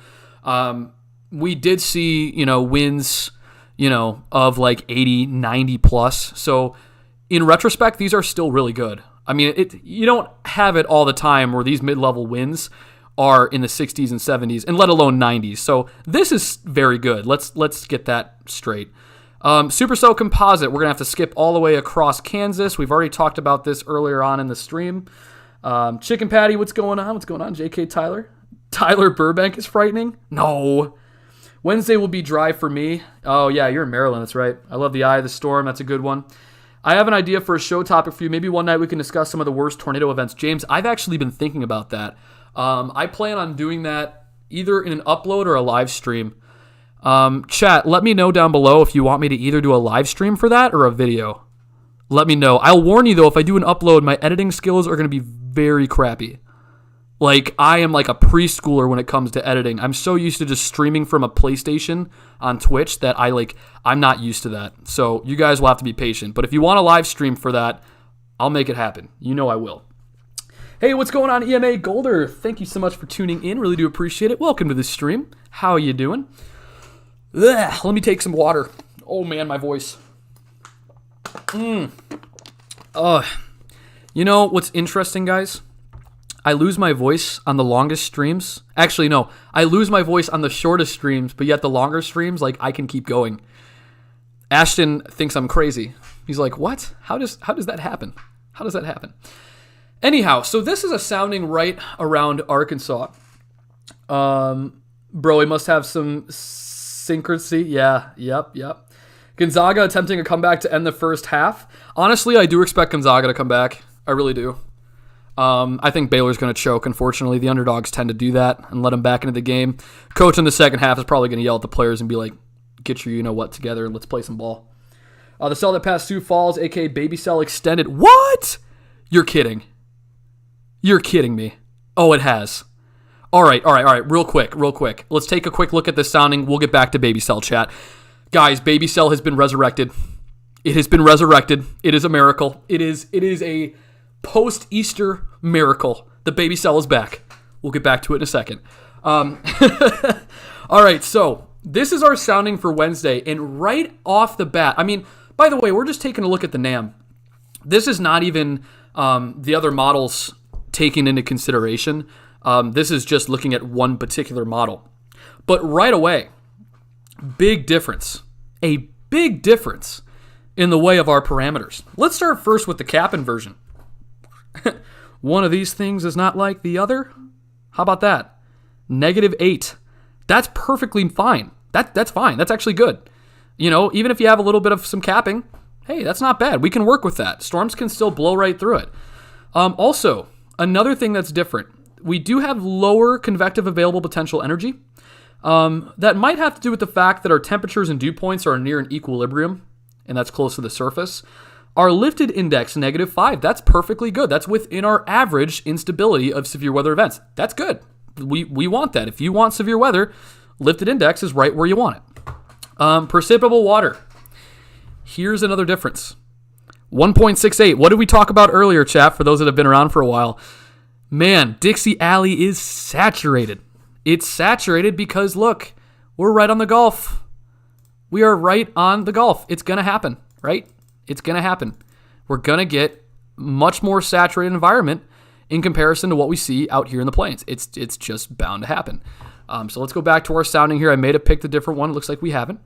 We did see, winds, of like 80, 90 plus. So in retrospect, these are still really good. I mean, you don't have it all the time where these mid-level winds are in the 60s and 70s, and let alone 90s. So this is very good. Let's get that straight. Supercell Composite, we're going to have to skip all the way across Kansas. We've already talked about this earlier on in the stream. Chicken Patty, what's going on? What's going on, JK Tyler? Tyler Burbank is frightening? No. Wednesday will be dry for me. Oh, yeah, you're in Maryland. That's right. I love the Eye of the Storm. That's a good one. I have an idea for a show topic for you. Maybe one night we can discuss some of the worst tornado events. James, I've actually been thinking about that. I plan on doing that either in an upload or a live stream. Chat, let me know down below if you want me to either do a live stream for that or a video. Let me know. I'll warn you, though, if I do an upload, my editing skills are going to be very crappy. Like, I am like a preschooler when it comes to editing. I'm so used to just streaming from a PlayStation on Twitch that I'm not used to that. So you guys will have to be patient. But if you want a live stream for that, I'll make it happen. You know I will. Hey, what's going on, EMA Golder? Thank you so much for tuning in. Really do appreciate it. Welcome to the stream. How are you doing? Ugh, let me take some water. Oh, man, my voice. You know what's interesting, guys? I lose my voice on the longest streams. Actually, no. I lose my voice on the shortest streams, but yet the longer streams, like, I can keep going. Ashton thinks I'm crazy. He's like, what? How does that happen? How does that happen? Anyhow, so this is a sounding right around Arkansas. Bro, he must have some synchrony. Yeah, yep. Gonzaga attempting a comeback to end the first half. Honestly, I do expect Gonzaga to come back. I really do. I think Baylor's going to choke, unfortunately. The underdogs tend to do that and let them back into the game. Coach in the second half is probably going to yell at the players and be like, get your you-know-what together and let's play some ball. The cell that passed Sioux Falls, a.k.a. Baby Cell Extended. What? You're kidding. You're kidding me. Oh, it has. All right. Real quick. Let's take a quick look at this sounding. We'll get back to Baby Cell chat. Guys, Baby Cell has been resurrected. It has been resurrected. It is a miracle. It is a post-Easter miracle. The Baby Cell is back. We'll get back to it in a second. All right, so this is our sounding for Wednesday, and right off the bat, I mean, by the way, we're just taking a look at the NAM. This is not even the other models taken into consideration. This is just looking at one particular model. But right away, big difference. A big difference in the way of our parameters. Let's start first with the cap inversion. One of these things is not like the other. How about that? -8. That's perfectly fine. That's fine. That's actually good. You know, even if you have a little bit of some capping, hey, that's not bad. We can work with that. Storms can still blow right through it. Also, another thing that's different. We do have lower convective available potential energy. That might have to do with the fact that our temperatures and dew points are near an equilibrium, and that's close to the surface. Our lifted index, -5, that's perfectly good. That's within our average instability of severe weather events. That's good. We want that. If you want severe weather, lifted index is right where you want it. Precipitable water. Here's another difference. 1.68. What did we talk about earlier, chat, for those that have been around for a while? Man, Dixie Alley is saturated. It's saturated because, look, we're right on the Gulf. We are right on the Gulf. It's going to happen, right? It's going to happen. We're going to get much more saturated environment in comparison to what we see out here in the plains. It's just bound to happen. So let's go back to our sounding here. I may have picked a different one. It looks like we haven't.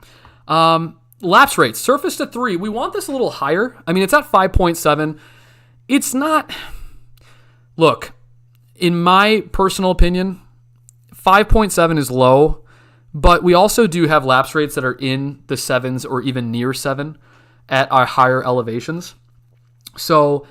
Lapse rates, surface to 3. We want this a little higher. I mean, it's at 5.7. It's not... Look, in my personal opinion, 5.7 is low, but we also do have lapse rates that are in the 7s or even near 7 at our higher elevations. So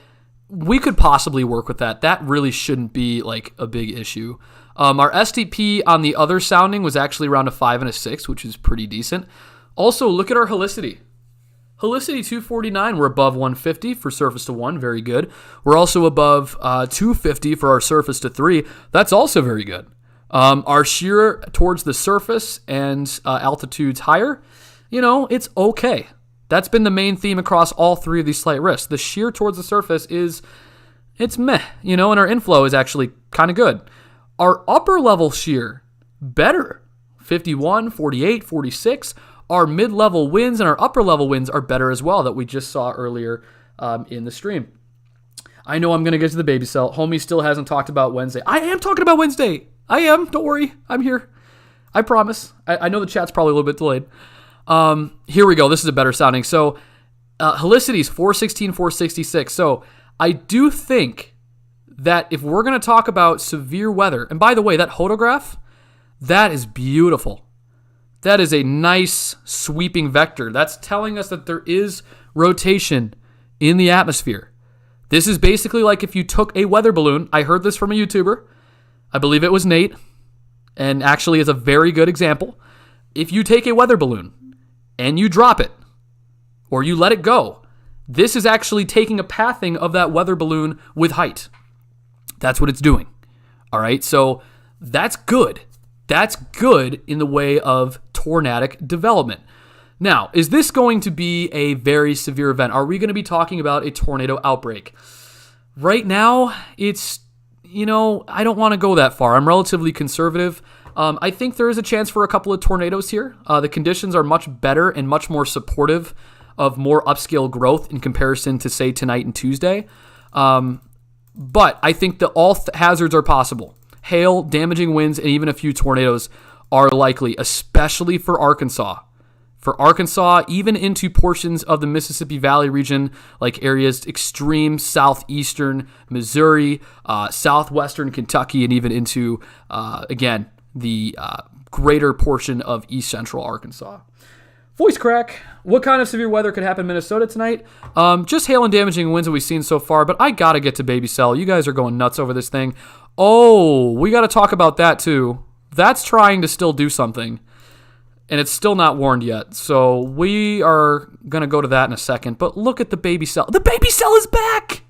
we could possibly work with that. That really shouldn't be like a big issue. Our STP on the other sounding was actually around a 5 and a 6, which is pretty decent. Also, look at our helicity. Helicity 249, we're above 150 for surface to 1, very good. We're also above 250 for our surface to 3. That's also very good. Our shear towards the surface and altitudes higher, you know, it's okay. That's been the main theme across all three of these slight risks. The shear towards the surface it's meh, you know, and our inflow is actually kind of good. Our upper level shear, better. 51, 48, 46. Our mid-level winds and our upper level winds are better as well that we just saw earlier in the stream. I know I'm going to get to the baby cell. Homie still hasn't talked about Wednesday. I am talking about Wednesday. I am. Don't worry. I'm here. I promise. I know the chat's probably a little bit delayed. Here we go. This is a better sounding. So helicity is 416, 466. So I do think that if we're going to talk about severe weather, and by the way, that hodograph, that is beautiful. That is a nice sweeping vector. That's telling us that there is rotation in the atmosphere. This is basically like if you took a weather balloon. I heard this from a YouTuber. I believe it was Nate, and actually is a very good example. If you take a weather balloon and you drop it, or you let it go, this is actually taking a pathing of that weather balloon with height. That's what it's doing. All right, so that's good. That's good in the way of tornadic development. Now, is this going to be a very severe event? Are we going to be talking about a tornado outbreak? Right now, it's, I don't want to go that far. I'm relatively conservative. I think there is a chance for a couple of tornadoes here. The conditions are much better and much more supportive of more upscale growth in comparison to, say, tonight and Tuesday. But I think that all hazards are possible. Hail, damaging winds, and even a few tornadoes are likely, especially for Arkansas. For Arkansas, even into portions of the Mississippi Valley region, like areas extreme southeastern Missouri, southwestern Kentucky, and even into, again, the greater portion of east central Arkansas. Voice crack. What kind of severe weather could happen in Minnesota tonight? Just hail and damaging winds that we've seen so far, but I got to get to Baby Cell. You guys are going nuts over this thing. Oh, we got to talk about that too. That's trying to still do something, and it's still not warned yet. So we are going to go to that in a second, but look at the Baby Cell. The Baby Cell is back!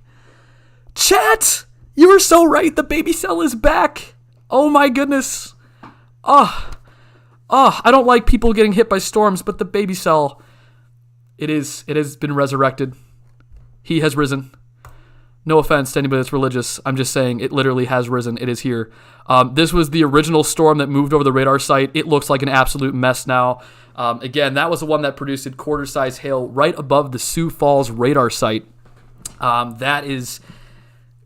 Chat! You were so right. The Baby Cell is back. Oh my goodness. I don't like people getting hit by storms, but the Baby Cell, it has been resurrected. He has risen. No offense to anybody that's religious. I'm just saying it literally has risen. It is here. This was the original storm that moved over the radar site. It looks like an absolute mess now. Again, that was the one that produced quarter-size hail right above the Sioux Falls radar site. That is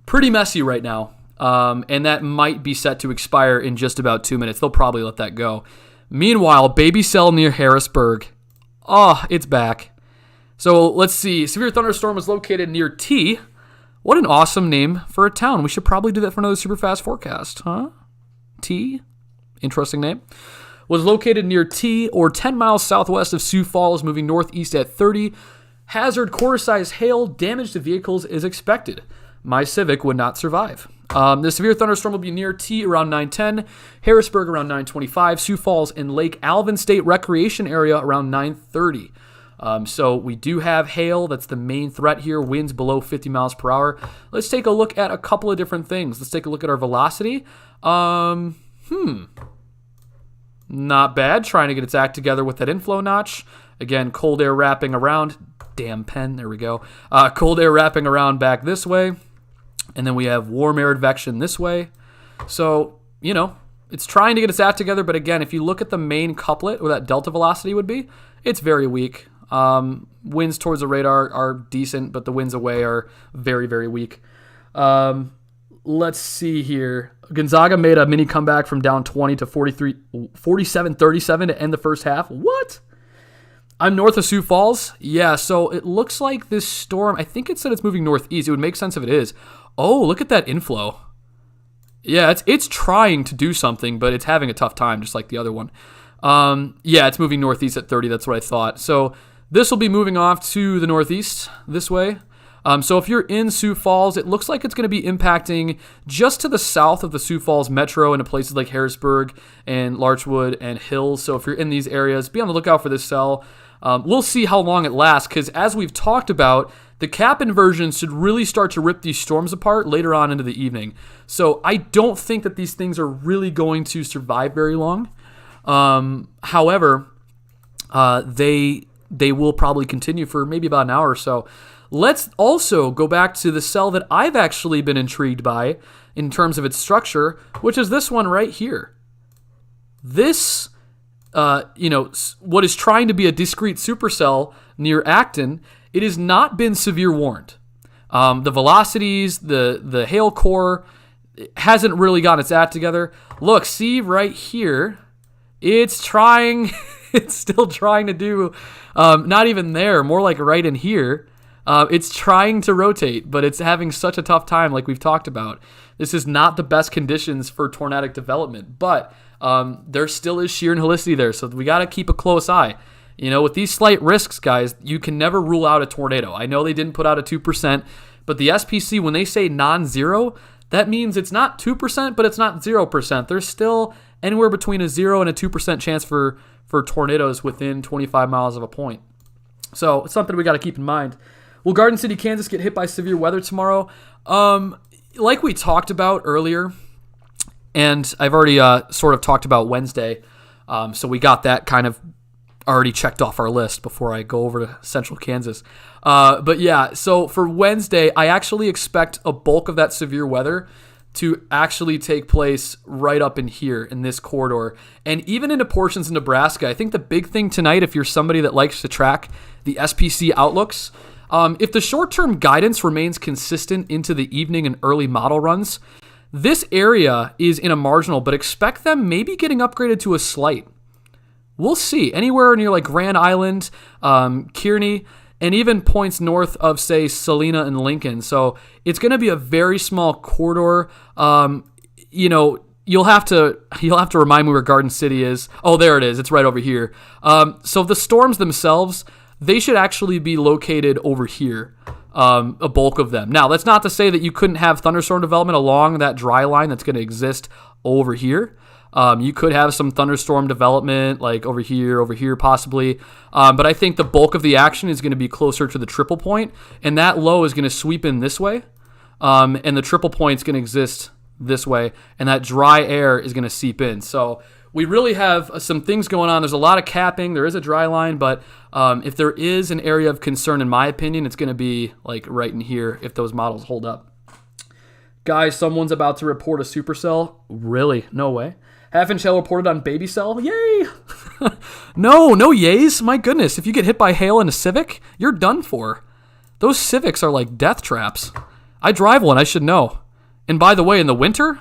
pretty messy right now. And that might be set to expire in just about 2 minutes. They'll probably let that go. Meanwhile, Baby Cell near Harrisburg. It's back. So let's see. Severe thunderstorm was located near T. What an awesome name for a town. We should probably do that for another super fast forecast, huh? T. Interesting name. Was located near T, or 10 miles southwest of Sioux Falls, moving northeast at 30. Hazard quarter-size hail. Damage to vehicles is expected. My Civic would not survive. The severe thunderstorm will be near T around 9:10, Harrisburg around 9:25, Sioux Falls and Lake Alvin State Recreation Area around 9:30. So we do have hail. That's the main threat here. Winds below 50 miles per hour. Let's take a look at a couple of different things. Let's take a look at our velocity. Not bad. Trying to get its act together with that inflow notch. Again, cold air wrapping around. Damn pen. There we go. Cold air wrapping around back this way. And then we have warm air advection this way. So, it's trying to get its act together. But again, if you look at the main couplet, where that delta velocity would be, it's very weak. Winds towards the radar are decent, but the winds away are very, very weak. Let's see here. Gonzaga made a mini comeback from down 20 to 47-37 to end the first half. What? I'm north of Sioux Falls. Yeah, so it looks like this storm, I think it said it's moving northeast. It would make sense if it is. Oh, look at that inflow. Yeah, it's trying to do something, but it's having a tough time, just like the other one. Yeah, it's moving northeast at 30. That's what I thought. So this will be moving off to the northeast this way. So if you're in Sioux Falls, it looks like it's going to be impacting just to the south of the Sioux Falls metro into places like Harrisburg and Larchwood and Hills. So if you're in these areas, be on the lookout for this cell. We'll see how long it lasts, because as we've talked about, the cap inversions should really start to rip these storms apart later on into the evening. So I don't think that these things are really going to survive very long. However, they will probably continue for maybe about an hour or so. Let's also go back to the cell that I've actually been intrigued by in terms of its structure, which is this one right here. This, what is trying to be a discrete supercell near Acton, it has not been severe warned. The velocities, the hail core, hasn't really gotten its act together. Look, see right here, it's trying, it's still trying to do, not even there, more like right in here. It's trying to rotate, but it's having such a tough time, like we've talked about. This is not the best conditions for tornadic development, but there still is shear and helicity there, so we got to keep a close eye. With these slight risks, guys, you can never rule out a tornado. I know they didn't put out a 2%, but the SPC, when they say non-zero, that means it's not 2%, but it's not 0%. There's still anywhere between a 0 and a 2% chance for tornadoes within 25 miles of a point. So it's something we got to keep in mind. Will Garden City, Kansas get hit by severe weather tomorrow? Like we talked about earlier, and I've already sort of talked about Wednesday, so we got that kind of already checked off our list before I go over to central Kansas. But yeah, so for Wednesday, I actually expect a bulk of that severe weather to actually take place right up in here in this corridor, and even into portions of Nebraska. I think the big thing tonight, if you're somebody that likes to track the SPC outlooks, if the short-term guidance remains consistent into the evening and early model runs, this area is in a marginal, but expect them maybe getting upgraded to a slight. We'll see. Anywhere near like Grand Island, Kearney, and even points north of, say, Salina and Lincoln. So it's going to be a very small corridor. You'll have to remind me where Garden City is. Oh, there it is. It's right over here. So the storms themselves, they should actually be located over here, a bulk of them. Now, that's not to say that you couldn't have thunderstorm development along that dry line that's going to exist over here. You could have some thunderstorm development like over here possibly. But I think the bulk of the action is going to be closer to the triple point, and that low is going to sweep in this way. And the triple point is going to exist this way, and that dry air is going to seep in. So we really have some things going on. There's a lot of capping. There is a dry line, but if there is an area of concern, in my opinion, it's going to be like right in here if those models hold up. Guys, someone's about to report a supercell. Really? No way. Half-inch hail reported on baby cell. Yay! No yays. My goodness, if you get hit by hail in a Civic, you're done for. Those Civics are like death traps. I drive one, I should know. And by the way, in the winter,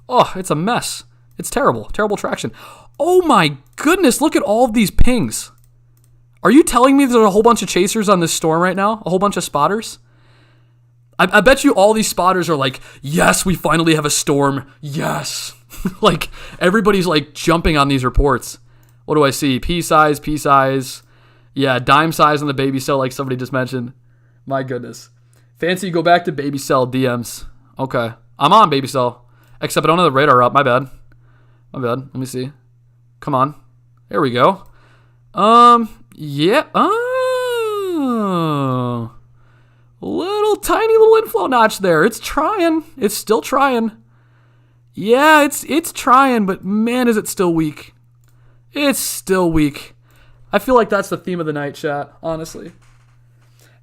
it's a mess. It's terrible. Terrible traction. Oh my goodness, look at all of these pings. Are you telling me there's a whole bunch of chasers on this storm right now? A whole bunch of spotters? I bet you all these spotters are like, yes, we finally have a storm. Yes. Like, everybody's like jumping on these reports. What do I see? Pea size. Yeah, dime size on the baby cell, like somebody just mentioned. My goodness. Fancy go back to baby cell DMs. Okay. I'm on baby cell. Except I don't have the radar up. My bad. Let me see. Come on. There we go. Yeah. Oh. Tiny little inflow notch there. It's trying. It's still trying. Yeah, it's trying, but man, is it still weak. It's still weak. I feel like that's the theme of the night, chat, honestly.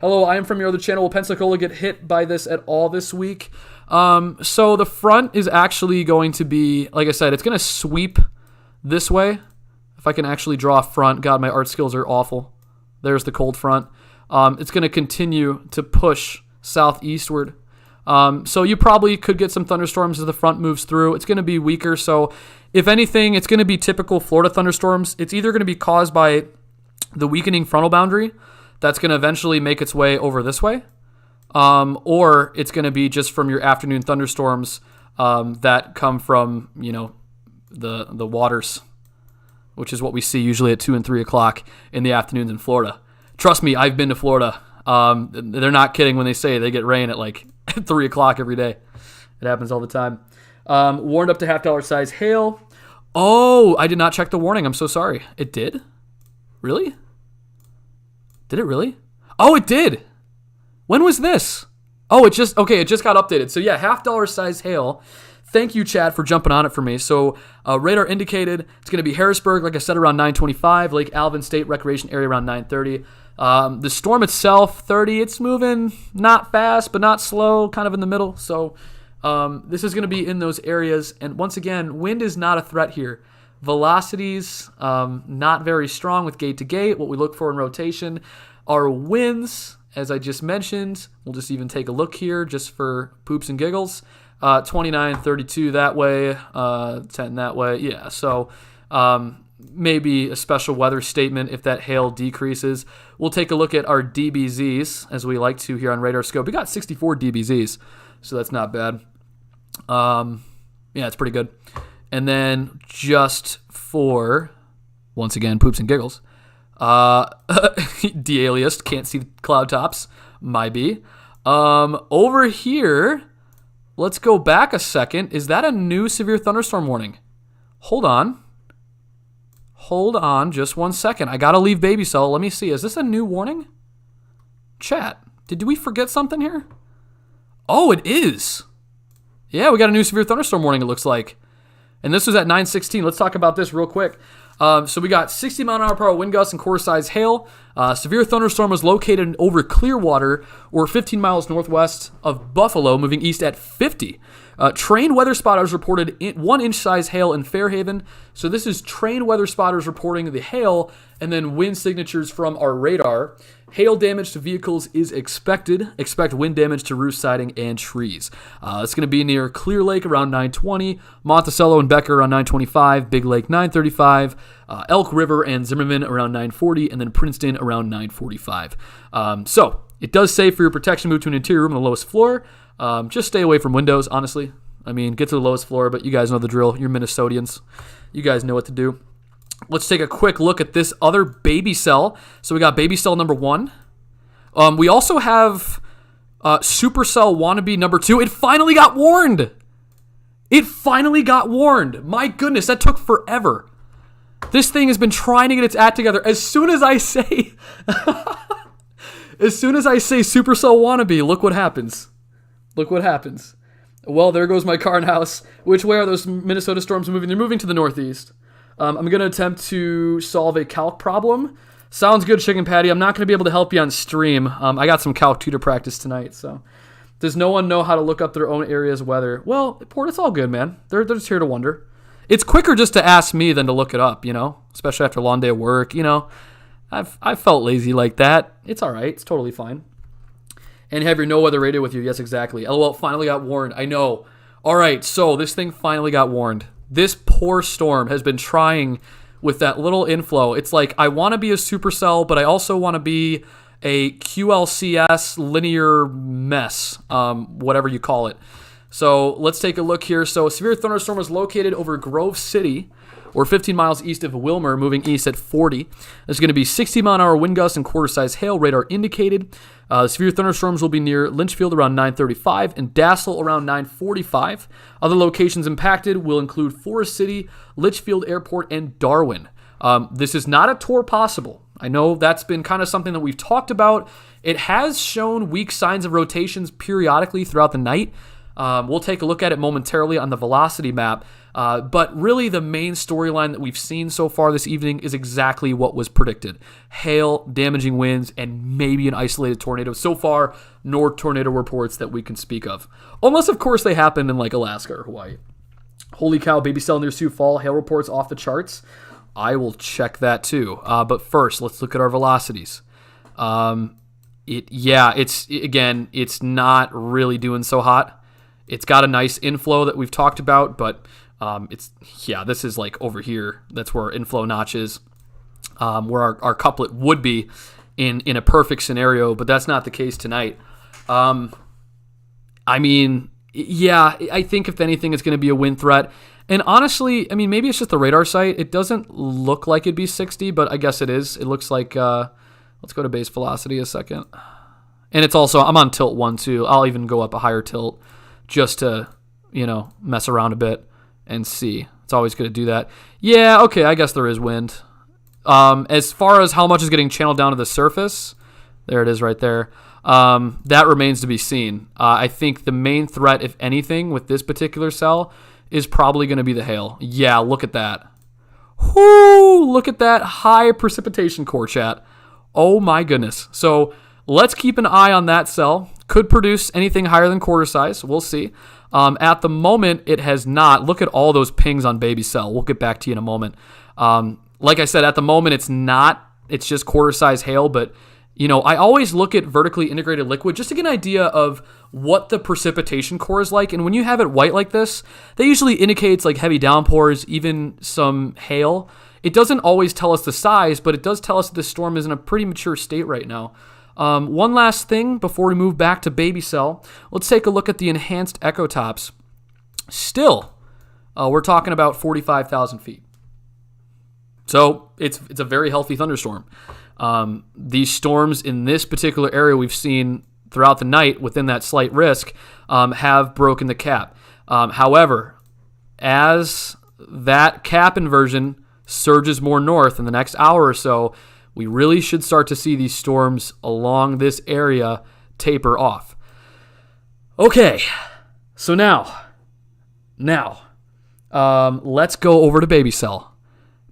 Hello, I am from your other channel. Will Pensacola get hit by this at all this week? So the front is actually going to be, like I said, it's going to sweep this way. If I can actually draw a front. God, my art skills are awful. There's the cold front. It's going to continue to push southeastward. So you probably could get some thunderstorms as the front moves through. It's going to be weaker. So if anything, it's going to be typical Florida thunderstorms. It's either going to be caused by the weakening frontal boundary that's going to eventually make its way over this way, or it's going to be just from your afternoon thunderstorms that come from, the waters, which is what we see usually at 2 and 3 o'clock in the afternoons in Florida. Trust me, I've been to Florida. They're not kidding when they say they get rain at like 3 o'clock every day. It happens all the time. Warned up to $half size hail. Oh, I did not check the warning. I'm so sorry. It did? Really? Did it really? Oh, it did. When was this? Oh, it just got updated. So yeah, $half size hail. Thank you, Chad, for jumping on it for me. So radar indicated it's going to be Harrisburg, like I said, around 9:25. Lake Alvin State Recreation Area around 9:30. The storm itself, 30. It's moving not fast, but not slow, kind of in the middle. So this is going to be in those areas. And once again, wind is not a threat here. Velocities, not very strong with gate to gate. What we look for in rotation are winds, as I just mentioned. We'll just even take a look here just for poops and giggles. 29, 32 that way, 10 that way. Yeah, so maybe a special weather statement if that hail decreases. We'll take a look at our DBZs, as we like to here on Radar Scope. We got 64 DBZs, so that's not bad. Yeah, it's pretty good. And then just for, once again, poops and giggles, De-aliased, can't see the cloud tops. Might be. Over here, let's go back a second. Is that a new severe thunderstorm warning? Hold on. Hold on just 1 second. I gotta leave baby cell. Let me see. Is this a new warning? Chat, did we forget something here? Oh, it is. Yeah, we got a new severe thunderstorm warning, it looks like. And this was at 9:16. Let's talk about this real quick. So we got 60 mile an hour per hour wind gusts and quarter-size hail. Severe thunderstorm was located over Clearwater, or 15 miles northwest of Buffalo, moving east at 50. Trained weather spotters reported 1-inch size hail in Fairhaven. So this is trained weather spotters reporting the hail and then wind signatures from our radar. Hail damage to vehicles is expected. Expect wind damage to roof siding and trees. It's going to be near Clear Lake around 9:20, Monticello and Becker around 9:25, Big Lake 9:35, Elk River and Zimmerman around 9:40, and then Princeton around 9:45. So it does say for your protection, move to an interior room on the lowest floor. Just stay away from windows, honestly. I mean, get to the lowest floor, but you guys know the drill. You're Minnesotians. You guys know what to do. Let's take a quick look at this other baby cell. So we got baby cell number 1. We also have supercell wannabe number 2. It finally got warned. It finally got warned. My goodness, that took forever. This thing has been trying to get its act together. As soon as I say supercell wannabe, look what happens. Look what happens. Well, there goes my car and house. Which way are those Minnesota storms moving? They're moving to the northeast. I'm going to attempt to solve a calc problem. Sounds good, Chicken Patty. I'm not going to be able to help you on stream. I got some calc tutor practice tonight, so. Does no one know how to look up their own area's weather? Well, Port, it's all good, man. They're just here to wonder. It's quicker just to ask me than to look it up, you know? Especially after a long day of work, you know? I've felt lazy like that. It's all right. It's totally fine. And have your no weather radio with you. Yes, exactly. LOL finally got warned. I know. All right, so this thing finally got warned. This poor storm has been trying with that little inflow. It's like, I want to be a supercell, but I also want to be a QLCS linear mess, whatever you call it. So let's take a look here. So a severe thunderstorm was located over Grove City, or 15 miles east of Wilmer, moving east at 40. There's going to be 60 mile an hour wind gusts and quarter-size hail, radar indicated. Severe thunderstorms will be near Litchfield around 9:35 and Dassel around 9:45. Other locations impacted will include Forest City, Litchfield Airport, and Darwin. This is not a tour possible. I know that's been kind of something that we've talked about. It has shown weak signs of rotations periodically throughout the night. We'll take a look at it momentarily on the velocity map. But really the main storyline that we've seen so far this evening is exactly what was predicted. Hail, damaging winds, and maybe an isolated tornado. So far, no tornado reports that we can speak of. Unless, of course, they happen in like Alaska or Hawaii. Holy cow, baby cell near Sioux Falls. Hail reports off the charts. I will check that too. But first, let's look at our velocities. It's not really doing so hot. It's got a nice inflow that we've talked about, but this is like over here. That's where our inflow notch is, where our couplet would be in a perfect scenario, but that's not the case tonight. I think if anything, it's going to be a wind threat. And honestly, I mean, maybe it's just the radar site. It doesn't look like it'd be 60, but I guess it is. It looks like, let's go to base velocity a second. And it's also, I'm on tilt 1 too. I'll even go up a higher tilt just to, mess around a bit and see. It's always good to do that. Yeah, okay, I guess there is wind. As far as how much is getting channeled down to the surface, there it is right there. That remains to be seen. I think the main threat, if anything, with this particular cell is probably going to be the hail. Yeah, look at that. Whoo! Look at that high precipitation core, chat. Oh my goodness. So let's keep an eye on that cell. Could produce anything higher than quarter size. We'll see. At the moment, it has not. Look at all those pings on baby cell. We'll get back to you in a moment. Like I said, at the moment, it's not. It's just quarter size hail, but I always look at vertically integrated liquid just to get an idea of what the precipitation core is like. And when you have it white like this, that usually indicates like heavy downpours, even some hail. It doesn't always tell us the size, but it does tell us that the storm is in a pretty mature state right now. One last thing before we move back to baby cell, let's take a look at the enhanced echo tops. Still, we're talking about 45,000 feet. So it's a very healthy thunderstorm. These storms in this particular area we've seen throughout the night within that slight risk have broken the cap. However, as that cap inversion surges more north in the next hour or so, we really should start to see these storms along this area taper off. Okay, so now, let's go over to baby cell.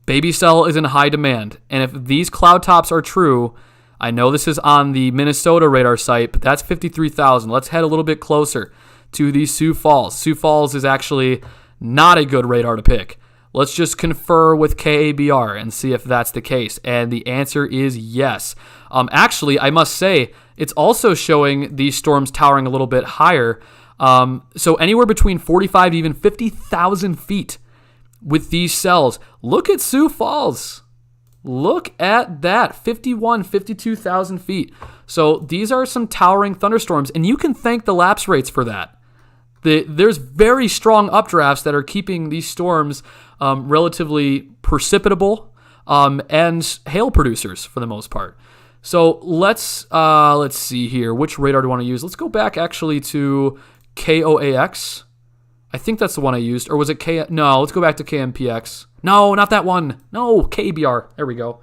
Baby cell is in high demand, and if these cloud tops are true, I know this is on the Minnesota radar site, but that's 53,000. Let's head a little bit closer to the Sioux Falls. Sioux Falls is actually not a good radar to pick. Let's just confer with KABR and see if that's the case. And the answer is yes. Actually, I must say, it's also showing these storms towering a little bit higher. So anywhere between 45 to even 50,000 feet with these cells. Look at Sioux Falls. Look at that, 51, 52,000 feet. So these are some towering thunderstorms, and you can thank the lapse rates for that. There's very strong updrafts that are keeping these storms relatively precipitable and hail producers for the most part. So let's see here. Which radar do I want to use? Let's go back actually to KOAX. I think that's the one I used. Or was it K? No, let's go back to KMPX. No, not that one. No, KBR. There we go.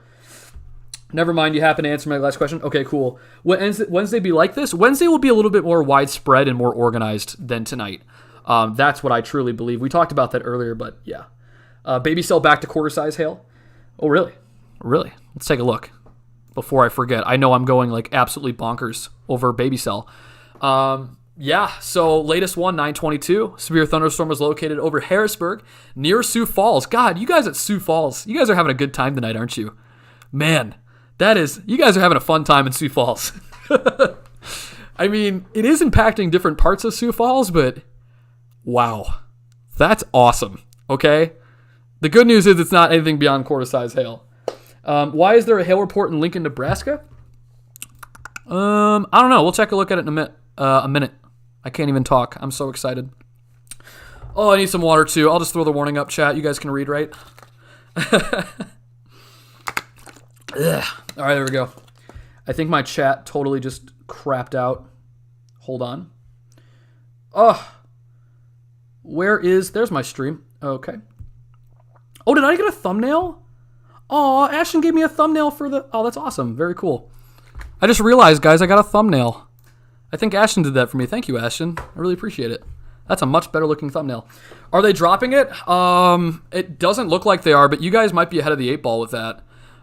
Never mind, you happen to answer my last question. Okay, cool. Will Wednesday be like this? Wednesday will be a little bit more widespread and more organized than tonight. That's what I truly believe. We talked about that earlier, but yeah. Baby cell back to quarter size hail. Oh, really? Really? Let's take a look before I forget. I know I'm going like absolutely bonkers over baby cell. Yeah, so latest one, 922. Severe thunderstorm was located over Harrisburg near Sioux Falls. God, you guys at Sioux Falls, you guys are having a good time tonight, aren't you? Man, you guys are having a fun time in Sioux Falls. I mean, it is impacting different parts of Sioux Falls, but wow, that's awesome, okay? The good news is it's not anything beyond quarter-size hail. Why is there a hail report in Lincoln, Nebraska? I don't know. We'll take a look at it in a minute. I can't even talk. I'm so excited. Oh, I need some water too. I'll just throw the warning up, chat. You guys can read, right? All right, there we go. I think my chat totally just crapped out. Hold on. Oh, there's my stream. Okay. Oh, did I get a thumbnail? Oh, Ashton gave me a thumbnail oh, that's awesome. Very cool. I just realized, guys, I got a thumbnail. I think Ashton did that for me. Thank you, Ashton. I really appreciate it. That's a much better looking thumbnail. Are they dropping it? It doesn't look like they are, but you guys might be ahead of the 8-ball with that.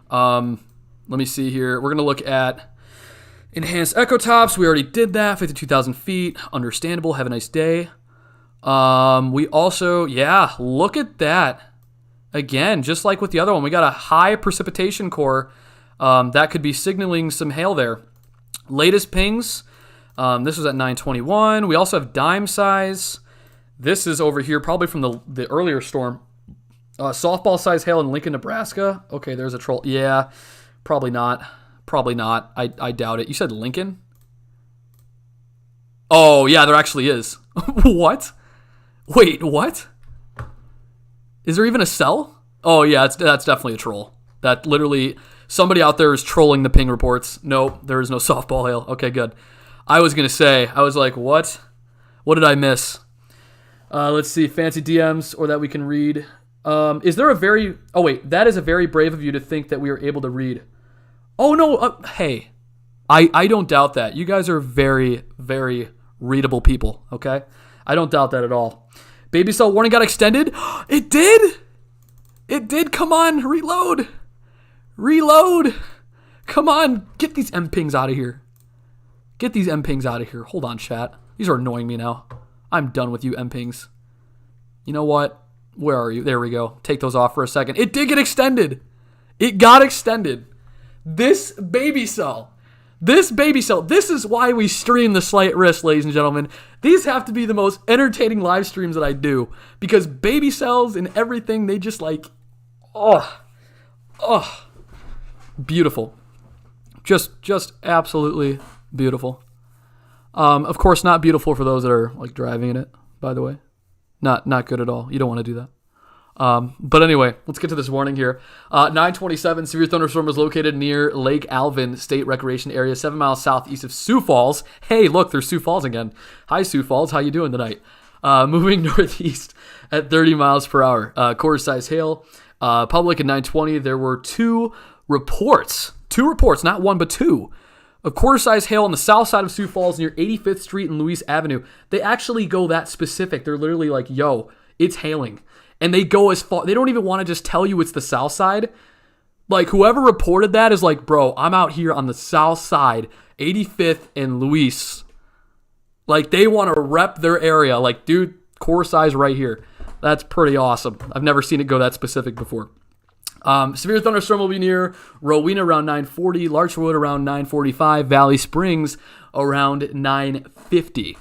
Let me see here. We're going to look at enhanced echo tops. We already did that. 52,000 feet. Understandable. Have a nice day. We also, yeah, look at that. Again, just like with the other one, we got a high precipitation core that could be signaling some hail there. Latest pings. This was at 921. We also have dime size. This is over here, probably from the earlier storm. Softball size hail in Lincoln, Nebraska. Okay, there's a troll. Yeah, probably not. Probably not. I doubt it. You said Lincoln? Oh, yeah, there actually is. What? Wait, what? Is there even a cell? Oh, yeah, that's definitely a troll. That literally, somebody out there is trolling the ping reports. Nope, there is no softball hail. Okay, good. I was going to say, I was like, what? What did I miss? Let's see, fancy DMs or that we can read. Is there that is a very brave of you to think that we are able to read. Oh, no, hey, I don't doubt that. You guys are very, very readable people, okay? I don't doubt that at all. Baby cell warning got extended? It did? It did? Come on, reload. Reload. Come on, get these M-pings out of here. Get these M-pings out of here. Hold on, chat. These are annoying me now. I'm done with you, M-pings. You know what? Where are you? There we go. Take those off for a second. It did get extended. It got extended. This baby cell. This is why we stream the Slight Risk, ladies and gentlemen. These have to be the most entertaining live streams that I do. Because baby cells and everything, they just like, beautiful. Just absolutely beautiful. Of course, not beautiful for those that are like driving in it, by the way. Not good at all. You don't want to do that. But anyway, let's get to this warning here. 927, severe thunderstorm was located near Lake Alvin State Recreation Area, 7 miles southeast of Sioux Falls. Hey, look, there's Sioux Falls again. Hi, Sioux Falls. How you doing tonight? Moving northeast at 30 miles per hour. Quarter-size hail. Public at 920, there were two reports, not one, but two, of quarter-size hail on the south side of Sioux Falls near 85th Street and Louise Avenue. They actually go that specific. They're literally like, yo, it's hailing. And they go as far, they don't even want to just tell you it's the south side. Like, whoever reported that is like, bro, I'm out here on the south side, 85th and Louise. Like, they want to rep their area. Like, dude, core size right here. That's pretty awesome. I've never seen it go that specific before. Severe thunderstorm will be near Rowena around 9:40, Larchwood around 9:45, Valley Springs around 9:50.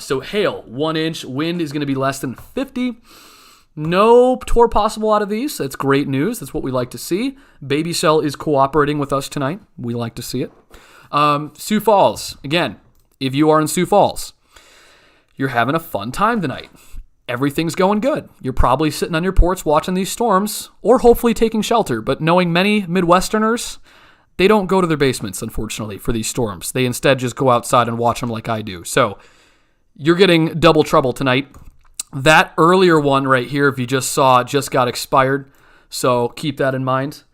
So hail, 1 inch. Wind is going to be less than 50. No tour possible out of these. That's great news. That's what we like to see. Baby Cell is cooperating with us tonight. We like to see it. Sioux Falls. Again, if you are in Sioux Falls, you're having a fun time tonight. Everything's going good. You're probably sitting on your porch watching these storms, or hopefully taking shelter. But knowing many Midwesterners, they don't go to their basements, unfortunately, for these storms. They instead just go outside and watch them like I do. So you're getting double trouble tonight. That earlier one right here, if you just saw, just got expired. So keep that in mind.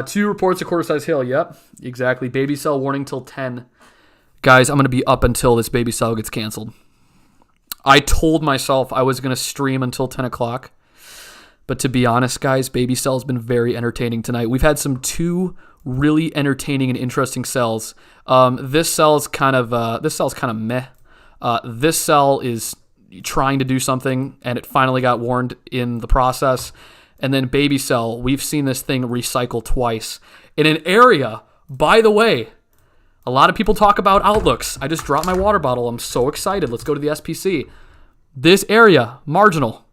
2 reports of quarter-size hail. Yep, exactly. Baby Cell warning till 10. Guys, I'm going to be up until this Baby Cell gets canceled. I told myself I was going to stream until 10 o'clock. But to be honest, guys, Baby Cell's been very entertaining tonight. We've had 2 really entertaining and interesting cells. This cell's kind of meh. This cell is trying to do something, and it finally got warned in the process. And then Baby Cell, we've seen this thing recycle twice in an area. By the way, a lot of people talk about outlooks. I just dropped my water bottle. I'm so excited. Let's go to the SPC. This area, marginal.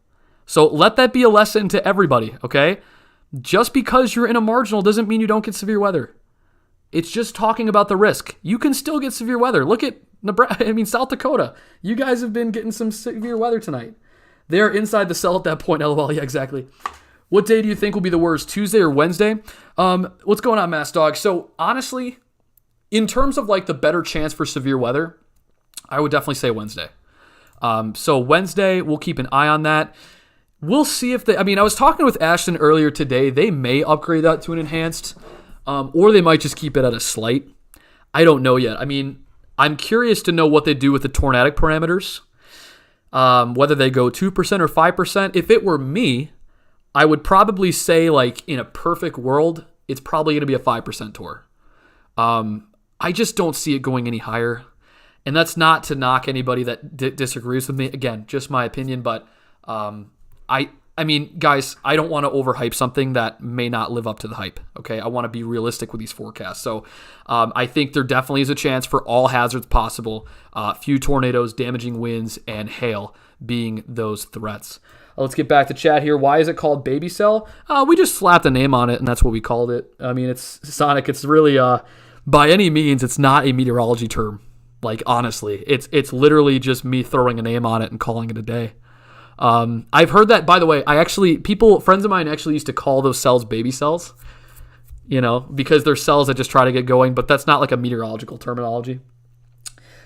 So let that be a lesson to everybody, okay? Just because you're in a marginal doesn't mean you don't get severe weather. It's just talking about the risk. You can still get severe weather. Look at South Dakota. You guys have been getting some severe weather tonight. They're inside the cell at that point. LOL. Yeah, exactly. What day do you think will be the worst, Tuesday or Wednesday? What's going on, Mass Dog? So honestly, in terms of like the better chance for severe weather, I would definitely say Wednesday. So Wednesday, we'll keep an eye on that. We'll see if I was talking with Ashton earlier today. They may upgrade that to an enhanced, or they might just keep it at a slight. I don't know yet. I mean, I'm curious to know what they do with the tornadic parameters, whether they go 2% or 5%. If it were me, I would probably say, like, in a perfect world, it's probably going to be a 5% tour. I just don't see it going any higher. And that's not to knock anybody that disagrees with me. Again, just my opinion. But I mean, guys, I don't want to overhype something that may not live up to the hype. Okay, I want to be realistic with these forecasts. So I think there definitely is a chance for all hazards possible. Few tornadoes, damaging winds, and hail being those threats. Let's get back to chat here. Why is it called Baby Cell? We just slapped a name on it, and that's what we called it. I mean, it's Sonic. It's really, by any means, it's not a meteorology term. Like, honestly, it's literally just me throwing a name on it and calling it a day. I've heard that, by the way, friends of mine actually used to call those cells baby cells, because they're cells that just try to get going, but that's not like a meteorological terminology.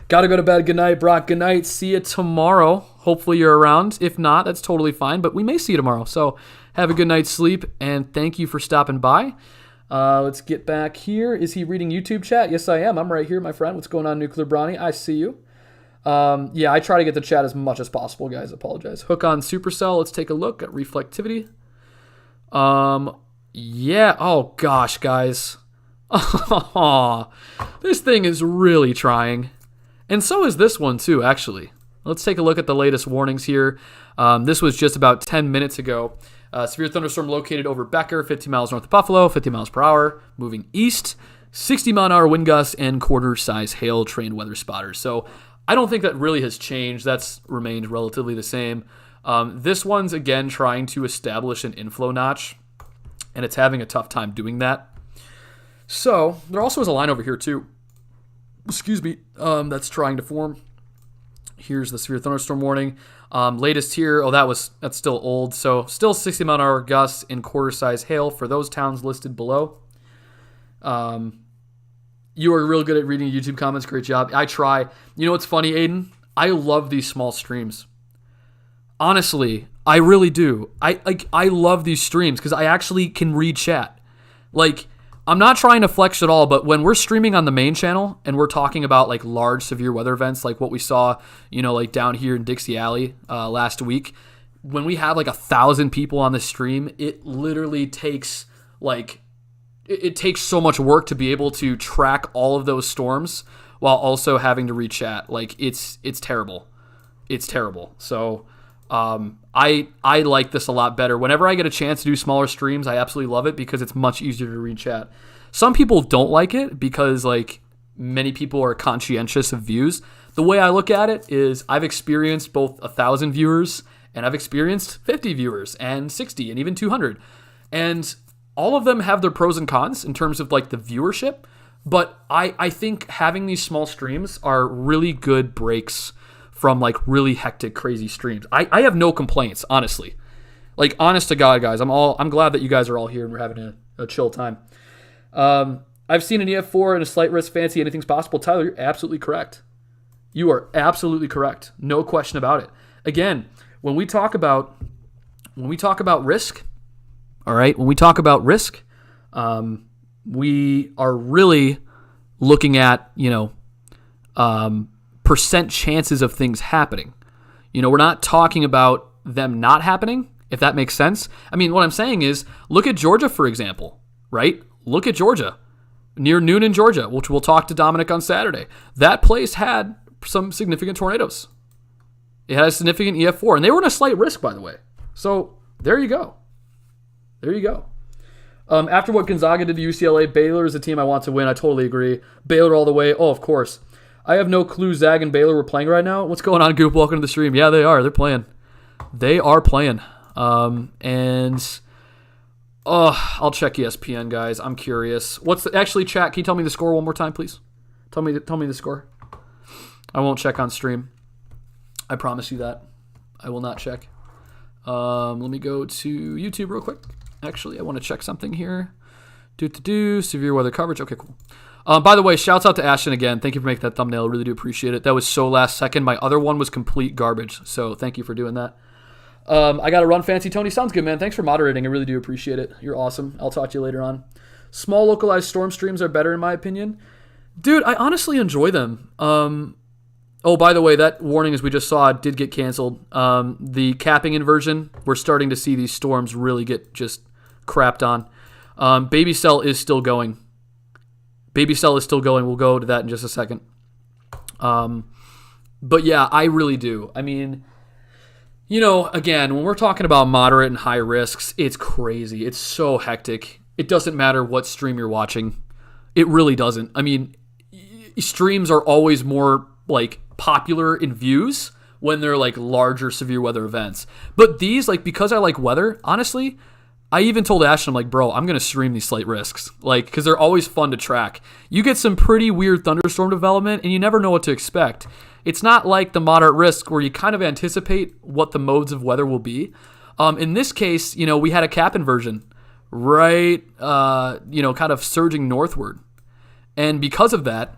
Gotta go to bed. Good night, Brock. Good night. See you tomorrow. Hopefully you're around. If not, that's totally fine, but we may see you tomorrow. So have a good night's sleep, and thank you for stopping by. Let's get back here. Is he reading YouTube chat? Yes, I am. I'm right here, my friend. What's going on, Nuclear Brawny? I see you. Yeah, I try to get the chat as much as possible, guys. Apologize. Hook on Supercell. Let's take a look at reflectivity. Yeah. Oh, gosh, guys. This thing is really trying. And so is this one, too, actually. Let's take a look at the latest warnings here. This was just about 10 minutes ago. Severe thunderstorm located over Becker, 15 miles north of Buffalo, 50 miles per hour, moving east, 60-mile-an-hour wind gusts, and quarter-size hail, trained weather spotters. So I don't think that really has changed. That's remained relatively the same. This one's, again, trying to establish an inflow notch, and it's having a tough time doing that. So there also is a line over here, too. Excuse me, that's trying to form. Here's the severe thunderstorm warning. Latest here. Oh, that's still old. So still 60 mile an hour gusts and quarter size hail for those towns listed below. You are real good at reading YouTube comments. Great job. I try. You know what's funny, Aiden? I love these small streams. Honestly, I really do. I love these streams because I actually can read chat. Like, I'm not trying to flex at all, but when we're streaming on the main channel and we're talking about like large severe weather events, like what we saw, like down here in Dixie Alley last week, when we have like 1,000 people on the stream, it literally takes it takes so much work to be able to track all of those storms while also having to read chat. Like it's terrible. It's terrible. So I like this a lot better. Whenever I get a chance to do smaller streams, I absolutely love it because it's much easier to read chat. Some people don't like it because like many people are conscientious of views. The way I look at it is I've experienced both 1,000 viewers and I've experienced 50 viewers and 60 and even 200. And all of them have their pros and cons in terms of like the viewership. But I think having these small streams are really good breaks from like really hectic, crazy streams. I have no complaints, honestly. Like, honest to God, guys, I'm glad that you guys are all here and we're having a chill time. I've seen an EF4 and a slight risk fancy. Anything's possible. Tyler, you're absolutely correct. You are absolutely correct. No question about it. Again, when we talk about risk, all right, when we talk about risk, we are really looking at, percent chances of things happening. We're not talking about them not happening, if that makes sense. I mean, what I'm saying is, look at Georgia, for example, right? Look at Georgia, near noon in Georgia, which we'll talk to Dominic on Saturday. That place had some significant tornadoes. It had a significant EF4, and they were in a slight risk, by the way. So there you go. There you go. After what Gonzaga did to UCLA, Baylor is a team I want to win. I totally agree. Baylor all the way. Oh, of course. I have no clue Zag and Baylor were playing right now. What's going on, Goop? Welcome to the stream. Yeah, they are. They're playing. They are playing. I'll check ESPN, guys. I'm curious. Actually, chat, can you tell me the score one more time, please? Tell me the score. I won't check on stream. I promise you that. I will not check. Let me go to YouTube real quick. Actually, I want to check something here. Severe weather coverage. Okay, cool. By the way, shouts out to Ashton again. Thank you for making that thumbnail. I really do appreciate it. That was so last second. My other one was complete garbage. So thank you for doing that. I got to run fancy. Tony, sounds good, man. Thanks for moderating. I really do appreciate it. You're awesome. I'll talk to you later on. Small localized storm streams are better in my opinion. Dude, I honestly enjoy them. Oh, by the way, that warning, as we just saw, did get canceled. The capping inversion, we're starting to see these storms really get just crapped on. Baby Cell is still going. We'll go to that in just a second. But yeah, I really do. I mean, again, when we're talking about moderate and high risks, it's crazy. It's so hectic. It doesn't matter what stream you're watching. It really doesn't. I mean, streams are always more like popular in views when they're like larger severe weather events. But these, like, because I like weather, honestly, I even told Ashton, I'm like, bro, I'm going to stream these slight risks. Like, because they're always fun to track. You get some pretty weird thunderstorm development and you never know what to expect. It's not like the moderate risk where you kind of anticipate what the modes of weather will be. In this case, we had a cap inversion, right? Kind of surging northward. And because of that,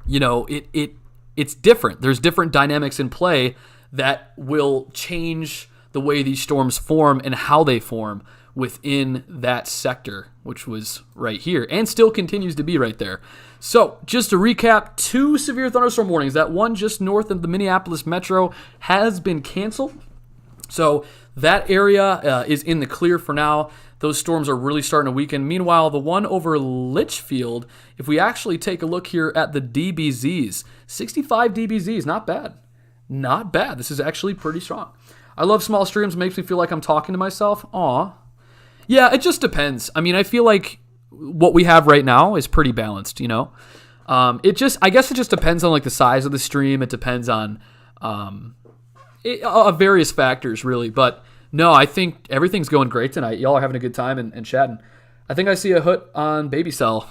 it's different. There's different dynamics in play that will change the way these storms form and how they form within that sector, which was right here and still continues to be right there. So just to recap, 2 severe thunderstorm warnings. That one just north of the Minneapolis metro has been canceled. So that area is in the clear for now. Those storms are really starting to weaken. Meanwhile, the one over Litchfield, if we actually take a look here at the DBZs, 65 DBZs, not bad. Not bad. This is actually pretty strong. I love small streams. It makes me feel like I'm talking to myself. Aw. Yeah, it just depends. I mean, I feel like what we have right now is pretty balanced, I guess it just depends on like the size of the stream. It depends on various factors, really. But no, I think everything's going great tonight. Y'all are having a good time and chatting. I think I see a hoot on Baby Cell.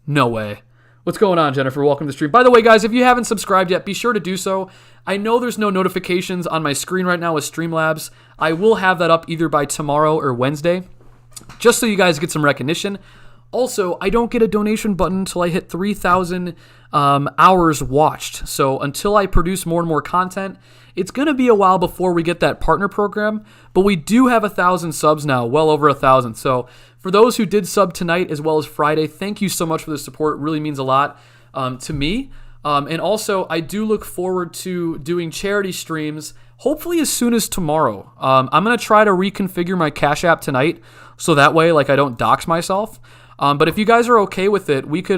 No way. What's going on, Jennifer? Welcome to the stream. By the way, guys, if you haven't subscribed yet, be sure to do so. I know there's no notifications on my screen right now with Streamlabs. I will have that up either by tomorrow or Wednesday, just so you guys get some recognition. Also, I don't get a donation button until I hit 3,000 hours watched. So until I produce more and more content, it's going to be a while before we get that partner program. But we do have 1,000 subs now, well over 1,000. So for those who did sub tonight as well as Friday, thank you so much for the support. It really means a lot to me. And also, I do look forward to doing charity streams, hopefully as soon as tomorrow. I'm going to try to reconfigure my Cash App tonight, so that way I don't dox myself. But if you guys are okay with it, we could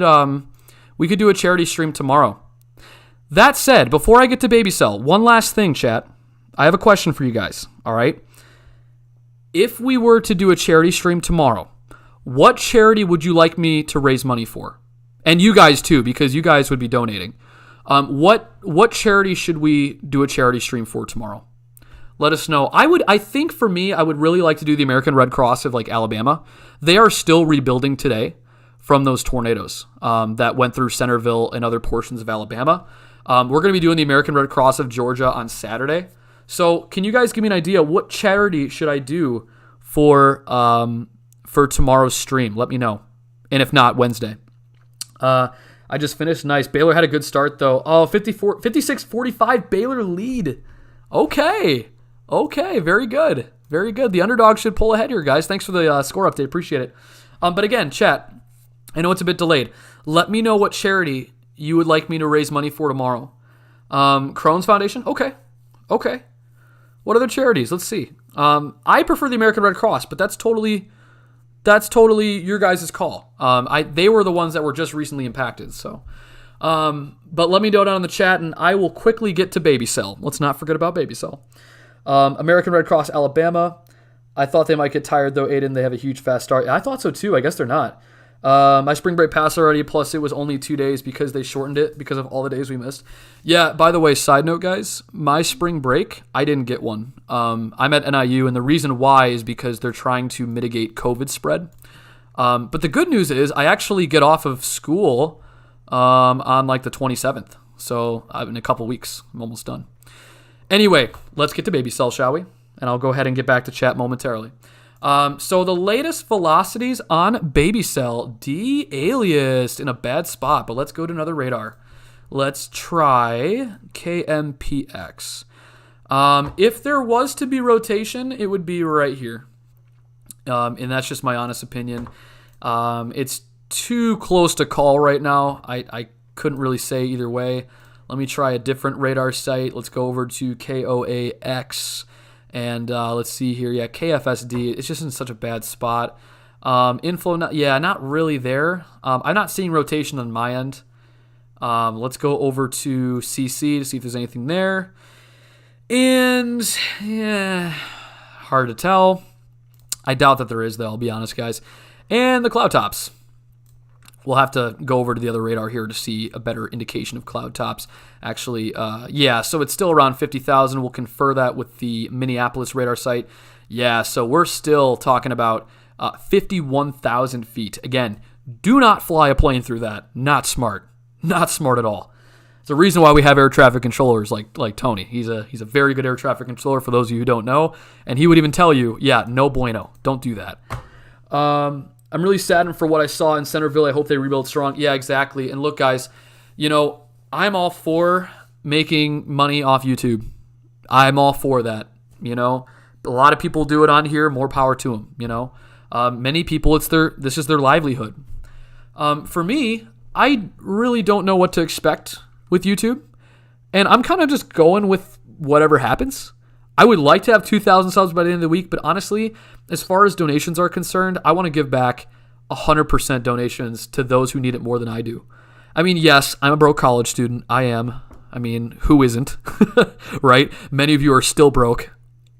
do a charity stream tomorrow. That said, before I get to Baby Cell, one last thing, chat. I have a question for you guys, all right? If we were to do a charity stream tomorrow, what charity would you like me to raise money for? And you guys too, because you guys would be donating. What charity should we do a charity stream for tomorrow? Let us know. I think for me, I would really like to do the American Red Cross of Alabama. They are still rebuilding today from those tornadoes that went through Centerville and other portions of Alabama. We're going to be doing the American Red Cross of Georgia on Saturday. So can you guys give me an idea? What charity should I do for tomorrow's stream? Let me know. And if not, Wednesday. I just finished. Nice. Baylor had a good start, though. Oh, 56-45 Baylor lead. Okay. Very good. Very good. The underdog should pull ahead here, guys. Thanks for the score update. Appreciate it. But again, chat, I know it's a bit delayed. Let me know what charity you would like me to raise money for tomorrow. Crohn's Foundation? Okay. What other charities? Let's see. I prefer the American Red Cross, but that's totally your guys' call. They were the ones that were just recently impacted. So, but let me know down in the chat, and I will quickly get to Baby Cell. Let's not forget about Baby Cell. American Red Cross Alabama. I thought they might get tired though, Aiden. They have a huge fast start. I thought so too. I guess they're not. My spring break passed already, plus it was only 2 days because they shortened it because of all the days we missed. Yeah, by the way, side note, guys, my spring break, I didn't get one. I'm at NIU, and the reason why is because they're trying to mitigate COVID spread. But the good news is I actually get off of school on the 27th. So in a couple weeks, I'm almost done. Anyway, let's get to Baby Cell, shall we? And I'll go ahead and get back to chat momentarily. So the latest velocities on Baby Cell, de-aliased in a bad spot, but let's go to another radar. Let's try KMPX. If there was to be rotation, it would be right here. And that's just my honest opinion. It's too close to call right now. I couldn't really say either way. Let me try a different radar site. Let's go over to KOAX. And let's see here. Yeah, KFSD. It's just in such a bad spot. Inflow, not really there. I'm not seeing rotation on my end. Let's go over to CC to see if there's anything there. And, yeah, hard to tell. I doubt that there is, though, I'll be honest, guys. And the cloud tops. We'll have to go over to the other radar here to see a better indication of cloud tops. Actually, so it's still around 50,000. We'll confer that with the Minneapolis radar site. Yeah, so we're still talking about 51,000 feet. Again, do not fly a plane through that. Not smart. Not smart at all. It's the reason why we have air traffic controllers like Tony. He's a very good air traffic controller for those of you who don't know. And he would even tell you, no bueno. Don't do that. I'm really saddened for what I saw in Centerville. I hope they rebuild strong. Yeah, exactly. And look, guys, I'm all for making money off YouTube. I'm all for that. A lot of people do it on here. More power to them. Many people, this is their livelihood. For me, I really don't know what to expect with YouTube, and I'm kind of just going with whatever happens. I would like to have 2,000 subs by the end of the week, but honestly, as far as donations are concerned, I want to give back 100% donations to those who need it more than I do. I mean, yes, I'm a broke college student. I am. I mean, who isn't, right? Many of you are still broke,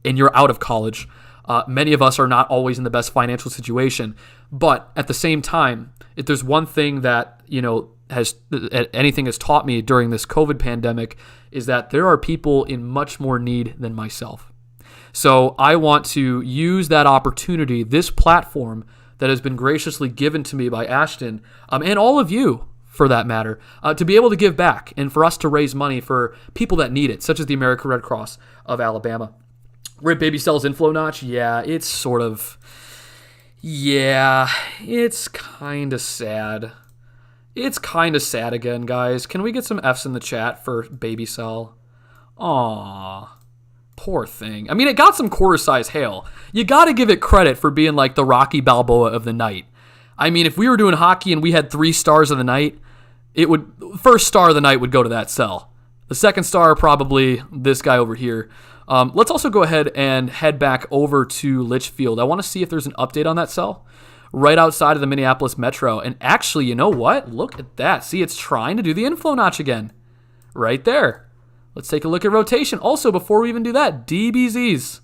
and you're out of college. Many of us are not always in the best financial situation. But at the same time, if there's one thing that, anything has taught me during this COVID pandemic, is that there are people in much more need than myself. So I want to use that opportunity, this platform that has been graciously given to me by Ashton, and all of you for that matter, to be able to give back and for us to raise money for people that need it, such as the American Red Cross of Alabama. Rip Baby Cell's inflow notch, it's kind of sad. It's kind of sad again, guys. Can we get some Fs in the chat for Baby Cell? Aww. Poor thing. I mean, it got some quarter-size hail. You got to give it credit for being like the Rocky Balboa of the night. I mean, if we were doing hockey and we had 3 stars of the night, first star of the night would go to that cell. The second star, probably this guy over here. Let's also go ahead and head back over to Litchfield. I want to see if there's an update on that cell right outside of the Minneapolis Metro. And actually, you know what? Look at that. See, it's trying to do the inflow notch again. Right there. Let's take a look at rotation. Also, before we even do that, DBZs.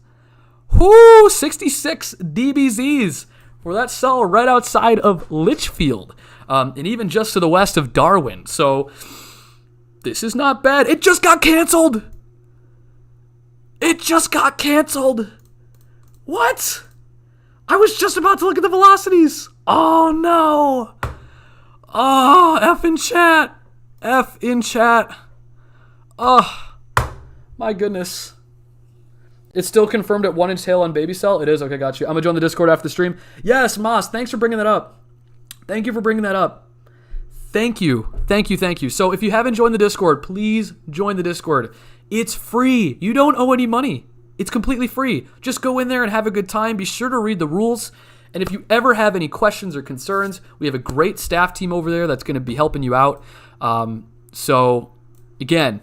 Whoo, 66 DBZs for that cell right outside of Litchfield. And even just to the west of Darwin. So, this is not bad. It just got canceled. What? I was just about to look at the velocities. Oh, no. Oh, F in chat. Oh, my goodness. It's still confirmed at 1-inch tail on Baby Cell? It is? Okay, got you. I'm going to join the Discord after the stream. Yes, Moss, thanks for bringing that up. Thank you for bringing that up. Thank you. So if you haven't joined the Discord, please join the Discord. It's free. You don't owe any money. It's completely free. Just go in there and have a good time. Be sure to read the rules. And if you ever have any questions or concerns, we have a great staff team over there that's going to be helping you out. So, again,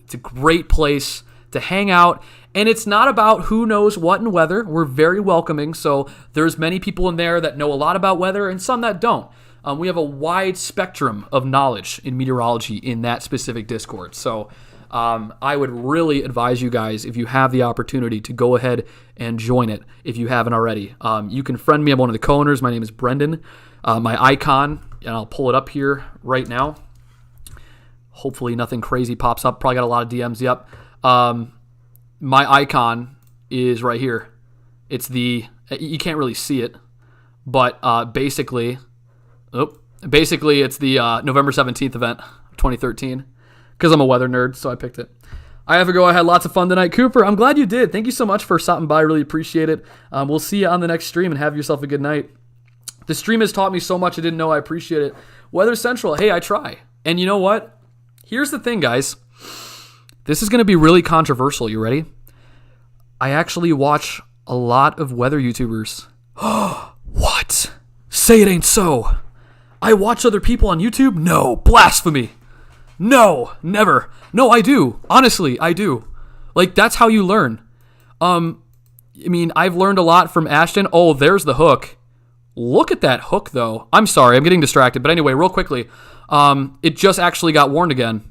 it's a great place to hang out. And it's not about who knows what in weather. We're very welcoming. So there's many people in there that know a lot about weather and some that don't. We have a wide spectrum of knowledge in meteorology in that specific Discord. So I would really advise you guys, if you have the opportunity, to go ahead and join it if you haven't already. You can friend me. I'm one of the co-owners. My name is Brendan. My icon, and I'll pull it up here right now. Hopefully nothing crazy pops up. Probably got a lot of DMs. Yep. My icon is right here. You can't really see it, but basically it's the November 17th event, 2013, because I'm a weather nerd, so I picked it. I have to go. I had lots of fun tonight. Cooper, I'm glad you did. Thank you so much for stopping by. Really appreciate it. We'll see you on the next stream, and have yourself a good night. The stream has taught me so much I didn't know. I appreciate it. Weather Central, hey, I try. And you know what? Here's the thing, guys. This is going to be really controversial. You ready? I actually watch a lot of weather YouTubers. What? Say it ain't so. I watch other people on YouTube? No. Blasphemy. No. Never. No, I do. Honestly, I do. Like, that's how you learn. I mean, I've learned a lot from Ashton. Oh, there's the hook. Look at that hook, though. I'm sorry. I'm getting distracted. But anyway, real quickly. It just actually got warned again.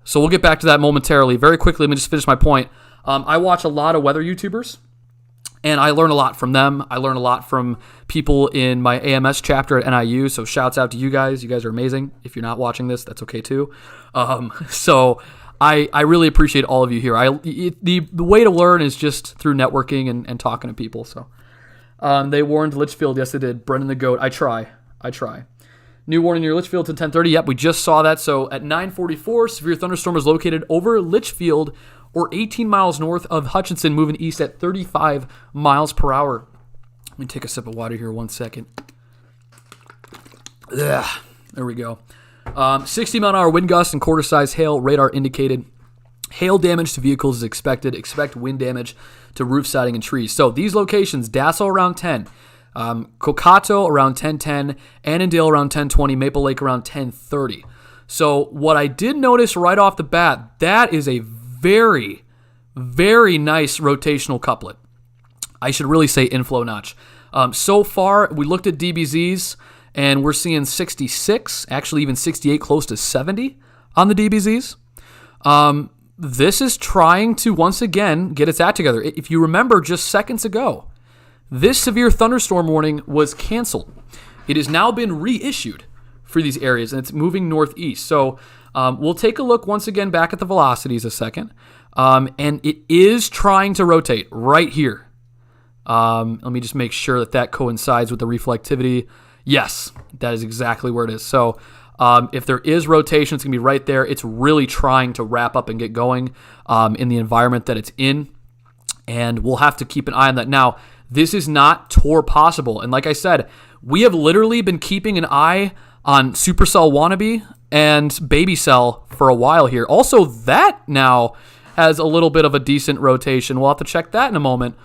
So we'll get back to that momentarily. Very quickly, let me just finish my point. I watch a lot of weather YouTubers, and I learn a lot from them. I learn a lot from people in my AMS chapter at NIU, so shouts out to you guys. You guys are amazing. If you're not watching this, that's okay too. So I really appreciate all of you here. The way to learn is just through networking and talking to people. So they warned Litchfield. Yes, they did. Brendan the Goat. I try. New warning near Litchfield to 10:30. Yep, we just saw that. So at 9:44, severe thunderstorm is located over Litchfield, or 18 miles north of Hutchinson, moving east at 35 miles per hour. Let me take a sip of water here 1 second. Ugh, there we go. 60-mile-an-hour wind gusts and quarter-size hail, radar indicated. Hail damage to vehicles is expected. Expect wind damage to roof siding and trees. So these locations, Dassel around 10. Cokato around 10:10, Annandale around 10:20, Maple Lake around 10:30. So what I did notice right off the bat, that is a very, very nice rotational couplet. I should really say inflow notch. So far, we looked at DBZs, and we're seeing 66, actually even 68, close to 70 on the DBZs. This is trying to, once again, get its act together. If you remember just seconds ago, this severe thunderstorm warning was canceled. It has now been reissued for these areas, and it's moving northeast. So we'll take a look once again back at the velocities a second. And it is trying to rotate right here. Let me just make sure that coincides with the reflectivity. Yes, that is exactly where it is. So If there is rotation, it's going to be right there. It's really trying to wrap up and get going in the environment that it's in, and we'll have to keep an eye on that. Now, this is not tour possible, and like I said, we have literally been keeping an eye on Supercell Wannabe and Baby Cell for a while here. Also, that now has a little bit of a decent rotation. We'll have to check that in a moment.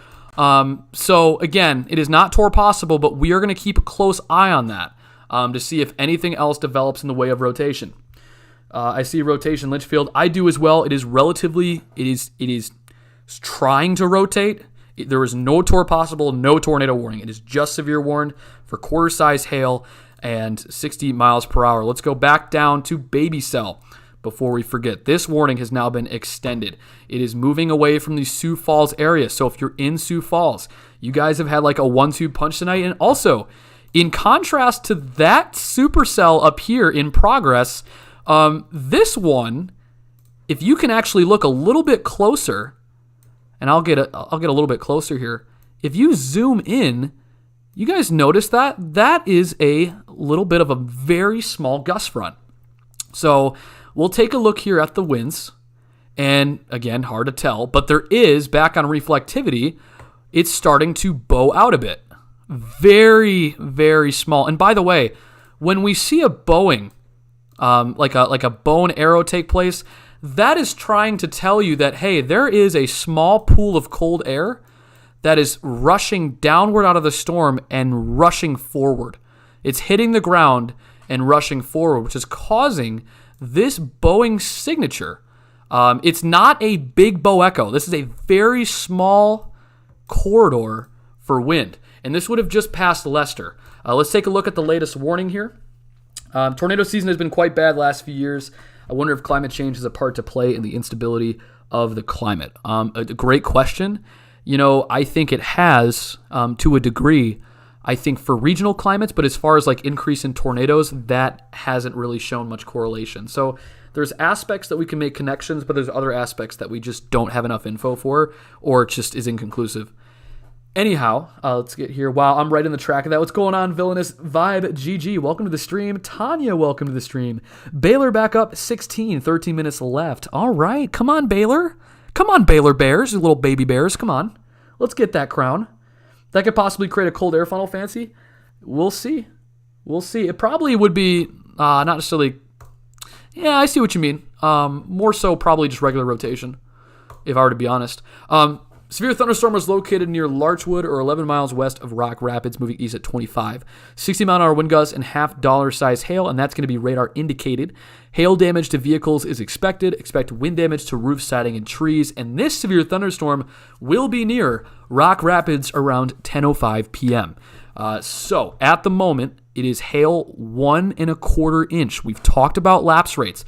So again, it is not tour possible, but we are going to keep a close eye on that to see if anything else develops in the way of rotation. I see rotation Litchfield. I do as well. It is trying to rotate. There is no tour possible, no tornado warning. It is just severe warned for quarter-size hail and 60 miles per hour. Let's go back down to Baby Cell before we forget. This warning has now been extended. It is moving away from the Sioux Falls area. So if you're in Sioux Falls, you guys have had like a 1-2 punch tonight. And also, in contrast to that supercell up here in progress, this one, if you can actually look a little bit closer, and I'll get a little bit closer here. If you zoom in, you guys notice that? That is a little bit of a very small gust front. So we'll take a look here at the winds. And again, hard to tell, but there is, back on reflectivity, it's starting to bow out a bit. Very, very small. And by the way, when we see a bowing, like a bow and arrow take place, that is trying to tell you that, hey, there is a small pool of cold air that is rushing downward out of the storm and rushing forward. It's hitting the ground and rushing forward, which is causing this bowing signature. It's not a big bow echo. This is a very small corridor for wind. And this would have just passed Lester. Let's take a look at the latest warning here. Tornado season has been quite bad last few years. I wonder if climate change has a part to play in the instability of the climate. A great question. I think it has to a degree, I think, for regional climates, but as far as like increase in tornadoes, that hasn't really shown much correlation. So there's aspects that we can make connections, but there's other aspects that we just don't have enough info for, or it just is inconclusive. Anyhow, let's get here. Wow, I'm right in the track of that. What's going on, Villainous Vibe? GG, welcome to the stream. Tanya, welcome to the stream. Baylor back up 16, 13 minutes left. All right, come on, Baylor. Come on, Baylor Bears, you little baby bears. Come on. Let's get that crown. That could possibly create a cold air funnel, Fancy. We'll see. We'll see. It probably would be not necessarily... Yeah, I see what you mean. More so probably just regular rotation, if I were to be honest. Severe thunderstorm was located near Larchwood or 11 miles west of Rock Rapids, moving east at 25. 60-mile-an-hour wind gusts and half dollar-size hail, and that's going to be radar indicated. Hail damage to vehicles is expected. Expect wind damage to roof siding and trees, and this severe thunderstorm will be near Rock Rapids around 10:05 p.m. So at the moment, it is hail 1.25 inch. We've talked about lapse rates.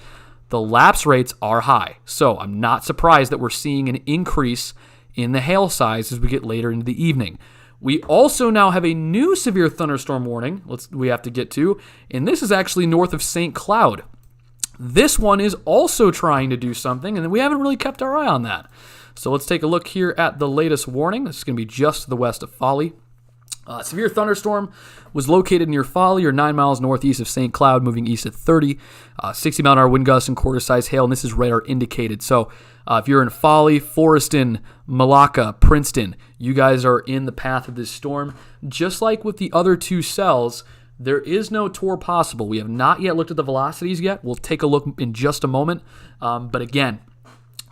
The lapse rates are high, so I'm not surprised that we're seeing an increase in the hail size as we get later into the evening. We also now have a new severe thunderstorm warning we have to get to, and this is actually north of St. Cloud. This one is also trying to do something, and we haven't really kept our eye on that. So let's take a look here at the latest warning. This is going to be just to the west of Folly. Severe thunderstorm was located near Folly or 9 miles northeast of St. Cloud, moving east at 30. 60-mile-an-hour wind gusts and quarter-size hail, and this is radar indicated. So if you're in Folly, Forreston, Malacca, Princeton, you guys are in the path of this storm. Just like with the other two cells, there is no tour possible. We have not yet looked at the velocities yet. We'll take a look in just a moment. But again,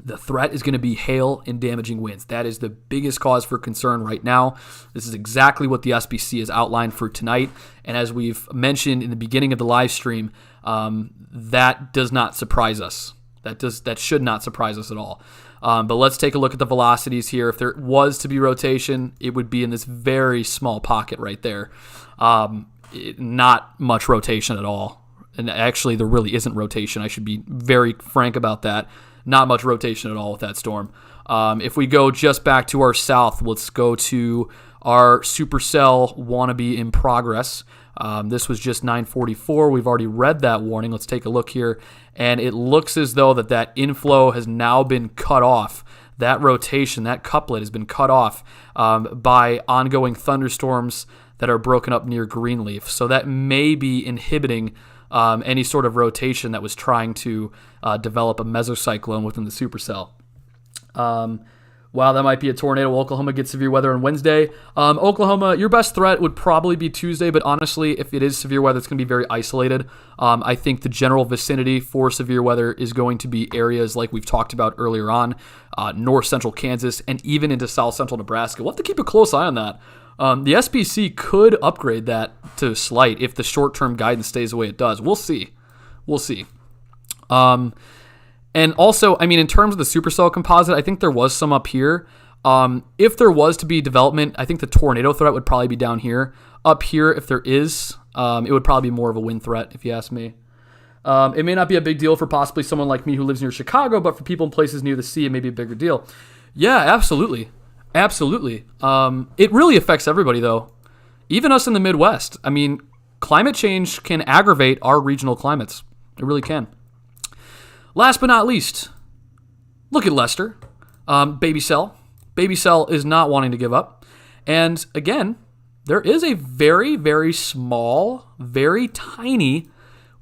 the threat is going to be hail and damaging winds. That is the biggest cause for concern right now. This is exactly what the SBC has outlined for tonight. And as we've mentioned in the beginning of the live stream, that does not surprise us. That should not surprise us at all. But let's take a look at the velocities here. If there was to be rotation, it would be in this very small pocket right there. Not much rotation at all. And actually, there really isn't rotation. I should be very frank about that. Not much rotation at all with that storm. If we go just back to our south, let's go to our supercell wannabe in progress. This was just 9:44. We've already read that warning. Let's take a look here. And it looks as though that inflow has now been cut off. That rotation, that couplet has been cut off by ongoing thunderstorms that are broken up near Greenleaf. So that may be inhibiting any sort of rotation that was trying to develop a mesocyclone within the supercell. Wow, that might be a tornado. Oklahoma gets severe weather on Wednesday. Oklahoma, your best threat would probably be Tuesday, but honestly, if it is severe weather, it's going to be very isolated. I think the general vicinity for severe weather is going to be areas like we've talked about earlier on, north central Kansas, and even into south central Nebraska. We'll have to keep a close eye on that. The SPC could upgrade that to slight if the short-term guidance stays the way it does. We'll see. And also, I mean, in terms of the supercell composite, I think there was some up here. If there was to be development, I think the tornado threat would probably be down here. Up here, if there is, it would probably be more of a wind threat, if you ask me. It may not be a big deal for possibly someone like me who lives near Chicago, but for people in places near the sea, it may be a bigger deal. Yeah, absolutely. Absolutely. It really affects everybody, though. Even us in the Midwest. I mean, climate change can aggravate our regional climates. It really can. Last but not least, look at Lester. Baby Cell. Baby Cell is not wanting to give up. And again, there is a very, very small, very tiny,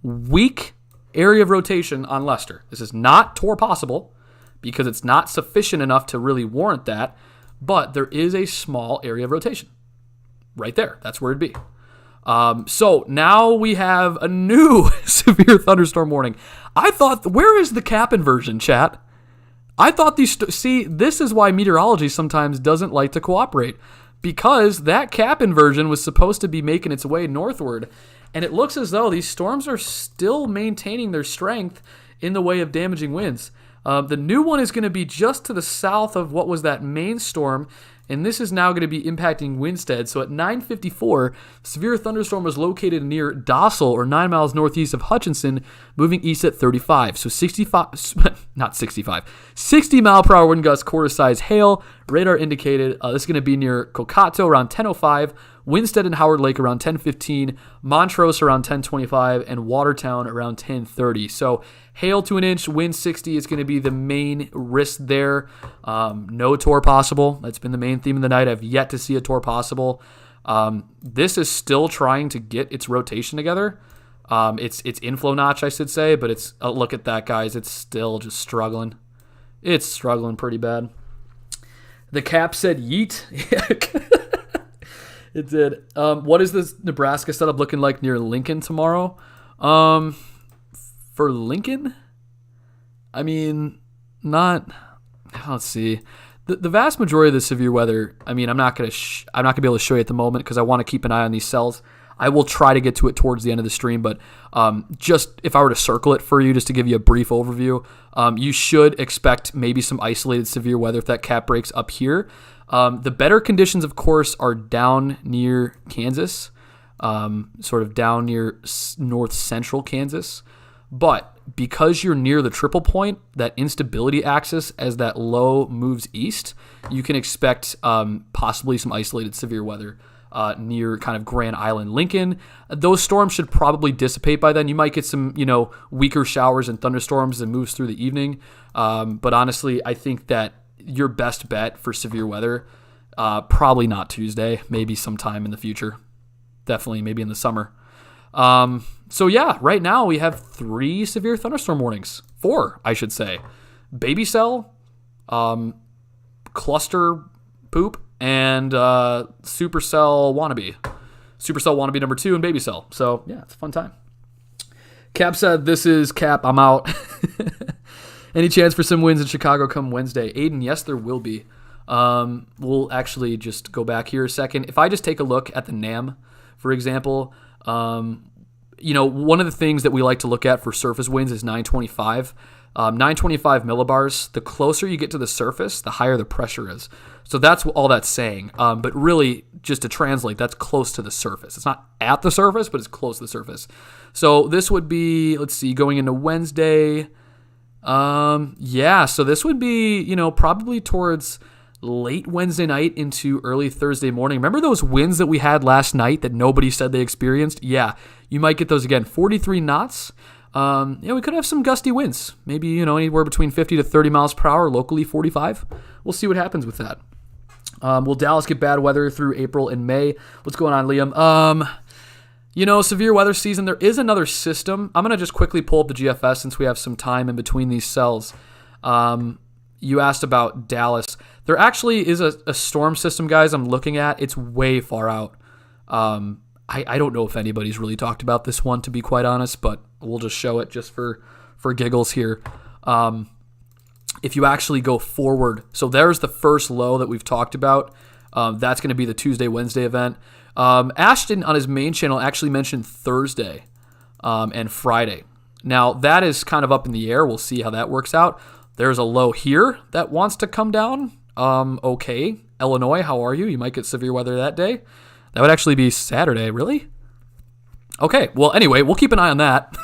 weak area of rotation on Lester. This is not tour possible because it's not sufficient enough to really warrant that, but there is a small area of rotation. Right there. That's where it'd be. So now we have a new severe thunderstorm warning. I thought, where is the cap inversion, chat? I thought this is why meteorology sometimes doesn't like to cooperate, because that cap inversion was supposed to be making its way northward, and it looks as though these storms are still maintaining their strength in the way of damaging winds. The new one is going to be just to the south of what was that main storm, and this is now going to be impacting Winstead. So at 9:54, severe thunderstorm was located near Dossel, or 9 miles northeast of Hutchinson, moving east at 35. So 60 mile per hour wind gusts, quarter-size hail. Radar indicated this is going to be near Cocato around 10:05, Winstead and Howard Lake around 10:15, Montrose around 10:25, and Watertown around 10:30. So hail to an inch, wind 60 is going to be the main risk there. No tour possible. That's been the main theme of the night. I've yet to see a tour possible. This is still trying to get its rotation together. It's inflow notch, I should say, but it's look at that, guys. It's still just struggling. It's struggling pretty bad. The cap said yeet. It did. What is this Nebraska setup looking like near Lincoln tomorrow? For Lincoln, I mean, let's see. The vast majority of the severe weather, I mean, I'm not gonna be able to show you at the moment because I want to keep an eye on these cells. I will try to get to it towards the end of the stream, but just if I were to circle it for you, just to give you a brief overview, you should expect maybe some isolated severe weather if that cap breaks up here. The better conditions, of course, are down near Kansas, sort of down near north central Kansas. But because you're near the triple point, that instability axis, as that low moves east, you can expect possibly some isolated severe weather near kind of Grand Island, Lincoln. Those storms should probably dissipate by then. You might get some, weaker showers and thunderstorms that moves through the evening. But honestly, I think that your best bet for severe weather, probably not Tuesday, maybe sometime in the future. Definitely, maybe in the summer. So yeah, right now we have 3 severe thunderstorm warnings. 4, I should say. Baby Cell, Cluster Poop, and Supercell Wannabe. Supercell Wannabe number 2 and Baby Cell. So yeah, it's a fun time. Cap said, "This is Cap. I'm out." Any chance for some wins in Chicago come Wednesday? Aiden, yes, there will be. We'll actually just go back here a second. If I just take a look at the NAM, for example, one of the things that we like to look at for surface winds is 925. 925 millibars. The closer you get to the surface, the higher the pressure is. So that's all that's saying. But really, just to translate, that's close to the surface. It's not at the surface, but it's close to the surface. So this would be, let's see, going into Wednesday. So this would be, probably towards late Wednesday night into early Thursday morning. Remember those winds that we had last night that nobody said they experienced? Yeah, you might get those again. 43 knots. We could have some gusty winds. Maybe, anywhere between 50 to 30 miles per hour, locally 45. We'll see what happens with that. Will Dallas get bad weather through April and May? What's going on, Liam? Severe weather season, there is another system. I'm going to just quickly pull up the GFS since we have some time in between these cells. You asked about Dallas. There actually is a storm system, guys, I'm looking at. It's way far out. I don't know if anybody's really talked about this one, to be quite honest, but we'll just show it just for giggles here. If you actually go forward, so there's the first low that we've talked about. That's going to be the Tuesday, Wednesday event. Ashton on his main channel actually mentioned Thursday and Friday. Now, that is kind of up in the air. We'll see how that works out. There's a low here that wants to come down. Okay. Illinois, how are you? You might get severe weather that day. That would actually be Saturday. Really? Okay. Well, anyway, we'll keep an eye on that.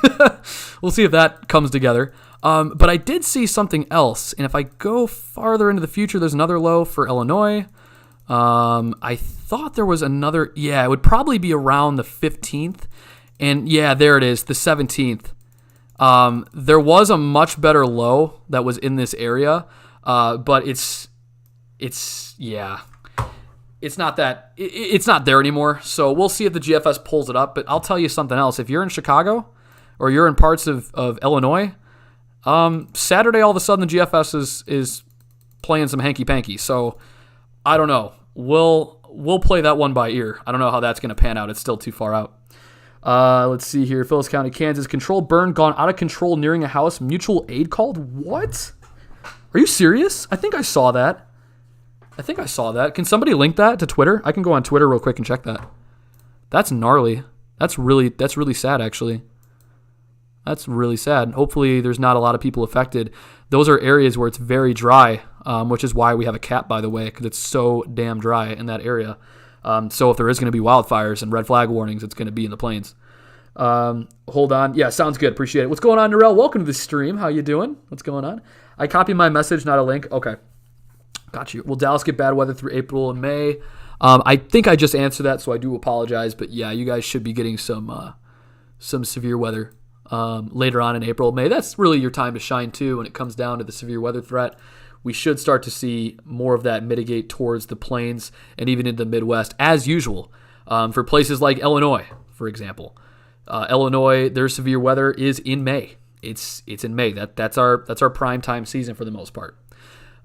We'll see if that comes together. But I did see something else. And if I go farther into the future, there's another low for Illinois. I thought there was another. Yeah, it would probably be around the 15th. And yeah, there it is, the 17th. There was a much better low that was in this area, but it's not that, it's not there anymore. So we'll see if the GFS pulls it up, but I'll tell you something else. If you're in Chicago or you're in parts of Illinois, Saturday, all of a sudden the GFS is playing some hanky-panky. So I don't know. We'll play that one by ear. I don't know how that's going to pan out. It's still too far out. Let's see here. Phyllis County, Kansas. Control burn gone out of control nearing a house. Mutual aid called? What? Are you serious? I think I saw that. Can somebody link that to Twitter? I can go on Twitter real quick and check that. That's gnarly. That's really sad, actually. That's really sad. Hopefully there's not a lot of people affected. Those are areas where it's very dry, which is why we have a cap, by the way, because it's so damn dry in that area. So if there is going to be wildfires and red flag warnings, it's going to be in the plains. Hold on. Yeah, sounds good. Appreciate it. What's going on, Narelle? Welcome to the stream. How you doing? What's going on? I copied my message, not a link. Okay. Got you. Will Dallas get bad weather through April and May? I think I just answered that, so I do apologize. But yeah, you guys should be getting some severe weather later on in April, May. That's really your time to shine too when it comes down to the severe weather threat. We should start to see more of that mitigate towards the plains and even in the Midwest, as usual. For places like Illinois, for example, Illinois, their severe weather is in May. It's in May. That's our prime time season for the most part.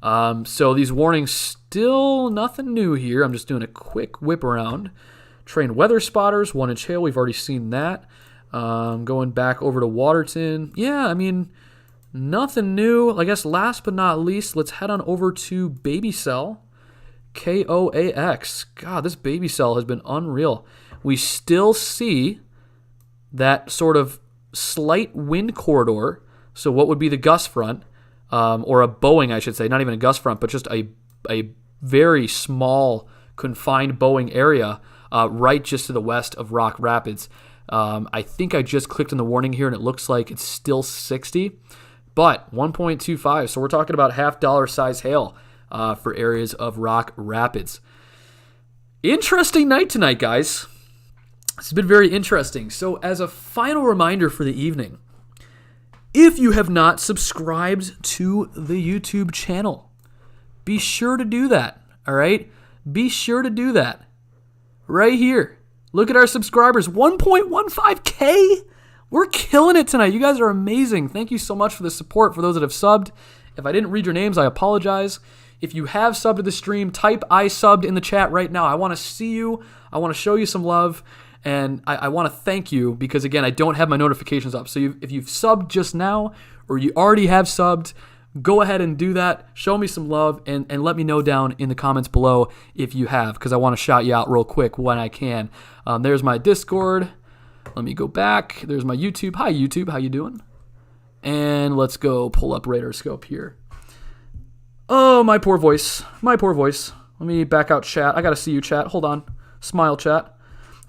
So these warnings, still nothing new here. I'm just doing a quick whip around. Trained weather spotters, 1-inch hail. We've already seen that. Going back over to Waterton. Yeah, I mean, nothing new. I guess last but not least, let's head on over to Baby Cell. KOAX. God, this Baby Cell has been unreal. We still see that sort of slight wind corridor. So what would be the gust front, or a bowing, I should say, not even a gust front, but just a very small confined bowing area right just to the west of Rock Rapids. I think I just clicked on the warning here, and it looks like it's still 60, but 1.25. So we're talking about $half size hail for areas of Rock Rapids. Interesting night tonight, guys. It's been very interesting. So as a final reminder for the evening, if you have not subscribed to the YouTube channel, be sure to do that, all right? Be sure to do that right here. Look at our subscribers, 1.15K. We're killing it tonight. You guys are amazing. Thank you so much for the support for those that have subbed. If I didn't read your names, I apologize. If you have subbed to the stream, type I subbed in the chat right now. I want to see you. I want to show you some love. And I want to thank you because, again, I don't have my notifications up. So if you've subbed just now or you already have subbed, go ahead and do that. Show me some love and let me know down in the comments below if you have, because I want to shout you out real quick when I can. There's my Discord. Let me go back. There's my YouTube. Hi, YouTube. How you doing? And let's go pull up Radar Scope here. Oh, my poor voice. My poor voice. Let me back out chat. I got to see you, chat. Hold on. Smile, chat.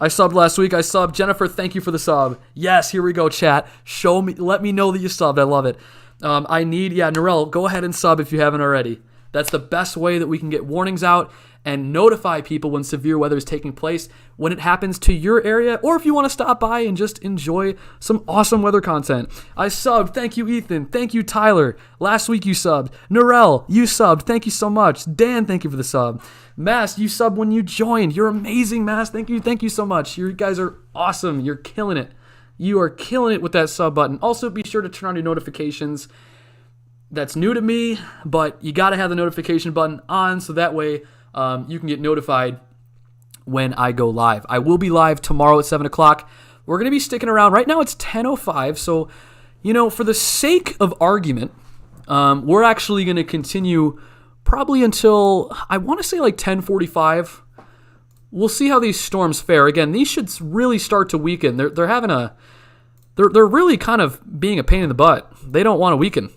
I subbed last week. I subbed. Jennifer, thank you for the sub. Yes, here we go, chat. Show me. Let me know that you subbed. I love it. Narelle, go ahead and sub if you haven't already. That's the best way that we can get warnings out and notify people when severe weather is taking place, when it happens to your area, or if you want to stop by and just enjoy some awesome weather content. I subbed. Thank you, Ethan. Thank you, Tyler. Last week you subbed. Narelle, you subbed. Thank you so much. Dan, thank you for the sub. Mass, you subbed when you joined. You're amazing, Mass. Thank you. Thank you so much. You guys are awesome. You're killing it. You are killing it with that sub button. Also, be sure to turn on your notifications. That's new to me, but you got to have the notification button on so that way you can get notified when I go live. I will be live tomorrow at 7 o'clock. We're going to be sticking around. Right now it's 10:05, so, for the sake of argument, we're actually going to continue probably until, I want to say like 10:45. We'll see how these storms fare. Again, these should really start to weaken. They're having they're really kind of being a pain in the butt. They don't want to weaken.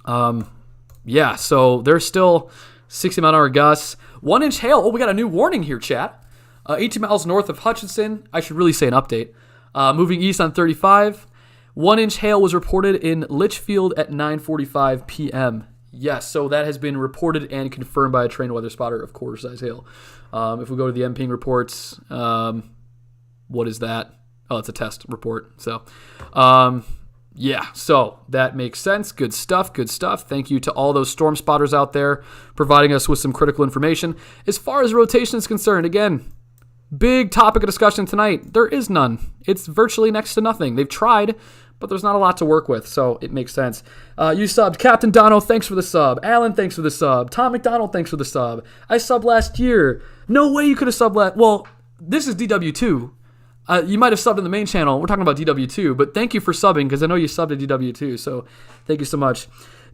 So they're still 60 mile an hour gusts. 1-inch hail. Oh, we got a new warning here, chat. 18 miles north of Hutchinson. I should really say an update. Moving east on 35. 1-inch hail was reported in Litchfield at 9:45 p.m. Yes, so that has been reported and confirmed by a trained weather spotter of quarter-size hail. If we go to the MPing reports, what is that? Oh, it's a test report. So, so that makes sense. Good stuff, good stuff. Thank you to all those storm spotters out there providing us with some critical information. As far as rotation is concerned, again, big topic of discussion tonight. There is none. It's virtually next to nothing. They've tried, but there's not a lot to work with, so it makes sense. You subbed. Captain Dono, thanks for the sub. Alan, thanks for the sub. Tom McDonald, thanks for the sub. I subbed last year. No way you could have subbed last... Well, this is DW2. You might have subbed in the main channel. We're talking about DW2, but thank you for subbing because I know you subbed at DW2, so thank you so much.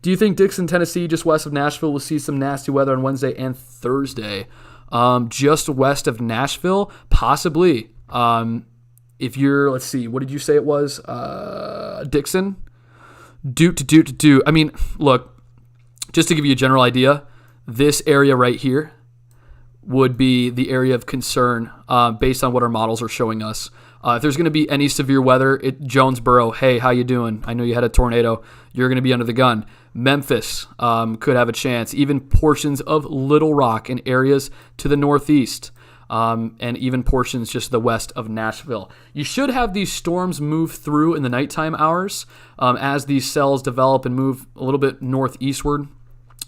Do you think Dixon, Tennessee, just west of Nashville, will see some nasty weather on Wednesday and Thursday? Just west of Nashville? Possibly. If you're, let's see, what did you say it was? Dixon? Do. I mean, look, just to give you a general idea, this area right here would be the area of concern based on what our models are showing us. If there's going to be any severe weather, Jonesboro, hey, how you doing? I know you had a tornado. You're going to be under the gun. Memphis could have a chance. Even portions of Little Rock and areas to the northeast, and even portions just to the west of Nashville. You should have these storms move through in the nighttime hours as these cells develop and move a little bit northeastward.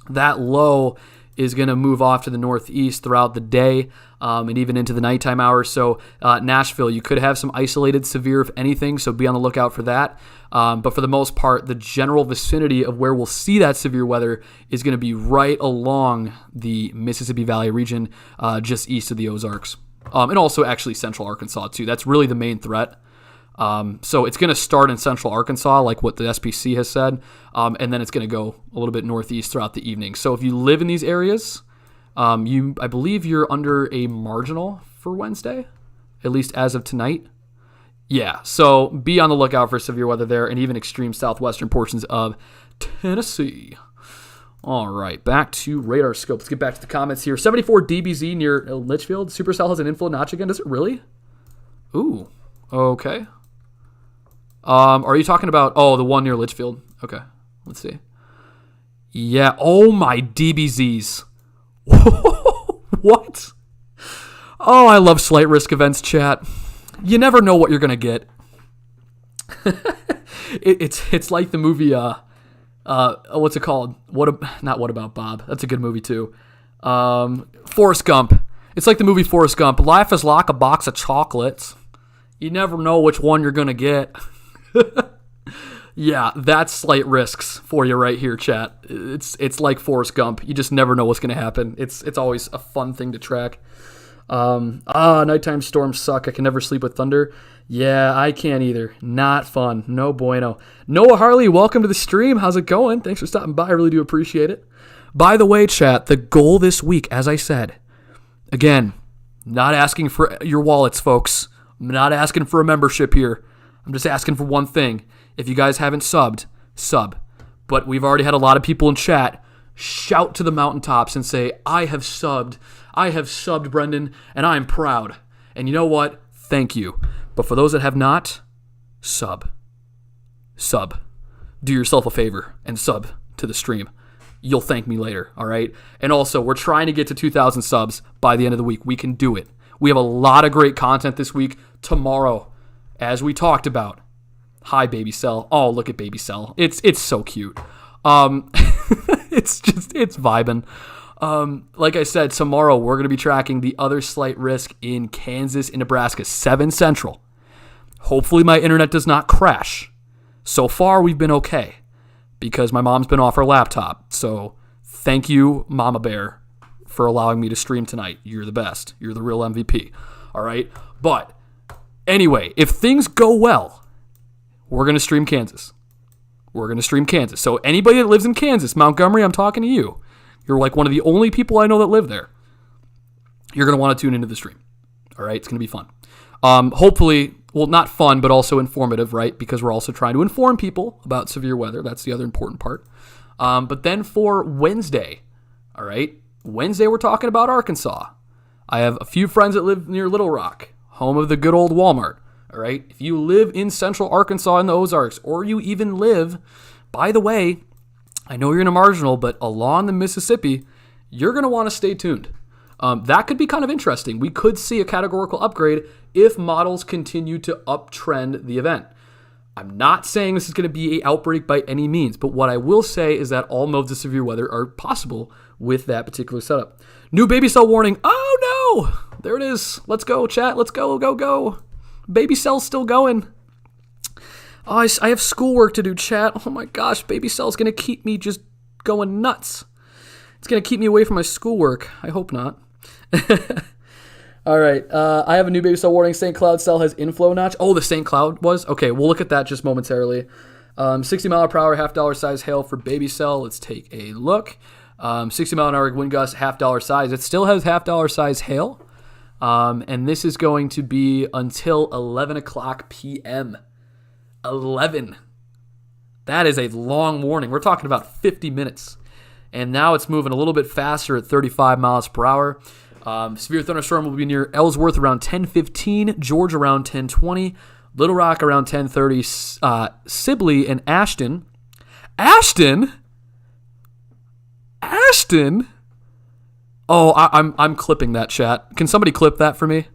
That low is going to move off to the northeast throughout the day and even into the nighttime hours. So Nashville, you could have some isolated severe, if anything, so be on the lookout for that. But for the most part, the general vicinity of where we'll see that severe weather is going to be right along the Mississippi Valley region, just east of the Ozarks. And also actually central Arkansas too. That's really the main threat. So it's going to start in central Arkansas, like what the SPC has said, and then it's going to go a little bit northeast throughout the evening. So if you live in these areas, I believe you're under a marginal for Wednesday, at least as of tonight. Yeah, so be on the lookout for severe weather there and even extreme southwestern portions of Tennessee. All right, back to radar scope. Let's get back to the comments here. 74 dBz near Litchfield. Supercell has an inflow notch again. Does it really? Ooh, okay. Are you talking about, the one near Litchfield? Okay, let's see. Yeah, oh my DBZs. What? Oh, I love slight risk events, chat. You never know what you're going to get. It's like the movie, what's it called? Not What About Bob? That's a good movie too. Forrest Gump. It's like the movie Forrest Gump. Life is like a box of chocolates. You never know which one you're going to get. Yeah, that's slight risks for you right here, chat. It's like Forrest Gump. You just never know what's going to happen. It's always a fun thing to track. Nighttime storms suck. I can never sleep with thunder. Yeah, I can't either. Not fun. No bueno. Noah Harley, welcome to the stream. How's it going? Thanks for stopping by. I really do appreciate it. By the way, chat, the goal this week, as I said, again, not asking for your wallets, folks. I'm not asking for a membership here. I'm just asking for one thing. If you guys haven't subbed, sub. But we've already had a lot of people in chat shout to the mountaintops and say, I have subbed, Brendan, and I'm proud. And you know what? Thank you. But for those that have not, sub. Do yourself a favor and sub to the stream. you'll thank me later, all right? And also, we're trying to get to 2,000 subs by the end of the week. We can do it. We have a lot of great content this week. Tomorrow, as we talked about, hi, Baby Cell. Oh, look at Baby Cell. It's so cute. It's vibing. Like I said, tomorrow we're going to be tracking the other slight risk in Kansas and Nebraska, 7 Central. Hopefully my internet does not crash. So far, we've been okay because my mom's been off her laptop. So thank you, Mama Bear, for allowing me to stream tonight. You're the best. You're the real MVP. All right? But anyway, if things go well, we're going to stream Kansas. We're going to stream Kansas. So anybody that lives in Kansas, Montgomery, I'm talking to you. You're like one of the only people I know that live there. You're going to want to tune into the stream. All right? It's going to be fun. Hopefully, well, not fun, but also informative, right? Because we're also trying to inform people about severe weather. That's the other important part. But then for Wednesday, all right? Wednesday, we're talking about Arkansas. I have a few friends that live near Little Rock, home of the good old Walmart. All right. If you live in central Arkansas in the Ozarks, or you even live, by the way, I know you're in a marginal, but along the Mississippi, you're going to want to stay tuned. That could be kind of interesting. We could see a categorical upgrade if models continue to uptrend the event. I'm not saying this is going to be an outbreak by any means, but what I will say is that all modes of severe weather are possible with that particular setup. New baby cell warning. Oh no! There it is. Let's go, chat. Let's go, go, go. Baby cell's still going. Oh, I have schoolwork to do, chat. Oh my gosh, baby cell's going to keep me just going nuts. It's going to keep me away from my schoolwork. I hope not. All right, I have a new baby cell warning. St. Cloud cell has inflow notch. Oh, the St. Cloud was? Okay, we'll look at that just momentarily. 60 mile per hour, $half size hail for baby cell. Let's take a look. 60 mile an hour wind gust, $half size. It still has $half size hail. And this is going to be until 11 o'clock p.m. 11. That is a long warning. We're talking about 50 minutes. And now it's moving a little bit faster at 35 miles per hour. Severe thunderstorm will be near Ellsworth around 10:15, George around 10:20, Little Rock around 10:30, Sibley and Ashton. Ashton? Oh, I'm clipping that, chat. Can somebody clip that for me?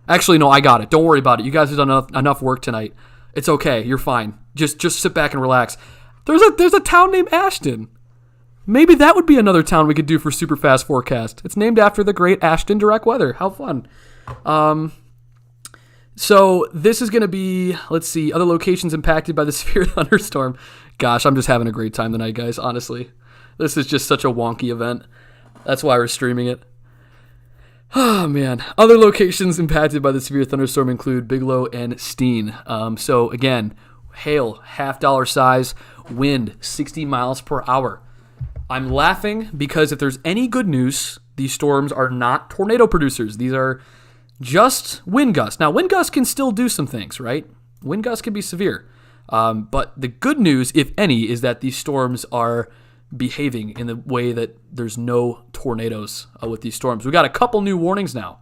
Actually, no, I got it. Don't worry about it. You guys have done enough work tonight. It's okay. You're fine. Just sit back and relax. There's a town named Ashton. Maybe that would be another town we could do for super fast forecast. It's named after the great Ashton Direct Weather. How fun. So this is going to be, let's see, other locations impacted by the severe thunderstorm. Gosh, I'm just having a great time tonight, guys, honestly. This is just such a wonky event. That's why we're streaming it. Oh, man. Other locations impacted by the severe thunderstorm include Bigelow and Steen. So, again, hail, $half size, wind, 60 miles per hour. I'm laughing because if there's any good news, these storms are not tornado producers. These are just wind gusts. Now, wind gusts can still do some things, right? Wind gusts can be severe. But the good news, if any, is that these storms are behaving in the way that there's no tornadoes with these storms. We got a couple new warnings now.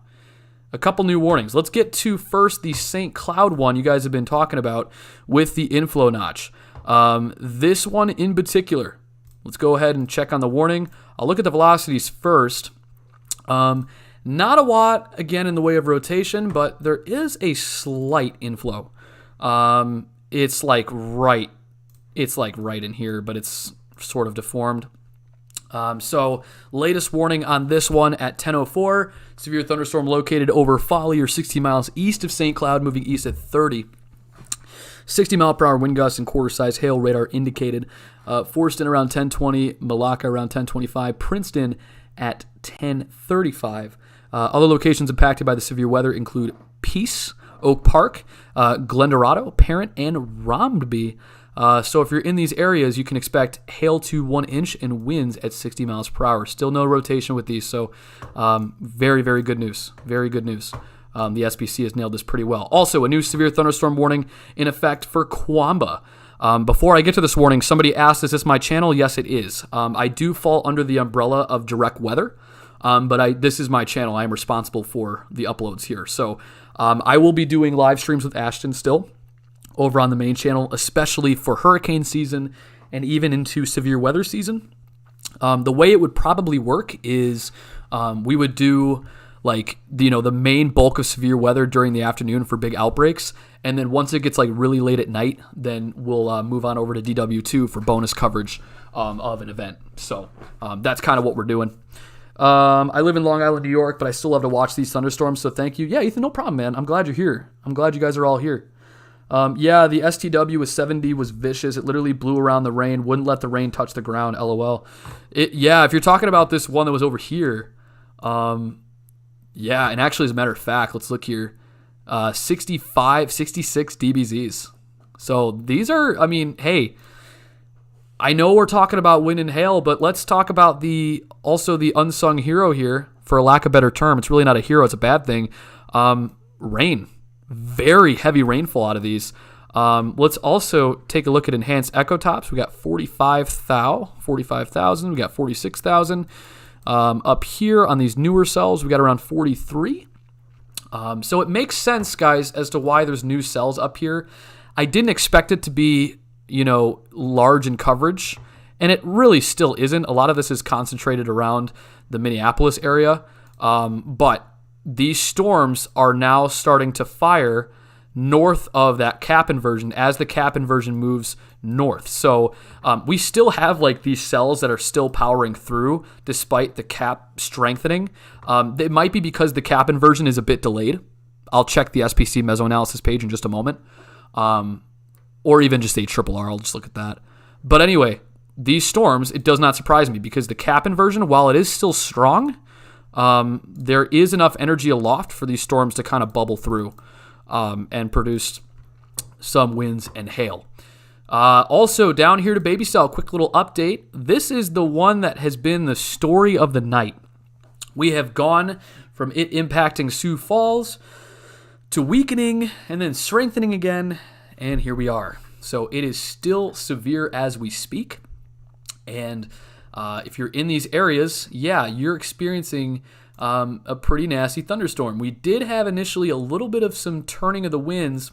Let's get to first the St. Cloud one you guys have been talking about with the inflow notch. This one in particular. Let's go ahead and check on the warning. I'll look at the velocities first. Not a lot, again, in the way of rotation, but there is a slight inflow. It's like right in here, but it's sort of deformed. So latest warning on this one at 10:04. Severe thunderstorm located over Folly or 60 miles east of St. Cloud, moving east at 30. 60 mile per hour wind gusts and quarter size hail radar indicated. Forston around 10:20, Malacca around 10:25, Princeton at 10:35. Other locations impacted by the severe weather include Peace, Oak Park, Glendorado, Parent, and Romdby. So if you're in these areas, you can expect hail to 1 inch and winds at 60 miles per hour. Still no rotation with these, so very, very good news. Very good news. The SPC has nailed this pretty well. Also, a new severe thunderstorm warning in effect for Quamba. Before I get to this warning, somebody asked, is this my channel? Yes, it is. I do fall under the umbrella of direct weather, but this is my channel. I am responsible for the uploads here. So I will be doing live streams with Ashton still over on the main channel, especially for hurricane season and even into severe weather season. The way it would probably work is we would do the main bulk of severe weather during the afternoon for big outbreaks, and then once it gets really late at night, then we'll move on over to DW2 for bonus coverage of an event. So that's kind of what we're doing. I live in Long Island, New York, but I still love to watch these thunderstorms, so thank you. Yeah, Ethan, no problem, man. I'm glad you're here. I'm glad you guys are all here. Yeah, the STW with 7D was vicious. It literally blew around the rain, wouldn't let the rain touch the ground, LOL. Yeah, if you're talking about this one that was over here, yeah, and actually, as a matter of fact, let's look here. 65, 66 DBZs. So these are, hey, I know we're talking about wind and hail, but let's talk about also the unsung hero here, for a lack of a better term. It's really not a hero, it's a bad thing. Rain. Very heavy rainfall out of these. Let's also take a look at enhanced echo tops. We got 45,000. We got 46,000. Up here on these newer cells, we got around 43. So it makes sense, guys, as to why there's new cells up here. I didn't expect it to be, large in coverage, and it really still isn't. A lot of this is concentrated around the Minneapolis area, but these storms are now starting to fire north of that cap inversion as the cap inversion moves north. So we still have these cells that are still powering through despite the cap strengthening. It might be because the cap inversion is a bit delayed. I'll check the SPC mesoanalysis page in just a moment. Or even just a triple R. I'll just look at that. But anyway, these storms, it does not surprise me because the cap inversion, while it is still strong, there is enough energy aloft for these storms to kind of bubble through and produce some winds and hail. Also, down here to Baby Cell, quick little update. This is the one that has been the story of the night. We have gone from it impacting Sioux Falls to weakening and then strengthening again, and here we are. So it is still severe as we speak, and if you're in these areas, yeah, you're experiencing a pretty nasty thunderstorm. We did have initially a little bit of some turning of the winds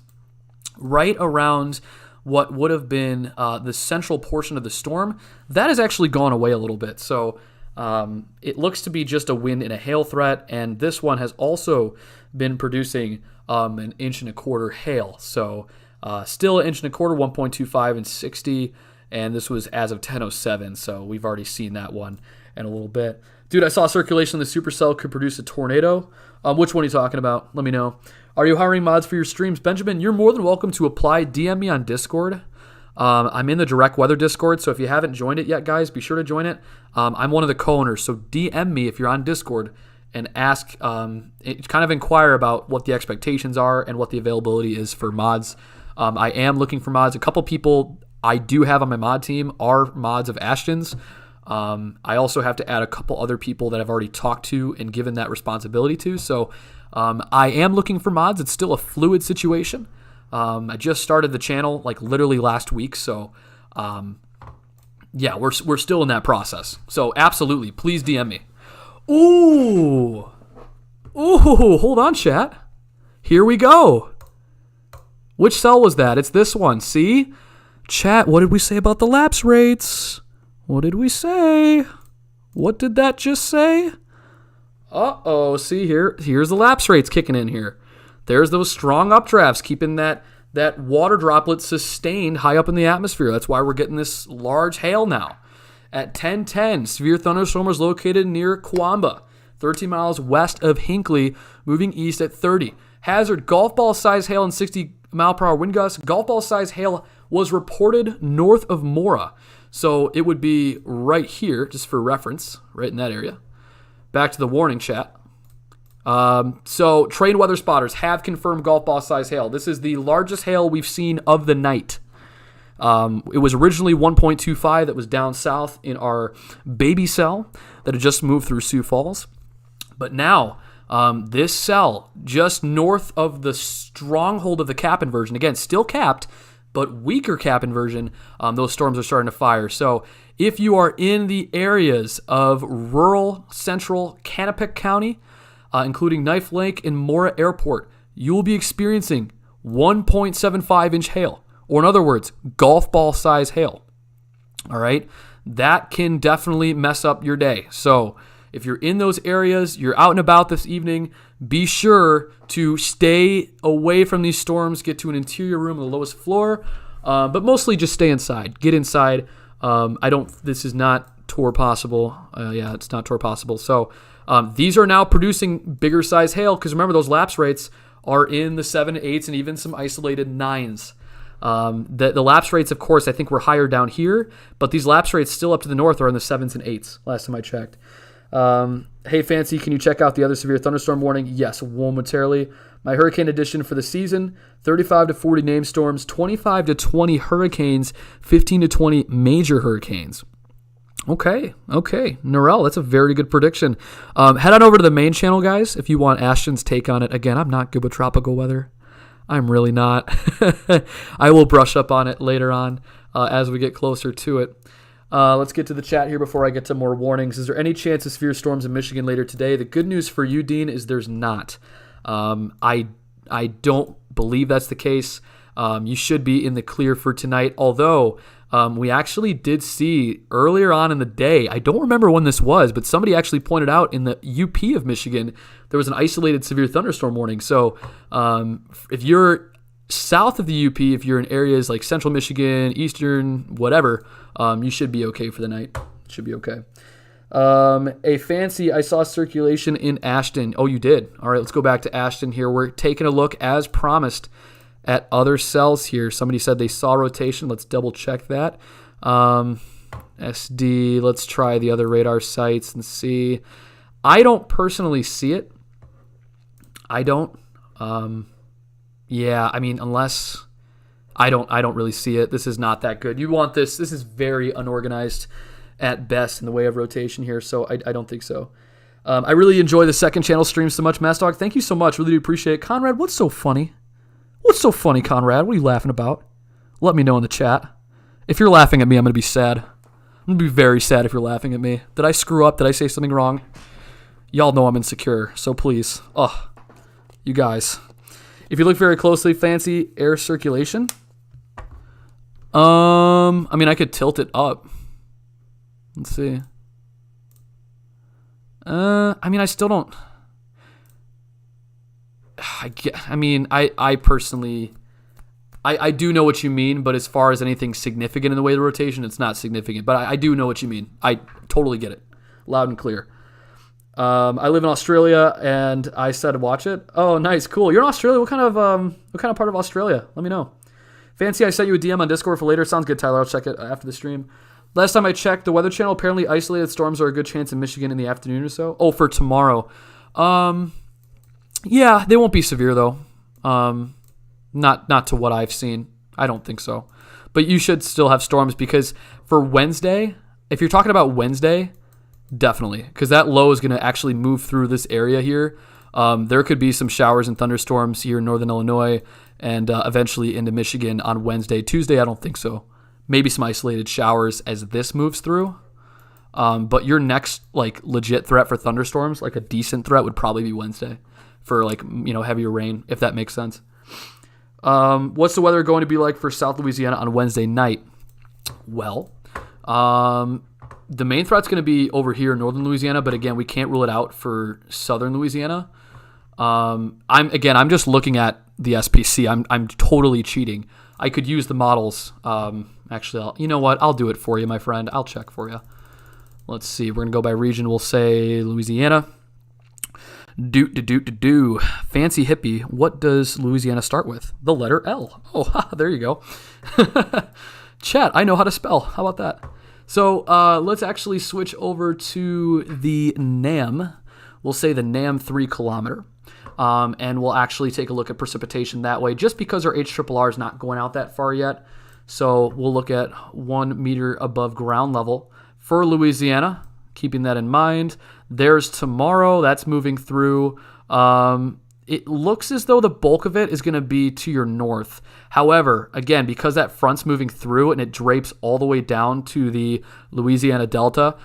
right around what would have been the central portion of the storm. That has actually gone away a little bit. So it looks to be just a wind and a hail threat, and this one has also been producing an 1.25 inch hail. So still 1.25 inches, 1.25 and 60. And this was as of 10:07, so we've already seen that one in a little bit. Dude, I saw circulation in the supercell could produce a tornado. Which one are you talking about? Let me know. Are you hiring mods for your streams? Benjamin, you're more than welcome to apply. DM me on Discord. I'm in the Direct Weather Discord, so if you haven't joined it yet, guys, be sure to join it. I'm one of the co-owners, so DM me if you're on Discord and ask, kind of inquire about what the expectations are and what the availability is for mods. I am looking for mods. A couple people I do have on my mod team are mods of Ashton's. I also have to add a couple other people that I've already talked to and given that responsibility to. So I am looking for mods. It's still a fluid situation. I just started the channel literally last week. So yeah, we're still in that process. So absolutely, please DM me. Ooh, hold on, chat. Here we go. Which cell was that? It's this one. See? Chat, what did we say about the lapse rates? What did we say? What did that just say? Uh-oh, see here's the lapse rates kicking in here. There's those strong updrafts keeping that water droplet sustained high up in the atmosphere. That's why we're getting this large hail now. At 10:10, severe thunderstorm was located near Quamba, 13 miles west of Hinckley, moving east at 30. Hazard, golf ball size hail and 60-mile-per-hour wind gusts. Golf ball size hail was reported north of Mora. So it would be right here, just for reference, right in that area. Back to the warning, chat. So trained weather spotters have confirmed golf ball size hail. This is the largest hail we've seen of the night. It was originally 1.25 that was down south in our baby cell that had just moved through Sioux Falls. But now, this cell just north of the stronghold of the cap inversion, again, still capped, but weaker cap inversion, those storms are starting to fire. So if you are in the areas of rural central Canopic County, including Knife Lake and Mora Airport, you will be experiencing 1.75 inch hail, or in other words, golf ball size hail. All right. that can definitely mess up your day. So if you're in those areas, you're out and about this evening, be sure to stay away from these storms, get to an interior room on the lowest floor, but mostly just stay inside. Get inside. This is not tour possible. It's not tour possible. So these are now producing bigger size hail because remember, those lapse rates are in the 7, 8s, and even some isolated 9s. The lapse rates, of course, I think were higher down here, but these lapse rates still up to the north are in the 7s and 8s, last time I checked. Hey, Fancy, can you check out the other severe thunderstorm warning? Yes, momentarily. My hurricane edition for the season, 35 to 40 named storms, 25 to 20 hurricanes, 15 to 20 major hurricanes. Okay. Norel, that's a very good prediction. Head on over to the main channel, guys, if you want Ashton's take on it. Again, I'm not good with tropical weather. I'm really not. I will brush up on it later on as we get closer to it. Let's get to the chat here before I get to more warnings. Is there any chance of severe storms in Michigan later today? The good news for you, Dean, is there's not. I don't believe that's the case. You should be in the clear for tonight, although we actually did see earlier on in the day, I don't remember when this was, but somebody actually pointed out in the UP of Michigan, there was an isolated severe thunderstorm warning. So if you're south of the UP, if you're in areas like central Michigan, eastern, whatever, you should be okay for the night. Should be okay. A Fancy, I saw circulation in Ashton. Oh, you did? All right, let's go back to Ashton here. We're taking a look, as promised, at other cells here. Somebody said they saw rotation. Let's double check that. SD, let's try the other radar sites and see. I don't personally see it. I don't. Unless I don't really see it. This is not that good. You want this. This is very unorganized at best in the way of rotation here, so I don't think so. I really enjoy the second channel stream so much, Mass Dog. Thank you so much. Really do appreciate it. Conrad, what's so funny? What's so funny, Conrad? What are you laughing about? Let me know in the chat. If you're laughing at me, I'm going to be sad. I'm going to be very sad if you're laughing at me. Did I screw up? Did I say something wrong? Y'all know I'm insecure, so please. You guys. If you look very closely, Fancy, air circulation. I could tilt it up. Let's see. I still don't. I personally, I do know what you mean, but as far as anything significant in the way of the rotation, it's not significant. But I do know what you mean. I totally get it. Loud and clear. I live in Australia, and I said watch it. Oh, nice, cool. You're in Australia. What kind of part of Australia? Let me know. Fancy, I sent you a DM on Discord for later. Sounds good, Tyler. I'll check it after the stream. Last time I checked, the Weather Channel, apparently isolated storms are a good chance in Michigan in the afternoon or so. Oh, for tomorrow. Yeah, they won't be severe, though. Not to what I've seen. I don't think so. But you should still have storms because for Wednesday, if you're talking about Wednesday, definitely. Because that low is going to actually move through this area here. There could be some showers and thunderstorms here in northern Illinois and eventually into Michigan on Wednesday. Tuesday, I don't think so. Maybe some isolated showers as this moves through. But your next legit threat for thunderstorms, like a decent threat, would probably be Wednesday for heavier rain, if that makes sense. What's the weather going to be like for South Louisiana on Wednesday night? Well, the main threat's going to be over here in northern Louisiana, but again, we can't rule it out for southern Louisiana. I'm just looking at the SPC. I'm totally cheating. I could use the models. Actually, you know what? I'll do it for you, my friend. I'll check for you. Let's see. We're going to go by region. We'll say Louisiana. Fancy hippie. What does Louisiana start with? The letter L. Oh, there you go. Chat, I know how to spell. How about that? So let's actually switch over to the NAM. We'll say the NAM 3 kilometer. And we'll actually take a look at precipitation that way, just because our HRRR is not going out that far yet. So we'll look at 1 meter above ground level for Louisiana, keeping that in mind. There's tomorrow. That's moving through. It looks as though the bulk of it is going to be to your north. However, again, because that front's moving through and it drapes all the way down to the Louisiana Delta,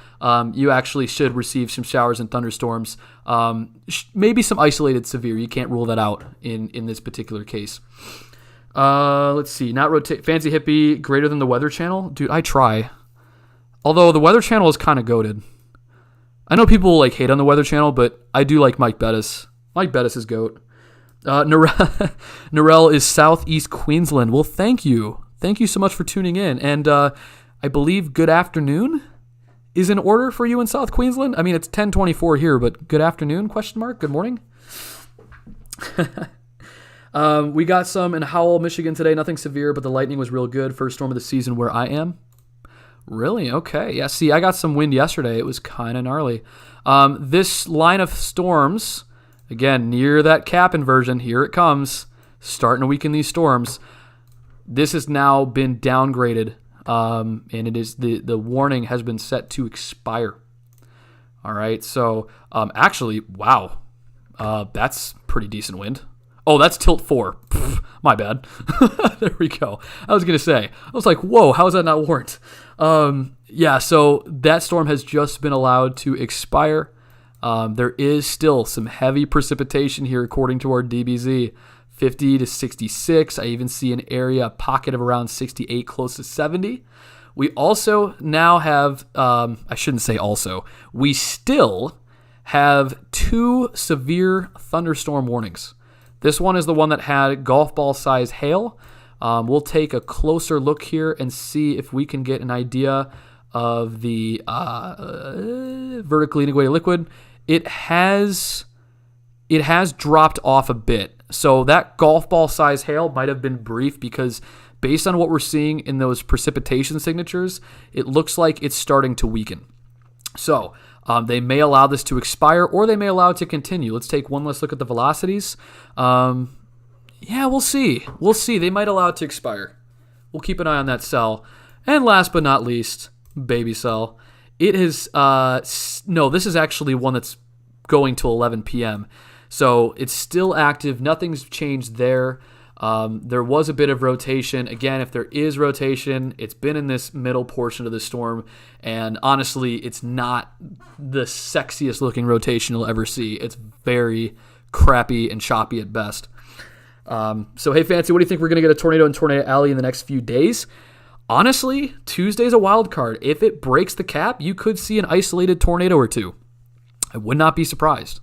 you actually should receive some showers and thunderstorms. Maybe some isolated severe. You can't rule that out in this particular case. Let's see. Not rotate. Fancy hippie greater than the Weather Channel? Dude, I try. Although the Weather Channel is kind of goated. I know people like hate on the Weather Channel, but I do like Mike Bettis. Mike Bettis is GOAT. Narelle is Southeast Queensland. Well, thank you. Thank you so much for tuning in. And I believe good afternoon is in order for you in South Queensland. I mean, it's 10:24 here, but good afternoon, ? Good morning. We got some in Howell, Michigan today. Nothing severe, but the lightning was real good. First storm of the season where I am. Really? Okay. Yeah, see, I got some wind yesterday. It was kind of gnarly. This line of storms, again, near that cap inversion, here it comes, starting to weaken these storms. This has now been downgraded, and it is the warning has been set to expire. All right, so actually, wow, that's pretty decent wind. Oh, that's tilt 4. Pfft, my bad. There we go. I was going to say, I was like, whoa, how is that not warrant? Yeah, so that storm has just been allowed to expire. There is still some heavy precipitation here, according to our DBZ. 50 to 66. I even see an area, a pocket of around 68, close to 70. We also now have, I shouldn't say also, we still have 2 severe thunderstorm warnings. This one is the one that had golf ball size hail. We'll take a closer look here and see if we can get an idea of the vertically integrated liquid. It has dropped off a bit. So that golf ball size hail might have been brief because based on what we're seeing in those precipitation signatures, it looks like it's starting to weaken. So they may allow this to expire or they may allow it to continue. Let's take one last look at the velocities. Yeah, we'll see. We'll see. They might allow it to expire. We'll keep an eye on that cell. And last but not least, baby cell. It is, no, this is actually one that's going to 11 p.m. So it's still active. Nothing's changed there. There was a bit of rotation. Again, if there is rotation, it's been in this middle portion of the storm. And honestly, it's not the sexiest looking rotation you'll ever see. It's very crappy and choppy at best. So, hey, Fancy, what do you think we're going to get a tornado in Tornado Alley in the next few days? Honestly, Tuesday's a wild card. If it breaks the cap, you could see an isolated tornado or two. I would not be surprised.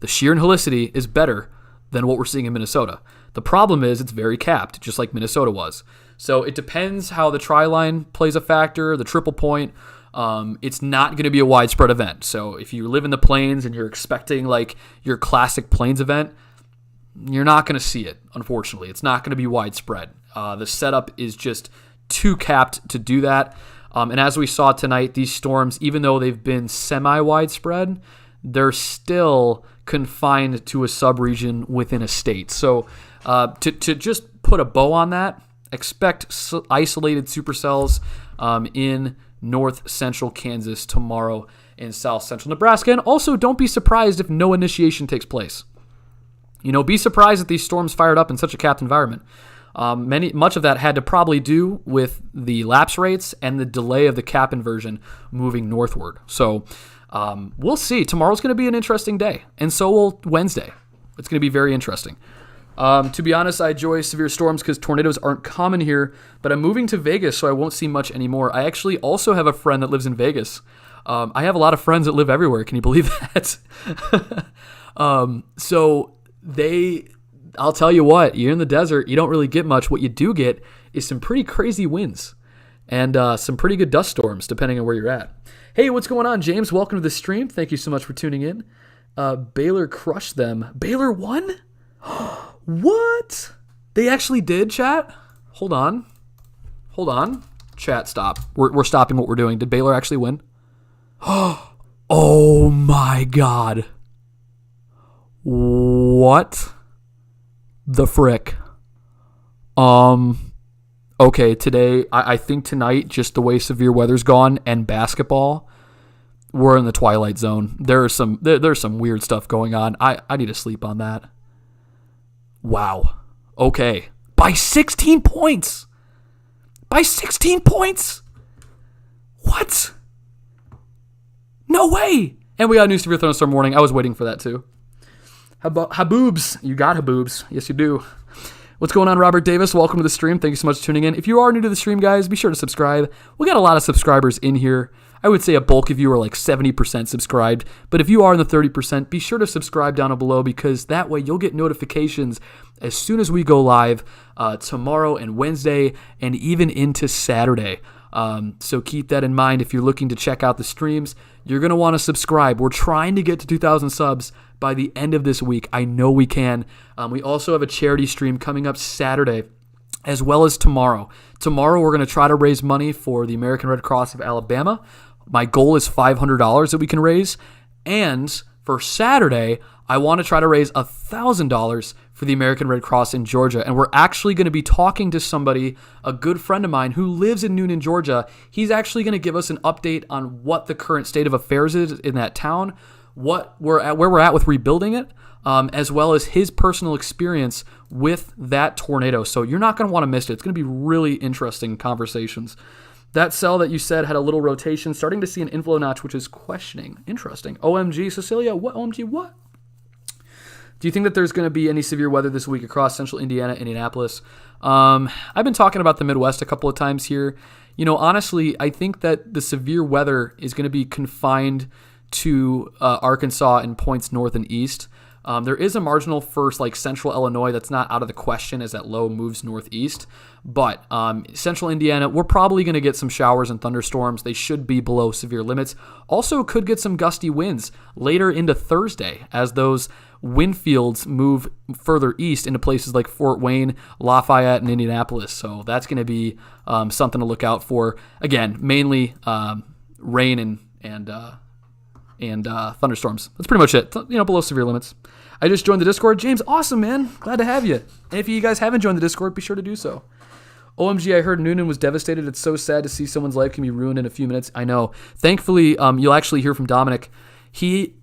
The sheer and helicity is better than what we're seeing in Minnesota. The problem is it's very capped, just like Minnesota was. So it depends how the tri-line plays a factor, the triple point. It's not going to be a widespread event. So if you live in the plains and you're expecting like your classic plains event, you're not going to see it, unfortunately. It's not going to be widespread. The setup is just too capped to do that. And as we saw tonight, these storms, even though they've been semi-widespread, they're still confined to a subregion within a state. So to just put a bow on that, expect isolated supercells in north central Kansas tomorrow in south central Nebraska. And also don't be surprised if no initiation takes place. You know, be surprised that these storms fired up in such a capped environment. Much of that had to probably do with the lapse rates and the delay of the cap inversion moving northward. So we'll see. Tomorrow's going to be an interesting day, and so will Wednesday. It's going to be very interesting. To be honest, I enjoy severe storms because tornadoes aren't common here, but I'm moving to Vegas, so I won't see much anymore. I actually also have a friend that lives in Vegas. I have a lot of friends that live everywhere. Can you believe that? I'll tell you what, you're in the desert, you don't really get much. What you do get is some pretty crazy winds and some pretty good dust storms, depending on where you're at. Hey, what's going on, James? Welcome to the stream. Thank you so much for tuning in. Baylor crushed them. Baylor won? What? They actually did, chat? Hold on. Chat, stop. We're stopping what we're doing. Did Baylor actually win? Oh my God. What the frick? Okay, today, I think tonight, just the way severe weather's gone and basketball, we're in the twilight zone. There's some weird stuff going on. I need to sleep on that. Wow. Okay. By 16 points. By 16 points. What? No way. And we got a new severe thunderstorm warning. I was waiting for that too. Haboobs. You got Haboobs. Yes, you do. What's going on, Robert Davis? Welcome to the stream. Thank you so much for tuning in. If you are new to the stream, guys, be sure to subscribe. We got a lot of subscribers in here. I would say a bulk of you are like 70% subscribed. But if you are in the 30%, be sure to subscribe down below, because that way you'll get notifications as soon as we go live tomorrow and Wednesday and even into Saturday. So keep that in mind. If you're looking to check out the streams, you're going to want to subscribe. We're trying to get to 2,000 subs by the end of this week. I know we can. We also have a charity stream coming up Saturday as well as tomorrow. Tomorrow we're going to try to raise money for the American Red Cross of Alabama. My goal is $500 that we can raise. And for Saturday, I want to try to raise $1,000 for the American Red Cross in Georgia. And we're actually going to be talking to somebody, a good friend of mine who lives in Noonan, Georgia. He's actually going to give us an update on what the current state of affairs is in that town, where we're at with rebuilding it, as well as his personal experience with that tornado. So you're not going to want to miss it. It's going to be really interesting conversations. That cell that you said had a little rotation, starting to see an inflow notch, which is questioning. Interesting. OMG, Cecilia, what? OMG, what? Do you think that there's going to be any severe weather this week across central Indiana, Indianapolis? I've been talking about the Midwest a couple of times here. You know, honestly, I think that the severe weather is going to be confined to Arkansas and points north and east. There is a marginal for like central Illinois that's not out of the question as that low moves northeast. But central Indiana, we're probably going to get some showers and thunderstorms. They should be below severe limits. Also could get some gusty winds later into Thursday as those wind fields move further east into places like Fort Wayne, Lafayette, and Indianapolis. So that's going to be something to look out for. Again, mainly rain and thunderstorms. That's pretty much it. You know, below severe limits. I just joined the Discord. James, awesome, man. Glad to have you. And if you guys haven't joined the Discord, be sure to do so. OMG, I heard Noonan was devastated. It's so sad to see someone's life can be ruined in a few minutes. I know. Thankfully, you'll actually hear from Dominic. He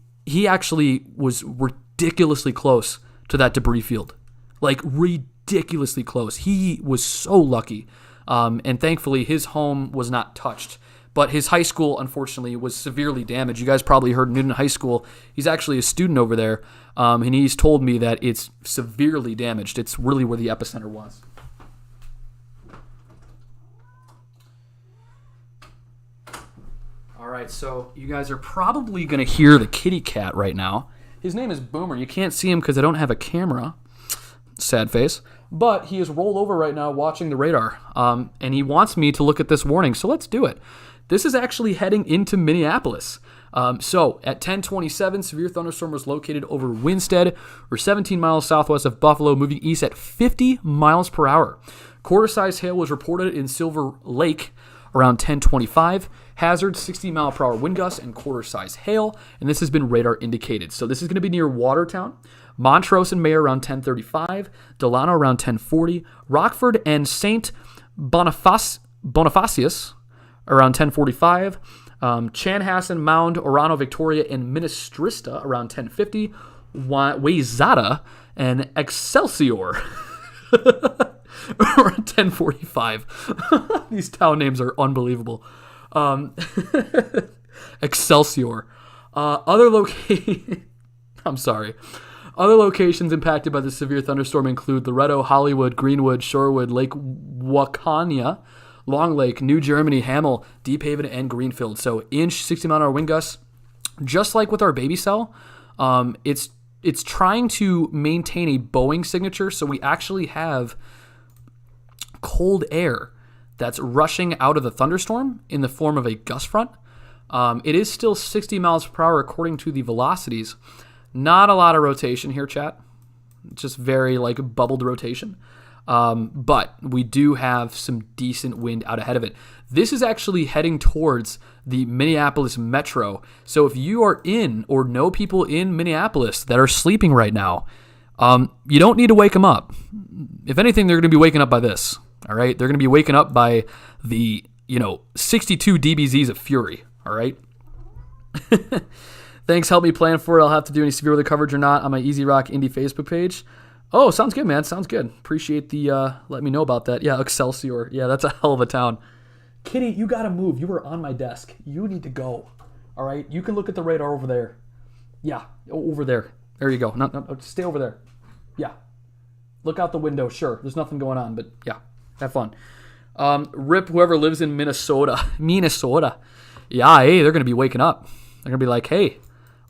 actually was ridiculously close to that debris field. Like, ridiculously close. He was so lucky. And thankfully, his home was not touched. But his high school, unfortunately, was severely damaged. You guys probably heard Noonan High School. He's actually a student over there, and he's told me that it's severely damaged. It's really where the epicenter was. All right, so you guys are probably going to hear the kitty cat right now. His name is Boomer. You can't see him because I don't have a camera. Sad face. But he is rolled over right now watching the radar, and he wants me to look at this warning, so let's do it. This is actually heading into Minneapolis. So at 10:27, severe thunderstorm was located over Winstead, or 17 miles southwest of Buffalo, moving east at 50 miles per hour. Quarter-size hail was reported in Silver Lake around 10:25. Hazard 60 mile per hour wind gusts and quarter-size hail, and this has been radar indicated. So this is going to be near Watertown, Montrose and Mayor around 10:35, Delano around 10:40, Rockford and St. Bonifacius around 10:45, Chanhassen, Mound, Orano, Victoria, and Ministrista around 10:50, Wayzata and Excelsior around 10:45. These town names are unbelievable. Excelsior. Other locations impacted by the severe thunderstorm include Loretto, Hollywood, Greenwood, Shorewood, Lake Wakania, Long Lake, New Germany, Hamel, Deep Haven, and Greenfield. So inch, 60 mile an hour wind gusts. Just like with our baby cell, it's trying to maintain a Boeing signature. So we actually have cold air that's rushing out of the thunderstorm in the form of a gust front. It is still 60 miles per hour according to the velocities. Not a lot of rotation here, chat. Just very like bubbled rotation. But we do have some decent wind out ahead of it. This is actually heading towards the Minneapolis metro. So if you are in or know people in Minneapolis that are sleeping right now, you don't need to wake them up. If anything, they're going to be waking up by this. All right. They're going to be waking up by the, 62 DBZs of fury. All right. Thanks. Help me plan for it. I'll have to do any severe weather coverage or not on my Easy Rock Indie Facebook page. Oh, sounds good, man. Sounds good. Appreciate the let me know about that. Yeah, Excelsior. Yeah, that's a hell of a town. Kitty, you got to move. You were on my desk. You need to go. All right? You can look at the radar over there. Yeah, over there. There you go. No, stay over there. Yeah. Look out the window. Sure, there's nothing going on, but yeah, have fun. Rip whoever lives in Minnesota. Minnesota. Yeah, hey, they're going to be waking up. They're going to be like, hey,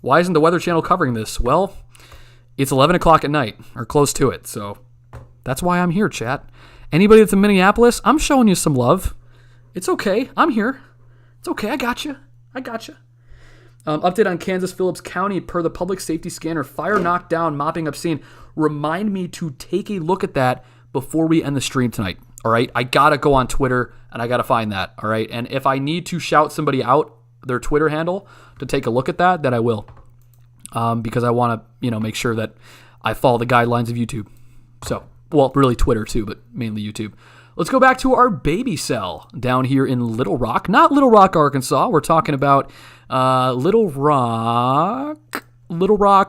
why isn't the Weather Channel covering this? Well, it's 11 o'clock at night, or close to it, so that's why I'm here, chat. Anybody that's in Minneapolis, I'm showing you some love. It's okay. I'm here. It's okay. I got you. Update on Kansas Phillips County per the public safety scanner. Fire knocked down, mopping up scene. Remind me to take a look at that before we end the stream tonight. All right? I got to go on Twitter, and I got to find that. All right? And if I need to shout somebody out, their Twitter handle, to take a look at that, then I will. Because I want to, make sure that I follow the guidelines of YouTube. So, well, really Twitter too, but mainly YouTube. Let's go back to our baby cell down here in Little Rock. Not Little Rock, Arkansas. We're talking about Little Rock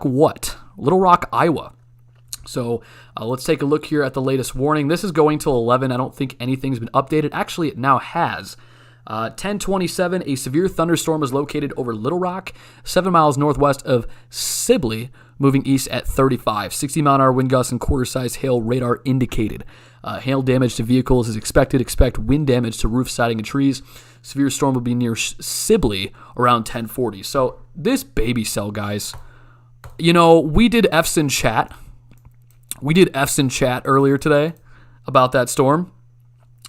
what? Little Rock, Iowa. So let's take a look here at the latest warning. This is going till 11. I don't think anything's been updated. Actually, it now has. 10:27, a severe thunderstorm is located over Little Rock, 7 miles northwest of Sibley, moving east at 35. 60-mile-an-hour wind gusts and quarter-size hail radar indicated. Hail damage to vehicles is expected. Expect wind damage to roof, siding, and trees. Severe storm will be near Sibley around 10:40. So this baby cell, guys, we did F's in chat. We did F's in chat earlier today about that storm,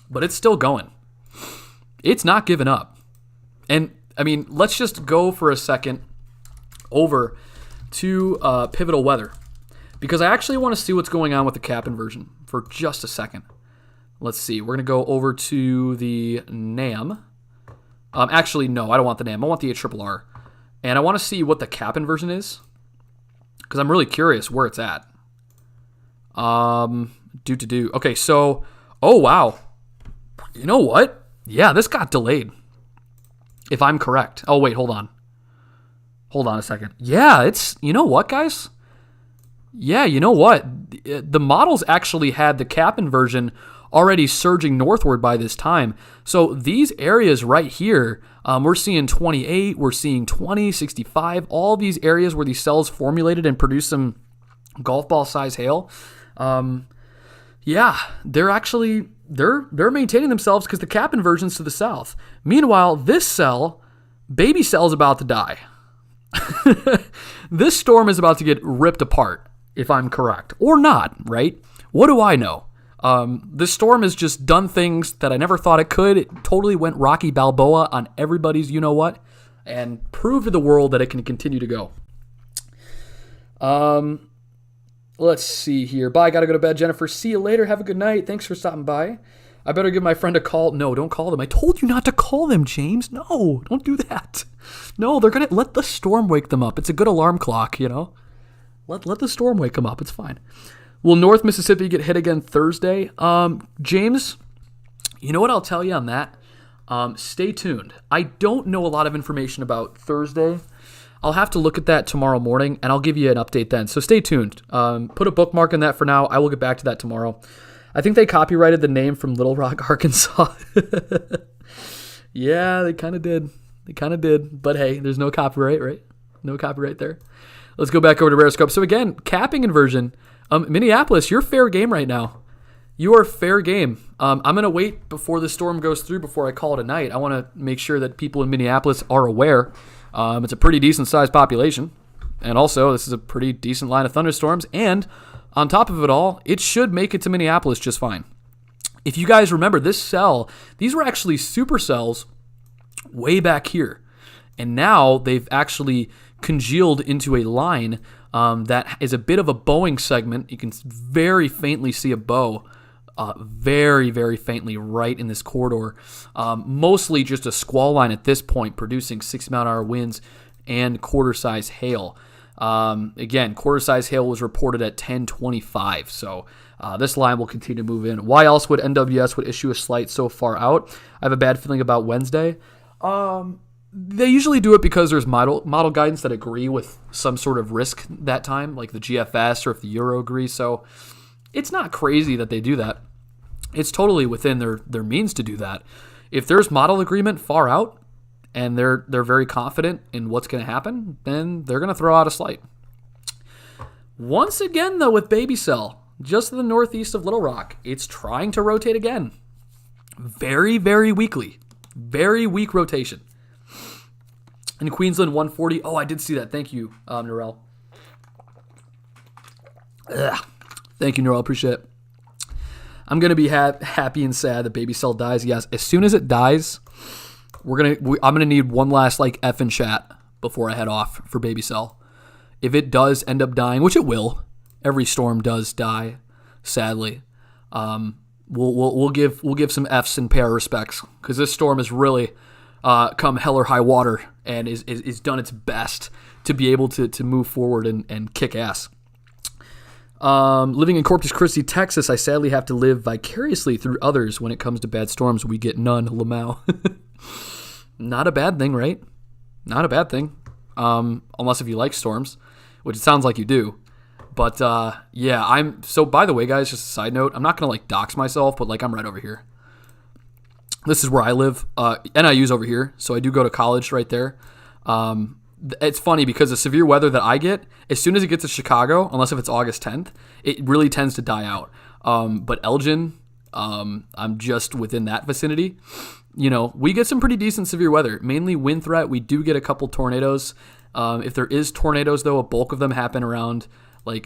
but it's still going. It's not giving up. And, let's just go for a second over to Pivotal Weather, because I actually want to see what's going on with the cap inversion for just a second. Let's see. We're going to go over to the NAM. Actually, no, I don't want the NAM. I want the ARRR. And I want to see what the cap inversion is, because I'm really curious where it's at. Okay, so, oh, wow. You know what? Yeah, this got delayed, if I'm correct. Oh, wait, hold on. Hold on a second. Yeah, you know what, guys? Yeah, you know what? The models actually had the cap inversion already surging northward by this time. So these areas right here, we're seeing 28, we're seeing 20, 65, all these areas where these cells formulated and produced some golf ball size hail. Yeah, they're actually, they're maintaining themselves because the cap inversion's to the south. Meanwhile, this cell, baby cell, is about to die. This storm is about to get ripped apart, if I'm correct. Or not, right? What do I know? This storm has just done things that I never thought it could. It totally went Rocky Balboa on everybody's you-know-what, and proved to the world that it can continue to go. Let's see here. Bye, gotta go to bed, Jennifer. See you later. Have a good night. Thanks for stopping by. I better give my friend a call. No, don't call them. I told you not to call them, James. No, don't do that. No, they're going to let the storm wake them up. It's a good alarm clock, Let the storm wake them up. It's fine. Will North Mississippi get hit again Thursday? James, you know what I'll tell you on that? Stay tuned. I don't know a lot of information about Thursday. I'll have to look at that tomorrow morning, and I'll give you an update then. So stay tuned. Put a bookmark on that for now. I will get back to that tomorrow. I think they copyrighted the name from Little Rock, Arkansas. Yeah, they kind of did. But hey, there's no copyright, right? No copyright there. Let's go back over to Rarescope. So again, capping inversion. Minneapolis, you're fair game right now. You are fair game. I'm going to wait before the storm goes through before I call it a night. I want to make sure that people in Minneapolis are aware. It's a pretty decent-sized population. And also, this is a pretty decent line of thunderstorms. And on top of it all, it should make it to Minneapolis just fine. If you guys remember, this cell, these were actually supercells way back here. And now they've actually congealed into a line that is a bit of a bowing segment. You can very faintly see a bow, very, very faintly right in this corridor. Mostly just a squall line at this point, producing 60-mile-an-hour winds and quarter-size hail. Again, quarter-size hail was reported at 10:25, so this line will continue to move in. Why else would NWS would issue a slight so far out? I have a bad feeling about Wednesday. They usually do it because there's model guidance that agree with some sort of risk that time, like the GFS or if the Euro agrees. So it's not crazy that they do that. It's totally within their means to do that. If there's model agreement far out, and they're very confident in what's going to happen, then they're going to throw out a slight. Once again, though, with baby cell, just to the northeast of Little Rock. It's trying to rotate again. Very, very weakly. Very weak rotation. In Queensland, 140. Oh, I did see that. Thank you, Norel. Thank you, Norel. Appreciate it. I'm going to be happy and sad that Baby Cell dies. Yes, as soon as it dies, I'm gonna need one last effing chat before I head off for Baby Cell. If it does end up dying, which it will, every storm does die, sadly. We'll give some Fs and pay our respects, because this storm has really come hell or high water and is done its best to be able to move forward and kick ass. Living in Corpus Christi, Texas, I sadly have to live vicariously through others when it comes to bad storms. We get none, Lamau. Not a bad thing, right? Not a bad thing. Unless if you like storms, which it sounds like you do. But, yeah, so by the way, guys, just a side note, I'm not going to dox myself, but I'm right over here. This is where I live. NIU's over here, so I do go to college right there. It's funny because the severe weather that I get, as soon as it gets to Chicago, unless if it's August 10th, it really tends to die out. But Elgin, I'm just within that vicinity. We get some pretty decent severe weather, mainly wind threat. We do get a couple tornadoes. If there is tornadoes, though, a bulk of them happen around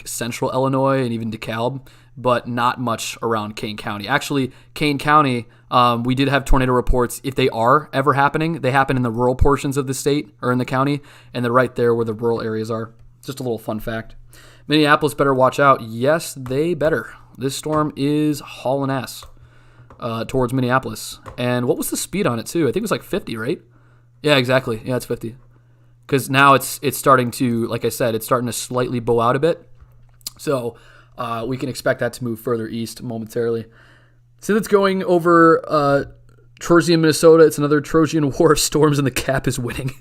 central Illinois and even DeKalb, but not much around Kane County. Actually, Kane County, we did have tornado reports. If they are ever happening, they happen in the rural portions of the state or in the county, and they're right there where the rural areas are. Just a little fun fact. Minneapolis better watch out. Yes, they better. This storm is hauling ass towards Minneapolis. And what was the speed on it, too? I think it was 50, right? Yeah, exactly. Yeah, it's 50. Because now it's starting to, like I said, it's starting to slightly bow out a bit. So we can expect that to move further east momentarily. Since it's going over Trojan, Minnesota, it's another Trojan War of storms and the cap is winning.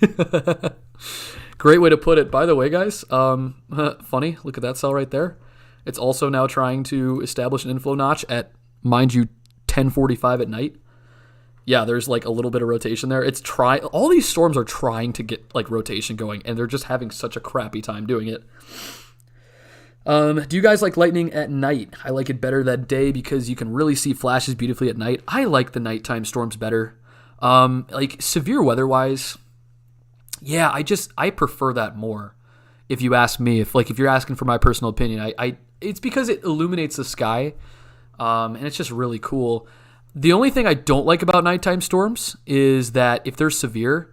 Great way to put it. By the way, guys, funny, look at that cell right there. It's also now trying to establish an inflow notch at, mind you, 10:45 at night. Yeah, there's a little bit of rotation there. All these storms are trying to get rotation going, and they're just having such a crappy time doing it. Do you guys like lightning at night? I like it better that day because you can really see flashes beautifully at night. I like the nighttime storms better. Severe weather-wise, yeah, I prefer that more. If you ask me, if you're asking for my personal opinion, it's because it illuminates the sky, and it's just really cool. The only thing I don't like about nighttime storms is that if they're severe,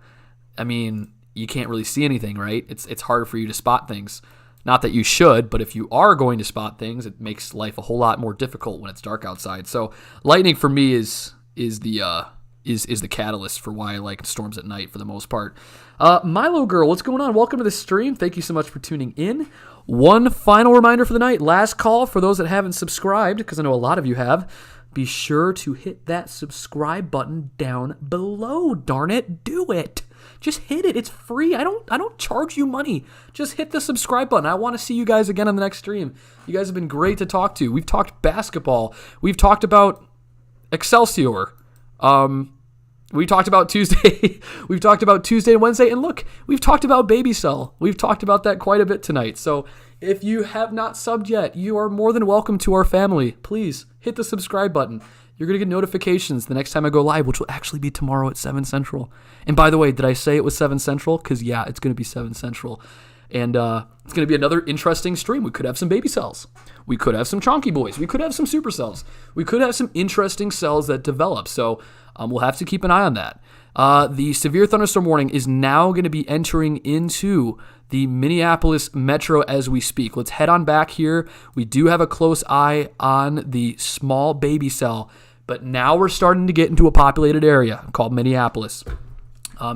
you can't really see anything, right? It's hard for you to spot things. Not that you should, but if you are going to spot things, it makes life a whole lot more difficult when it's dark outside. So lightning for me is the catalyst for why I like storms at night for the most part. Milo Girl, what's going on? Welcome to the stream. Thank you so much for tuning in. One final reminder for the night. Last call for those that haven't subscribed, because I know a lot of you have. Be sure to hit that subscribe button down below. Darn it, do it. Just hit it. It's free. I don't charge you money. Just hit the subscribe button. I want to see you guys again on the next stream. You guys have been great to talk to. We've talked basketball. We've talked about Excelsior. We talked about Tuesday. We've talked about Tuesday and Wednesday. And look, we've talked about Baby Cell. We've talked about that quite a bit tonight. So if you have not subbed yet, you are more than welcome to our family. Please hit the subscribe button. You're going to get notifications the next time I go live, which will actually be tomorrow at 7 Central. And by the way, did I say it was 7 Central? Because, yeah, it's going to be 7 Central. And it's going to be another interesting stream. We could have some Baby Cells. We could have some Chonky Boys. We could have some Super Cells. We could have some interesting cells that develop. So we'll have to keep an eye on that. The severe thunderstorm warning is now going to be entering into the Minneapolis metro as we speak. Let's head on back here. We do have a close eye on the small Baby Cell, but now we're starting to get into a populated area called Minneapolis.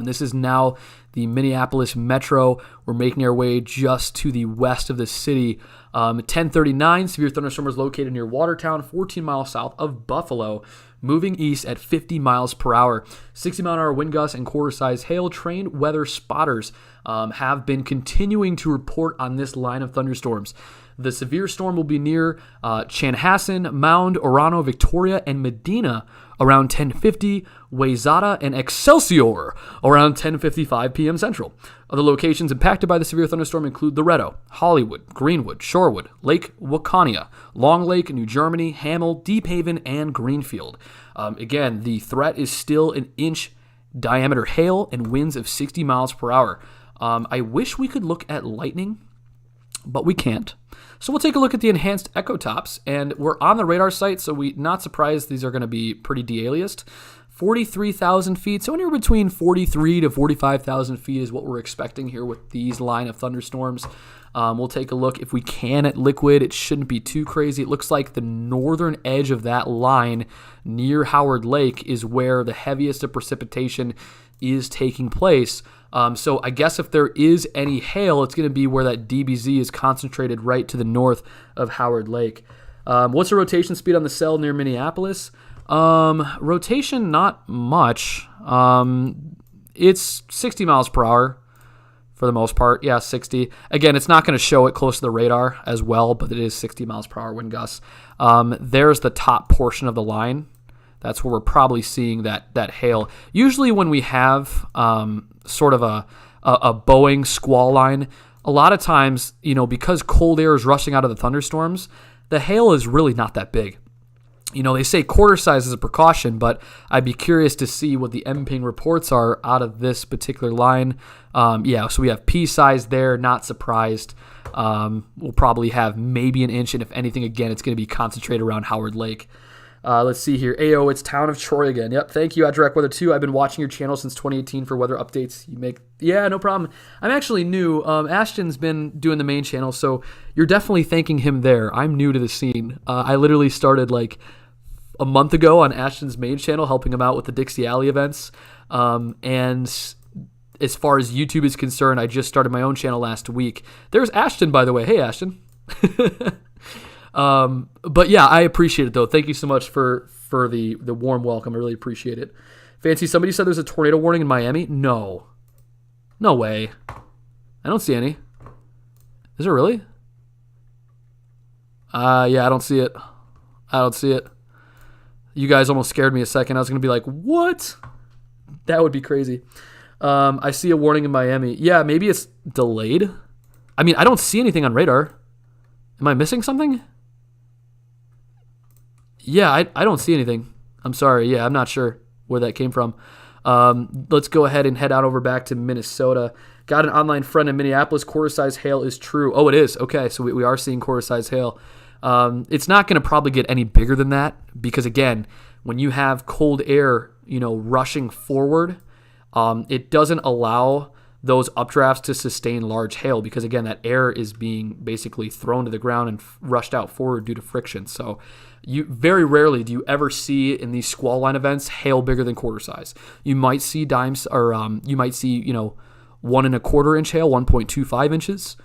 This is now the Minneapolis metro. We're making our way just to the west of the city. 1039, severe thunderstorm is located near Watertown, 14 miles south of Buffalo, moving east at 50 miles per hour. 60-mile-an-hour wind gusts and quarter-size hail. Trained weather spotters have been continuing to report on this line of thunderstorms. The severe storm will be near Chanhassen, Mound, Orano, Victoria, and Medina around 10:50, Wayzata and Excelsior around 10:55 p.m. Central. Other locations impacted by the severe thunderstorm include Loretto, Hollywood, Greenwood, Shorewood, Lake Waconia, Long Lake, New Germany, Hamel, Deep Haven, and Greenfield. Again, the threat is still an inch diameter hail and winds of 60 miles per hour. I wish we could look at lightning, but we can't. So we'll take a look at the enhanced echo tops, and we're on the radar site, so we're not surprised these are going to be pretty de-aliased. 43,000 feet, so anywhere between 43 to 45,000 feet is what we're expecting here with these line of thunderstorms. We'll take a look if we can at liquid. It shouldn't be too crazy. It looks like the northern edge of that line near Howard Lake is where the heaviest of precipitation is taking place. So I guess if there is any hail, it's going to be where that DBZ is concentrated right to the north of Howard Lake. What's the rotation speed on the cell near Minneapolis? Rotation, not much. It's 60 miles per hour for the most part. Yeah, 60. Again, it's not going to show it close to the radar as well, but it is 60 miles per hour wind gusts. There's the top portion of the line. That's where we're probably seeing that hail. Usually when we have sort of a Boeing squall line, a lot of times, because cold air is rushing out of the thunderstorms, the hail is really not that big. They say quarter size is a precaution, but I'd be curious to see what the MPing reports are out of this particular line. So we have P size there, not surprised. We'll probably have maybe an inch, and if anything, again, it's going to be concentrated around Howard Lake. Let's see here. AO, it's Town of Troy again. Yep, thank you, Direct Weather 2. I've been watching your channel since 2018 for weather updates you make. Yeah, no problem. I'm actually new. Ashton's been doing the main channel, so you're definitely thanking him there. I'm new to the scene. I literally started like a month ago on Ashton's main channel, helping him out with the Dixie Alley events. And as far as YouTube is concerned, I just started my own channel last week. There's Ashton, by the way. Hey, Ashton. But yeah, I appreciate it though. Thank you so much for the warm welcome. I really appreciate it. Fancy, somebody said there's a tornado warning in Miami. No way. I don't see any. Is there really? Yeah, I don't see it. You guys almost scared me a second. I was going to be like, what? That would be crazy. I see a warning in Miami. Yeah, maybe it's delayed. I mean, I don't see anything on radar. Am I missing something? Yeah, I don't see anything. I'm sorry. Yeah, I'm not sure where that came from. Let's go ahead and head on over back to Minnesota. Got an online friend in Minneapolis. Quarter-size hail is true. Oh, it is. Okay, so we are seeing quarter-size hail. It's not going to probably get any bigger than that because, again, when you have cold air, rushing forward, it doesn't allow those updrafts to sustain large hail because, again, that air is being basically thrown to the ground and rushed out forward due to friction. So you very rarely do you ever see in these squall line events hail bigger than quarter size. You might see dimes or you might see 1 1/4 inch hail, 1.25 inches.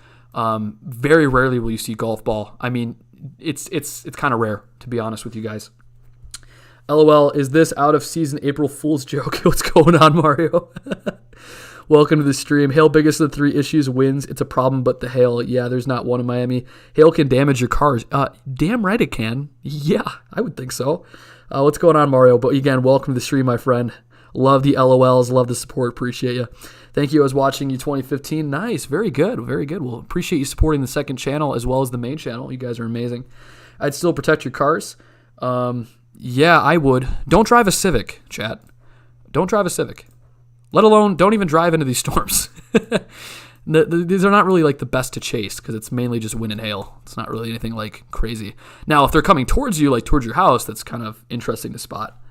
Very rarely will you see golf ball. I mean, it's kind of rare, to be honest with you guys. LOL, is this out of season April Fool's joke? What's going on, Mario? Welcome to the stream. Hail, biggest of the 3 issues, winds. It's a problem, but the hail, yeah, there's not one in Miami. Hail can damage your cars. Damn right it can. Yeah, I would think so. What's going on, Mario? But again, welcome to the stream, my friend. Love the LOLs. Love the support. Appreciate you. Thank you. I was watching you 2015. Nice. Very good. Very good. Well, appreciate you supporting the second channel as well as the main channel. You guys are amazing. I'd still protect your cars. Yeah, I would. Don't drive a Civic, chat. Don't drive a Civic. Let alone, don't even drive into these storms. These are not really like the best to chase because it's mainly just wind and hail. It's not really anything like crazy. Now, if they're coming towards you, like towards your house, that's kind of interesting to spot.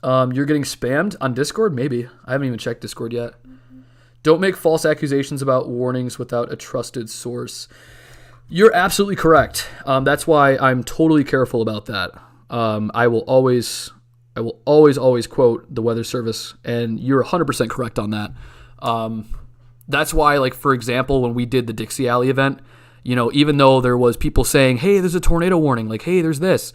You're getting spammed on Discord? Maybe. I haven't even checked Discord yet. Don't make false accusations about warnings without a trusted source. You're absolutely correct. That's why I'm totally careful about that. I will always quote the weather service, and you're 100% correct on that. That's why, like, for example, when we did the Dixie Alley event, even though there was people saying, hey, there's a tornado warning, like, hey, there's this,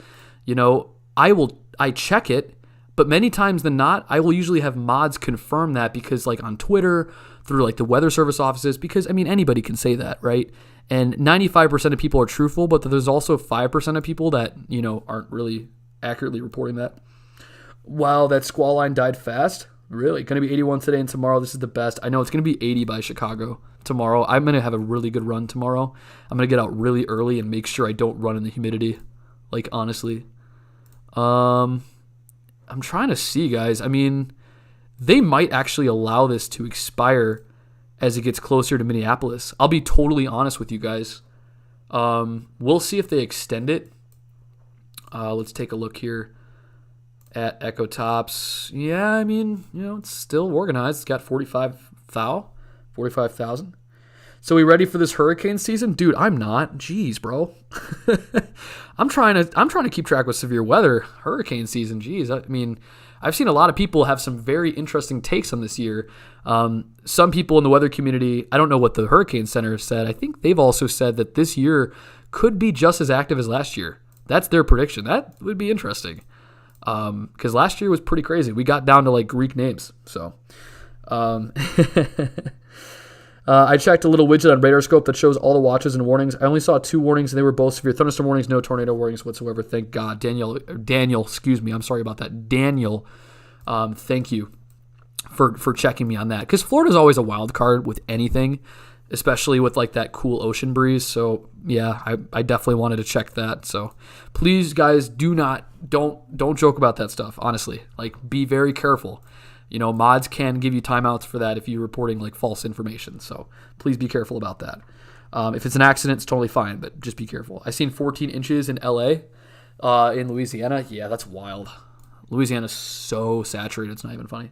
I check it, but many times than not, I will usually have mods confirm that because, like, on Twitter, through, like, the weather service offices, because, I mean, anybody can say that, right? And 95% of people are truthful, but there's also 5% of people that, aren't really accurately reporting that. Wow, that squall line died fast. Really? Going to be 81 today and tomorrow. This is the best. I know it's going to be 80 by Chicago tomorrow. I'm going to have a really good run tomorrow. I'm going to get out really early and make sure I don't run in the humidity. Like, honestly. I'm trying to see, guys. I mean, they might actually allow this to expire as it gets closer to Minneapolis. I'll be totally honest with you guys. We'll see if they extend it. Let's take a look here at Echo Tops. Yeah, I mean, it's still organized. It's got 45,000. So we ready for this hurricane season? Dude, I'm not. Jeez, bro. I'm trying to keep track with severe weather. Hurricane season, jeez. I mean, I've seen a lot of people have some very interesting takes on this year. Some people in the weather community, I don't know what the Hurricane Center has said. I think they've also said that this year could be just as active as last year. That's their prediction. That would be interesting. Because last year was pretty crazy. We got down to like Greek names. So, I checked a little widget on RadarScope that shows all the watches and warnings. I only saw 2 warnings, and they were both severe thunderstorm warnings, no tornado warnings whatsoever. Thank God. Daniel, excuse me. I'm sorry about that. Daniel, thank you for checking me on that. Because Florida's always a wild card with anything, especially with like that cool ocean breeze. So yeah, I definitely wanted to check that. So please, guys, don't joke about that stuff. Honestly, like, be very careful. Mods can give you timeouts for that if you're reporting like false information. So please be careful about that. If it's an accident, it's totally fine, but just be careful. I seen 14 inches in LA, in Louisiana. Yeah, that's wild. Louisiana's so saturated. It's not even funny.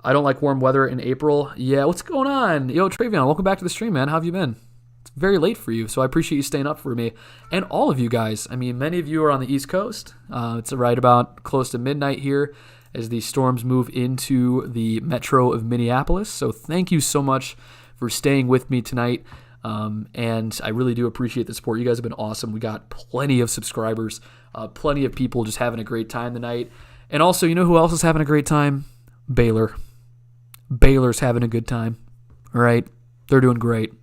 I don't like warm weather in April. Yeah, what's going on? Yo, Travion, welcome back to the stream, man. How have you been? It's very late for you, so I appreciate you staying up for me. And all of you guys. I mean, many of you are on the East Coast. It's right about close to midnight here as the storms move into the metro of Minneapolis. So thank you so much for staying with me tonight. And I really do appreciate the support. You guys have been awesome. We got plenty of subscribers, plenty of people just having a great time tonight. And also, you know who else is having a great time? Baylor. Baylor's having a good time. All right? They're doing great.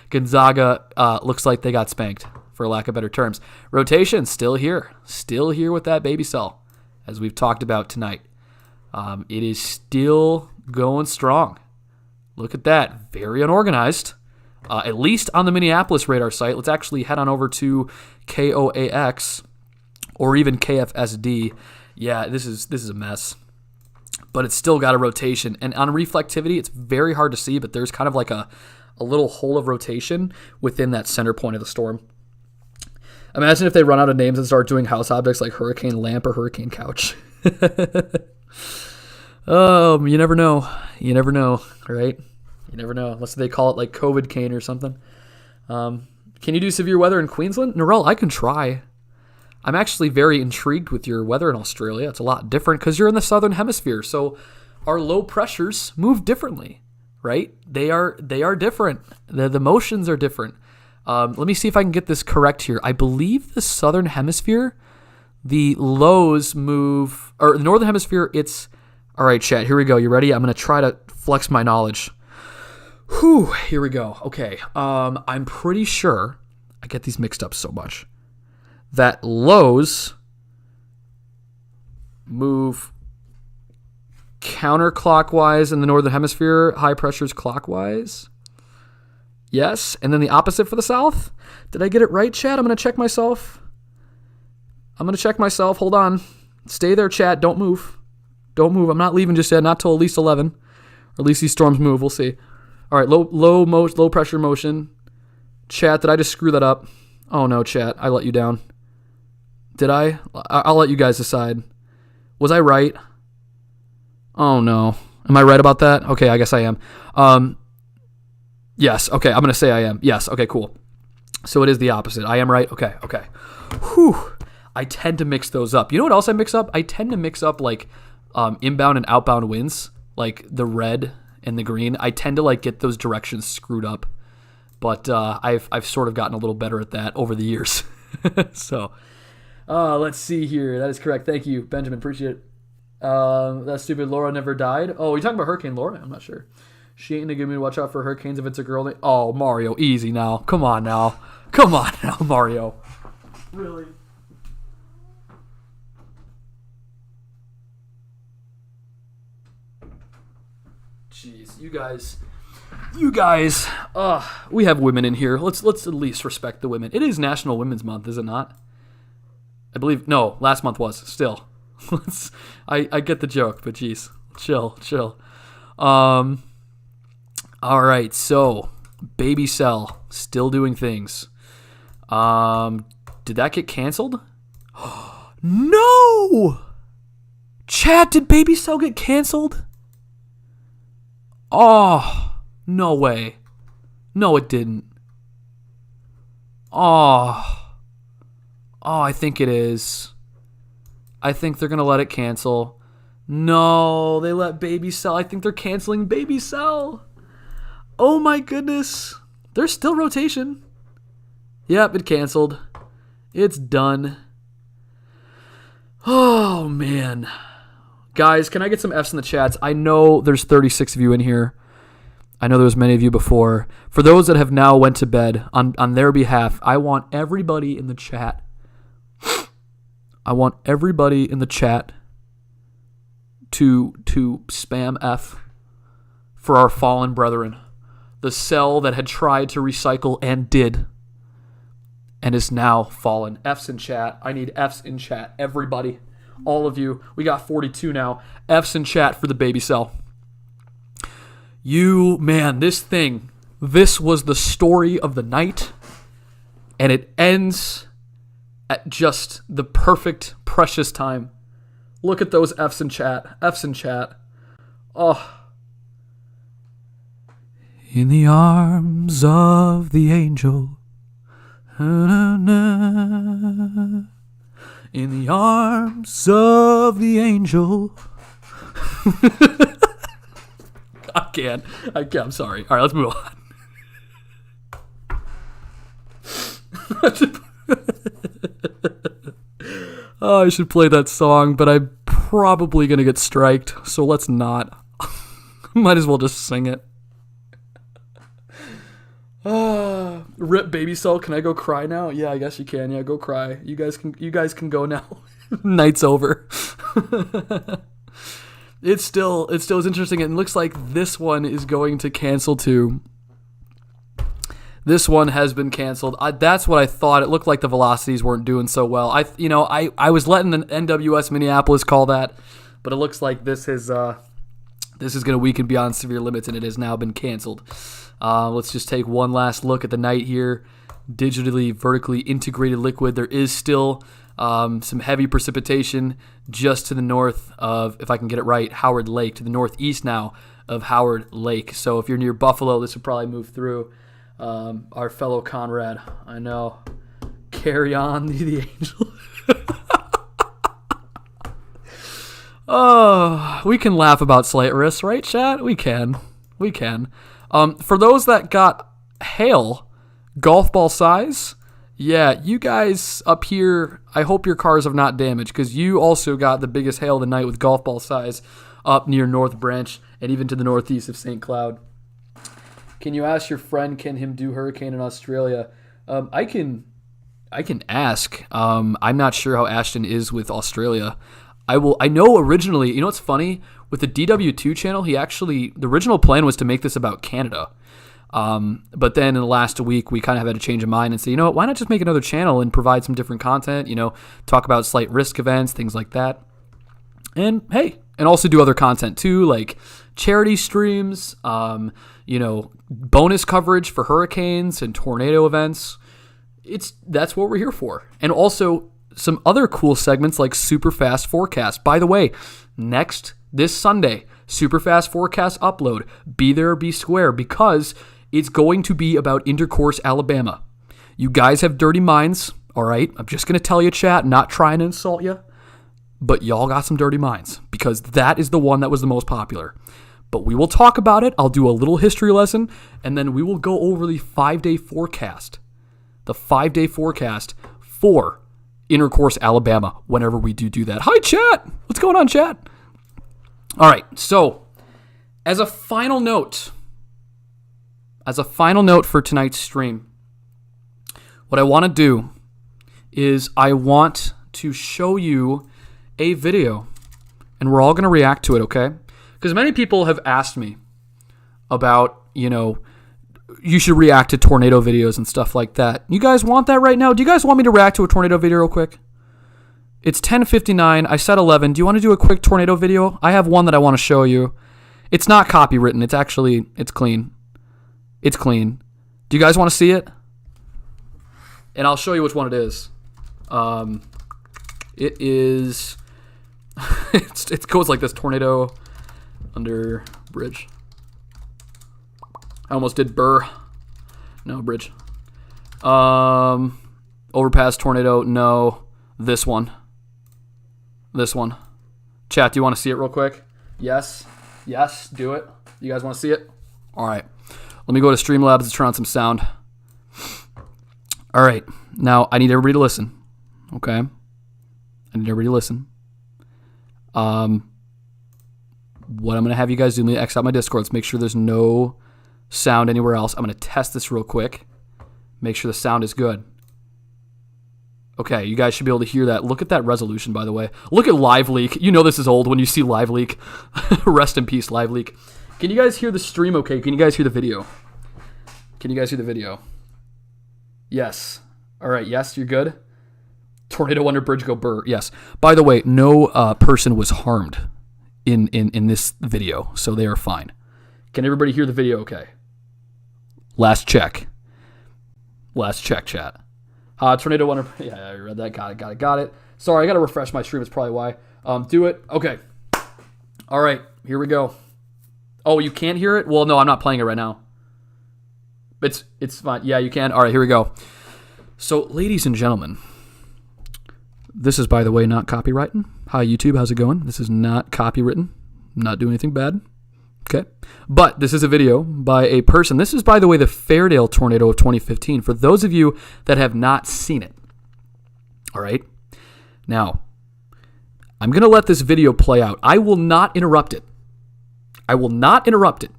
Gonzaga looks like they got spanked, for lack of better terms. Rotation, still here. Still here with that baby cell, as we've talked about tonight. It is still going strong. Look at that. Very unorganized. At least on the Minneapolis radar site. Let's actually head on over to KOAX or even KFSD. Yeah, this is a mess. But it's still got a rotation. And on reflectivity, it's very hard to see, but there's kind of like a little hole of rotation within that center point of the storm. Imagine if they run out of names and start doing house objects like Hurricane Lamp or Hurricane Couch. You never know. You never know, right? You never know. Unless they call it like COVID cane or something. Can you do severe weather in Queensland? Narelle, I can try. I'm actually very intrigued with your weather in Australia. It's a lot different because you're in the southern hemisphere. So our low pressures move differently, right? They are different. The motions are different. Let me see if I can get this correct here. I believe the southern hemisphere, the lows move, or the northern hemisphere, it's, all right, chat, here we go. You ready? I'm going to try to flex my knowledge. Whew, here we go. Okay, I'm pretty sure, I get these mixed up so much, that lows move counterclockwise in the northern hemisphere, high pressures clockwise. Yes, and then the opposite for the south. Did I get it right, chat? I'm going to check myself. Hold on. Stay there, chat. Don't move. I'm not leaving just yet. Not till at least 11. Or at least these storms move. We'll see. All right, low pressure motion. Chat, did I just screw that up? Oh, no, chat. I let you down. Did I? I'll let you guys decide. Was I right? Oh, no. Am I right about that? Okay, I guess I am. Yes, okay, I'm going to say I am. Yes, okay, cool. So it is the opposite. I am right? Okay. Whew. I tend to mix those up. You know what else I mix up? I tend to mix up, like, inbound and outbound winds, like the red and the green. I tend to, like, get those directions screwed up. But I've sort of gotten a little better at that over the years. So, let's see here. That is correct. Thank you, Benjamin. Appreciate it. That stupid Laura never died. Oh, you talking about Hurricane Laura? I'm not sure. She ain't gonna give me to watch out for hurricanes if it's a girl. Oh, Mario, easy now. Come on now, Mario. Really? jeez, you guys, we have women in here. Let's at least respect the women. It is National Women's Month, is it not? I believe, no, last month was, still. I get the joke, but jeez, chill. All right, so Baby Cell still doing things. Did that get canceled? No! Chat, did Baby Cell get canceled? Oh, no way. No, it didn't. Oh, I think it is. I think they're going to let it cancel. No, they let Baby Cell. I think they're canceling Baby Cell. Oh my goodness. There's still rotation. Yep, it canceled. It's done. Oh, man. Guys, can I get some Fs in the chats? I know there's 36 of you in here. I know there was many of you before. For those that have now went to bed, on their behalf, I want everybody in the chat. I want everybody in the chat to spam F for our fallen brethren. The cell that had tried to recycle and did, and is now fallen. F's in chat. I need F's in chat. Everybody. All of you. We got 42 now. F's in chat for the Baby Cell. Man, this was the story of the night, and it ends at just the perfect, precious time. Look at those F's in chat. F's in chat. Oh. In the arms of the angel. In the arms of the angel. I can't. I'm sorry. All right, let's move on. Oh, I should play that song, but I'm probably going to get striked, so let's not. Might as well just sing it. Rip Baby Cell, can I go cry now? Yeah, I guess you can. Yeah, go cry. You guys can go now. Night's over. It still is interesting. It looks like this one is going to cancel too. This one has been canceled. That's what I thought. It looked like the velocities weren't doing so well. I was letting the NWS Minneapolis call that, but it looks like this is going to weaken beyond severe limits, and it has now been canceled. Let's just take one last look at the night here. Digitally, vertically integrated liquid. There is still some heavy precipitation just to the north of, if I can get it right, Howard Lake, to the northeast now of Howard Lake. So if you're near Buffalo, this would probably move through. Our fellow Conrad, I know. Carry on, the angel. Oh, we can laugh about slight risks, right, chat? We can. For those that got hail, golf ball size, yeah, you guys up here, I hope your cars have not damaged, because you also got the biggest hail of the night with golf ball size up near North Branch and even to the northeast of St. Cloud. Can you ask your friend, can him do hurricane in Australia? I can ask. I'm not sure how Ashton is with Australia. I know originally, you know what's funny? With the DW2 channel, the original plan was to make this about Canada. But then in the last week, we kind of had a change of mind and say, you know what, why not just make another channel and provide some different content, talk about slight risk events, things like that. And hey, and also do other content too, like charity streams, bonus coverage for hurricanes and tornado events. That's what we're here for. And also some other cool segments like Super Fast Forecast. By the way, this Sunday, Super Fast Forecast upload. Be there or be square, because it's going to be about Intercourse, Alabama. You guys have dirty minds, all right? I'm just going to tell you, chat, not trying to insult you, but y'all got some dirty minds, because that is the one that was the most popular. But we will talk about it. I'll do a little history lesson, and then we will go over the 5-day forecast. The 5-day forecast for Intercourse, Alabama, whenever we do that. Hi, chat. What's going on, chat? All right, so as a final note for tonight's stream, what I want to do is I want to show you a video, and we're all going to react to it, okay? Because many people have asked me, about, you should react to tornado videos and stuff like that. You guys want that right now? Do you guys want me to react to a tornado video real quick? It's 10:59. I said 11. Do you want to do a quick tornado video? I have one that I want to show you. It's not copywritten. It's clean. It's clean. Do you guys want to see it? And I'll show you which one it is. It is... it goes like this. Tornado under bridge. I almost did burr. No, bridge. Overpass, tornado, no. This one. Chat, do you want to see it real quick? Yes. Yes, do it. You guys want to see it? All right. Let me go to Streamlabs and turn on some sound. All right. Now, I need everybody to listen. Okay? I need everybody to listen. What I'm going to have you guys do, let me X out my Discord. Let's make sure there's no sound anywhere else. I'm going to test this real quick. Make sure the sound is good. Okay, you guys should be able to hear that. Look at that resolution, by the way. Look at Live Leak. You know this is old when you see Live Leak. Rest in peace, Live Leak. Can you guys hear the stream okay? Can you guys hear the video? Can you guys hear the video? Yes. All right, yes, you're good? Tornado under bridge, go burr. Yes. By the way, no person was harmed in this video, so they are fine. Can everybody hear the video okay? Last check. Last check, chat. Tornado under... Yeah, I read that. Got it. Sorry, I got to refresh my stream. That's probably why. Do it. Okay. All right, here we go. Oh, you can't hear it? Well, no, I'm not playing it right now. It's fine. Yeah, you can. All right, here we go. So, ladies and gentlemen, this is, by the way, not copywritten. Hi, YouTube. How's it going? This is not copywritten. Not doing anything bad. Okay. But this is a video by a person. This is, by the way, the Fairdale tornado of 2015. For those of you that have not seen it. All right. Now, I'm going to let this video play out. I will not interrupt it. I will not interrupt it.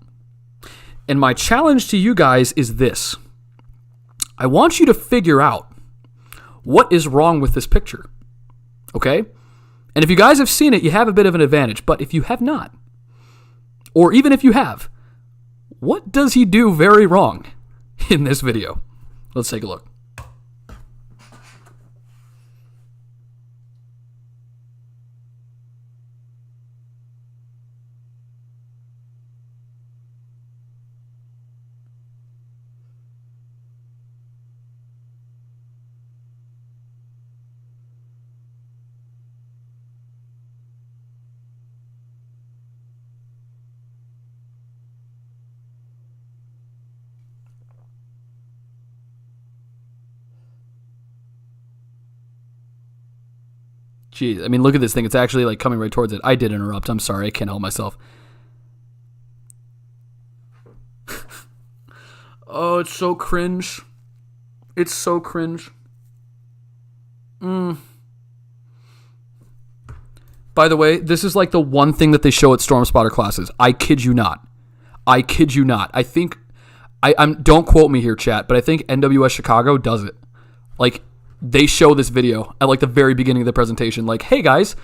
And my challenge to you guys is this. I want you to figure out what is wrong with this picture. Okay? And if you guys have seen it, you have a bit of an advantage. But if you have not, or even if you have, what does he do very wrong in this video? Let's take a look. Jeez, I mean, look at this thing. It's actually like coming right towards it. I did interrupt. I'm sorry. I can't help myself. Oh, it's so cringe. It's so cringe. By the way, this is like the one thing that they show at Storm Spotter classes. I kid you not. I kid you not. I think, don't quote me here, chat, but I think NWS Chicago does it. Like, they show this video at like the very beginning of the presentation. Like, hey guys,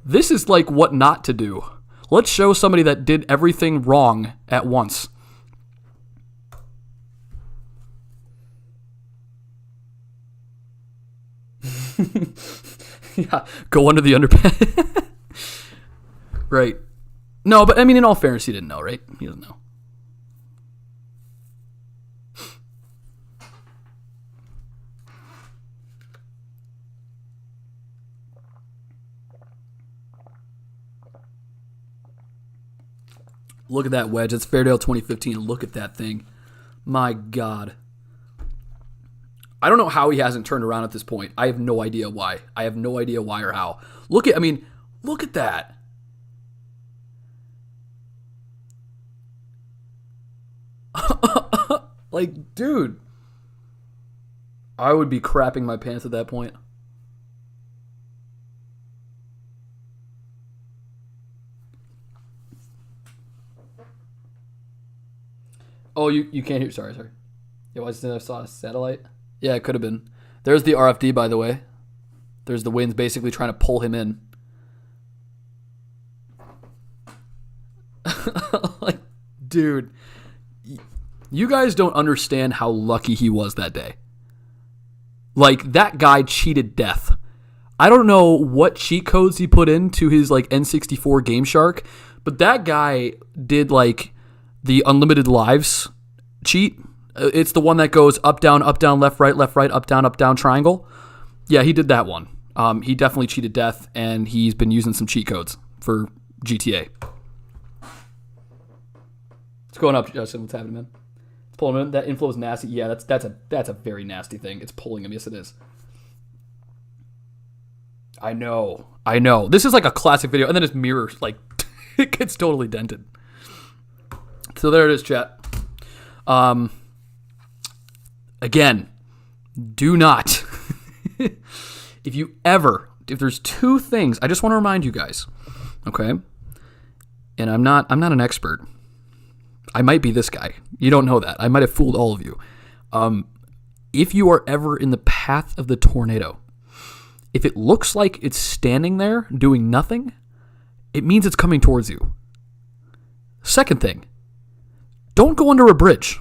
this is like what not to do. Let's show somebody that did everything wrong at once. Yeah, go under the underpass. Right. No, but I mean, in all fairness, he didn't know, right? He doesn't know. Look at that wedge. It's Fairdale 2015. Look at that thing. My God. I don't know how he hasn't turned around at this point. I have no idea why. I have no idea why or how. Look at that. Like, dude. I would be crapping my pants at that point. Oh, you can't hear. Sorry. Yeah, I saw a satellite. Yeah, it could have been. There's the RFD, by the way. There's the winds basically trying to pull him in. Like, dude, You guys don't understand how lucky he was that day. Like, that guy cheated death. I don't know what cheat codes he put into his, like, N64 Game Shark, but that guy did, like, the unlimited lives cheat. It's the one that goes up, down, left, right, up, down, triangle. Yeah, he did that one. He definitely cheated death, and he's been using some cheat codes for GTA. It's going up, Justin. What's happening, man? It's pulling him in. That inflow is nasty. Yeah, that's a very nasty thing. It's pulling him. Yes, it is. I know. This is like a classic video, and then his mirror, like, it gets totally dented. So there it is, chat. Again, do not. If there's two things, I just want to remind you guys, okay? And I'm not an expert. I might be this guy. You don't know that. I might have fooled all of you. If you are ever in the path of the tornado, if it looks like it's standing there doing nothing, it means it's coming towards you. Second thing, don't go under a bridge,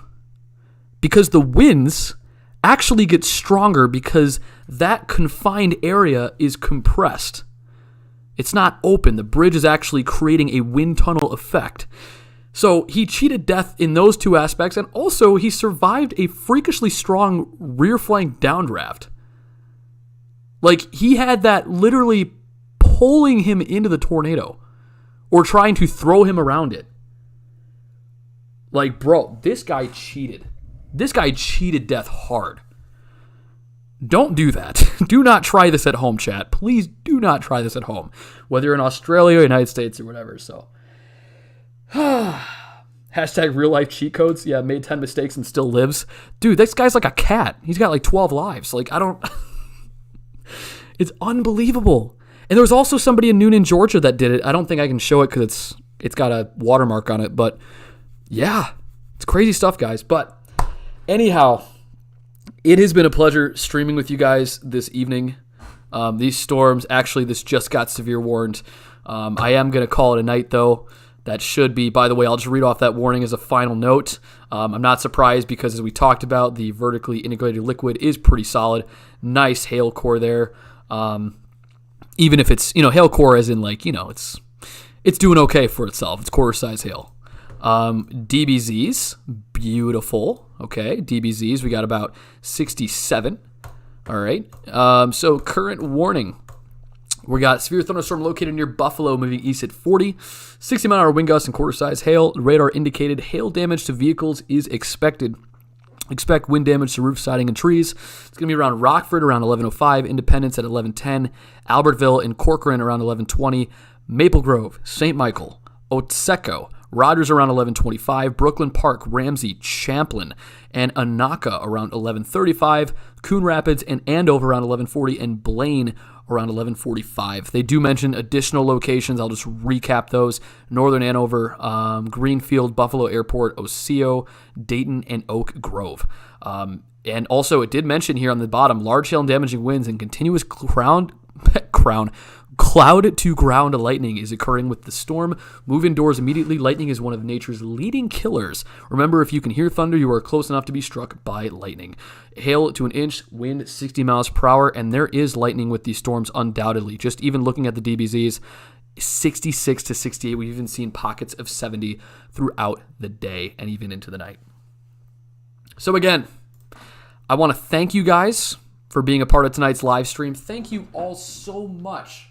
because the winds actually get stronger because that confined area is compressed. It's not open. The bridge is actually creating a wind tunnel effect. So he cheated death in those two aspects, and also he survived a freakishly strong rear flank downdraft. Like, he had that literally pulling him into the tornado or trying to throw him around it. Like, bro, this guy cheated. This guy cheated death hard. Don't do that. Do not try this at home, chat. Please do not try this at home, whether you're in Australia, United States, or whatever. So, hashtag real life cheat codes. Yeah, made 10 mistakes and still lives. Dude, this guy's like a cat. He's got like 12 lives. Like, I don't... It's unbelievable. And there was also somebody in Noonan, Georgia that did it. I don't think I can show it because it's got a watermark on it. But yeah, it's crazy stuff, guys. But anyhow, it has been a pleasure streaming with you guys this evening. These storms, actually, this just got severe warned. I am going to call it a night, though. That should be, by the way, I'll just read off that warning as a final note. I'm not surprised because, as we talked about, the vertically integrated liquid is pretty solid. Nice hail core there. Even if it's, hail core as in, like, it's doing okay for itself. It's quarter size hail. DBZs, beautiful. Okay, DBZs, we got about 67. All right. So current warning. We got severe thunderstorm located near Buffalo, moving east at 40, 60-mile-an-hour wind gusts and quarter-size hail. Radar indicated hail damage to vehicles is expected. Expect wind damage to roof, siding, and trees. It's going to be around Rockford around 11:05, Independence at 11:10, Albertville and Corcoran around 11:20, Maple Grove, St. Michael, Otseko, Rogers around 11:25, Brooklyn Park, Ramsey, Champlin, and Anaka around 11:35, Coon Rapids and Andover around 11:40, and Blaine around 11:45. They do mention additional locations. I'll just recap those. Northern Andover, Greenfield, Buffalo Airport, Osseo, Dayton, and Oak Grove. And also, it did mention here on the bottom, large hail and damaging winds and continuous cloud to ground lightning is occurring with the storm. Move indoors immediately. Lightning is one of nature's leading killers. Remember, if you can hear thunder, you are close enough to be struck by lightning. Hail to an inch, wind 60 miles per hour, and there is lightning with these storms undoubtedly. Just even looking at the DBZs, 66 to 68. We've even seen pockets of 70 throughout the day and even into the night. So again, I want to thank you guys for being a part of tonight's live stream. Thank you all so much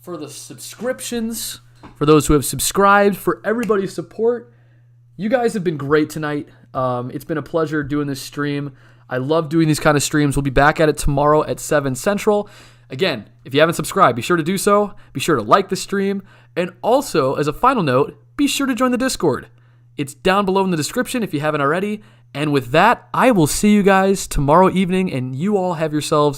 for the subscriptions, for those who have subscribed, for everybody's support. You guys have been great tonight. It's been a pleasure doing this stream. I love doing these kind of streams. We'll be back at it tomorrow at 7 Central. Again, if you haven't subscribed, be sure to do so. Be sure to like the stream. And also, as a final note, be sure to join the Discord. It's down below in the description if you haven't already. And with that, I will see you guys tomorrow evening, and you all have yourselves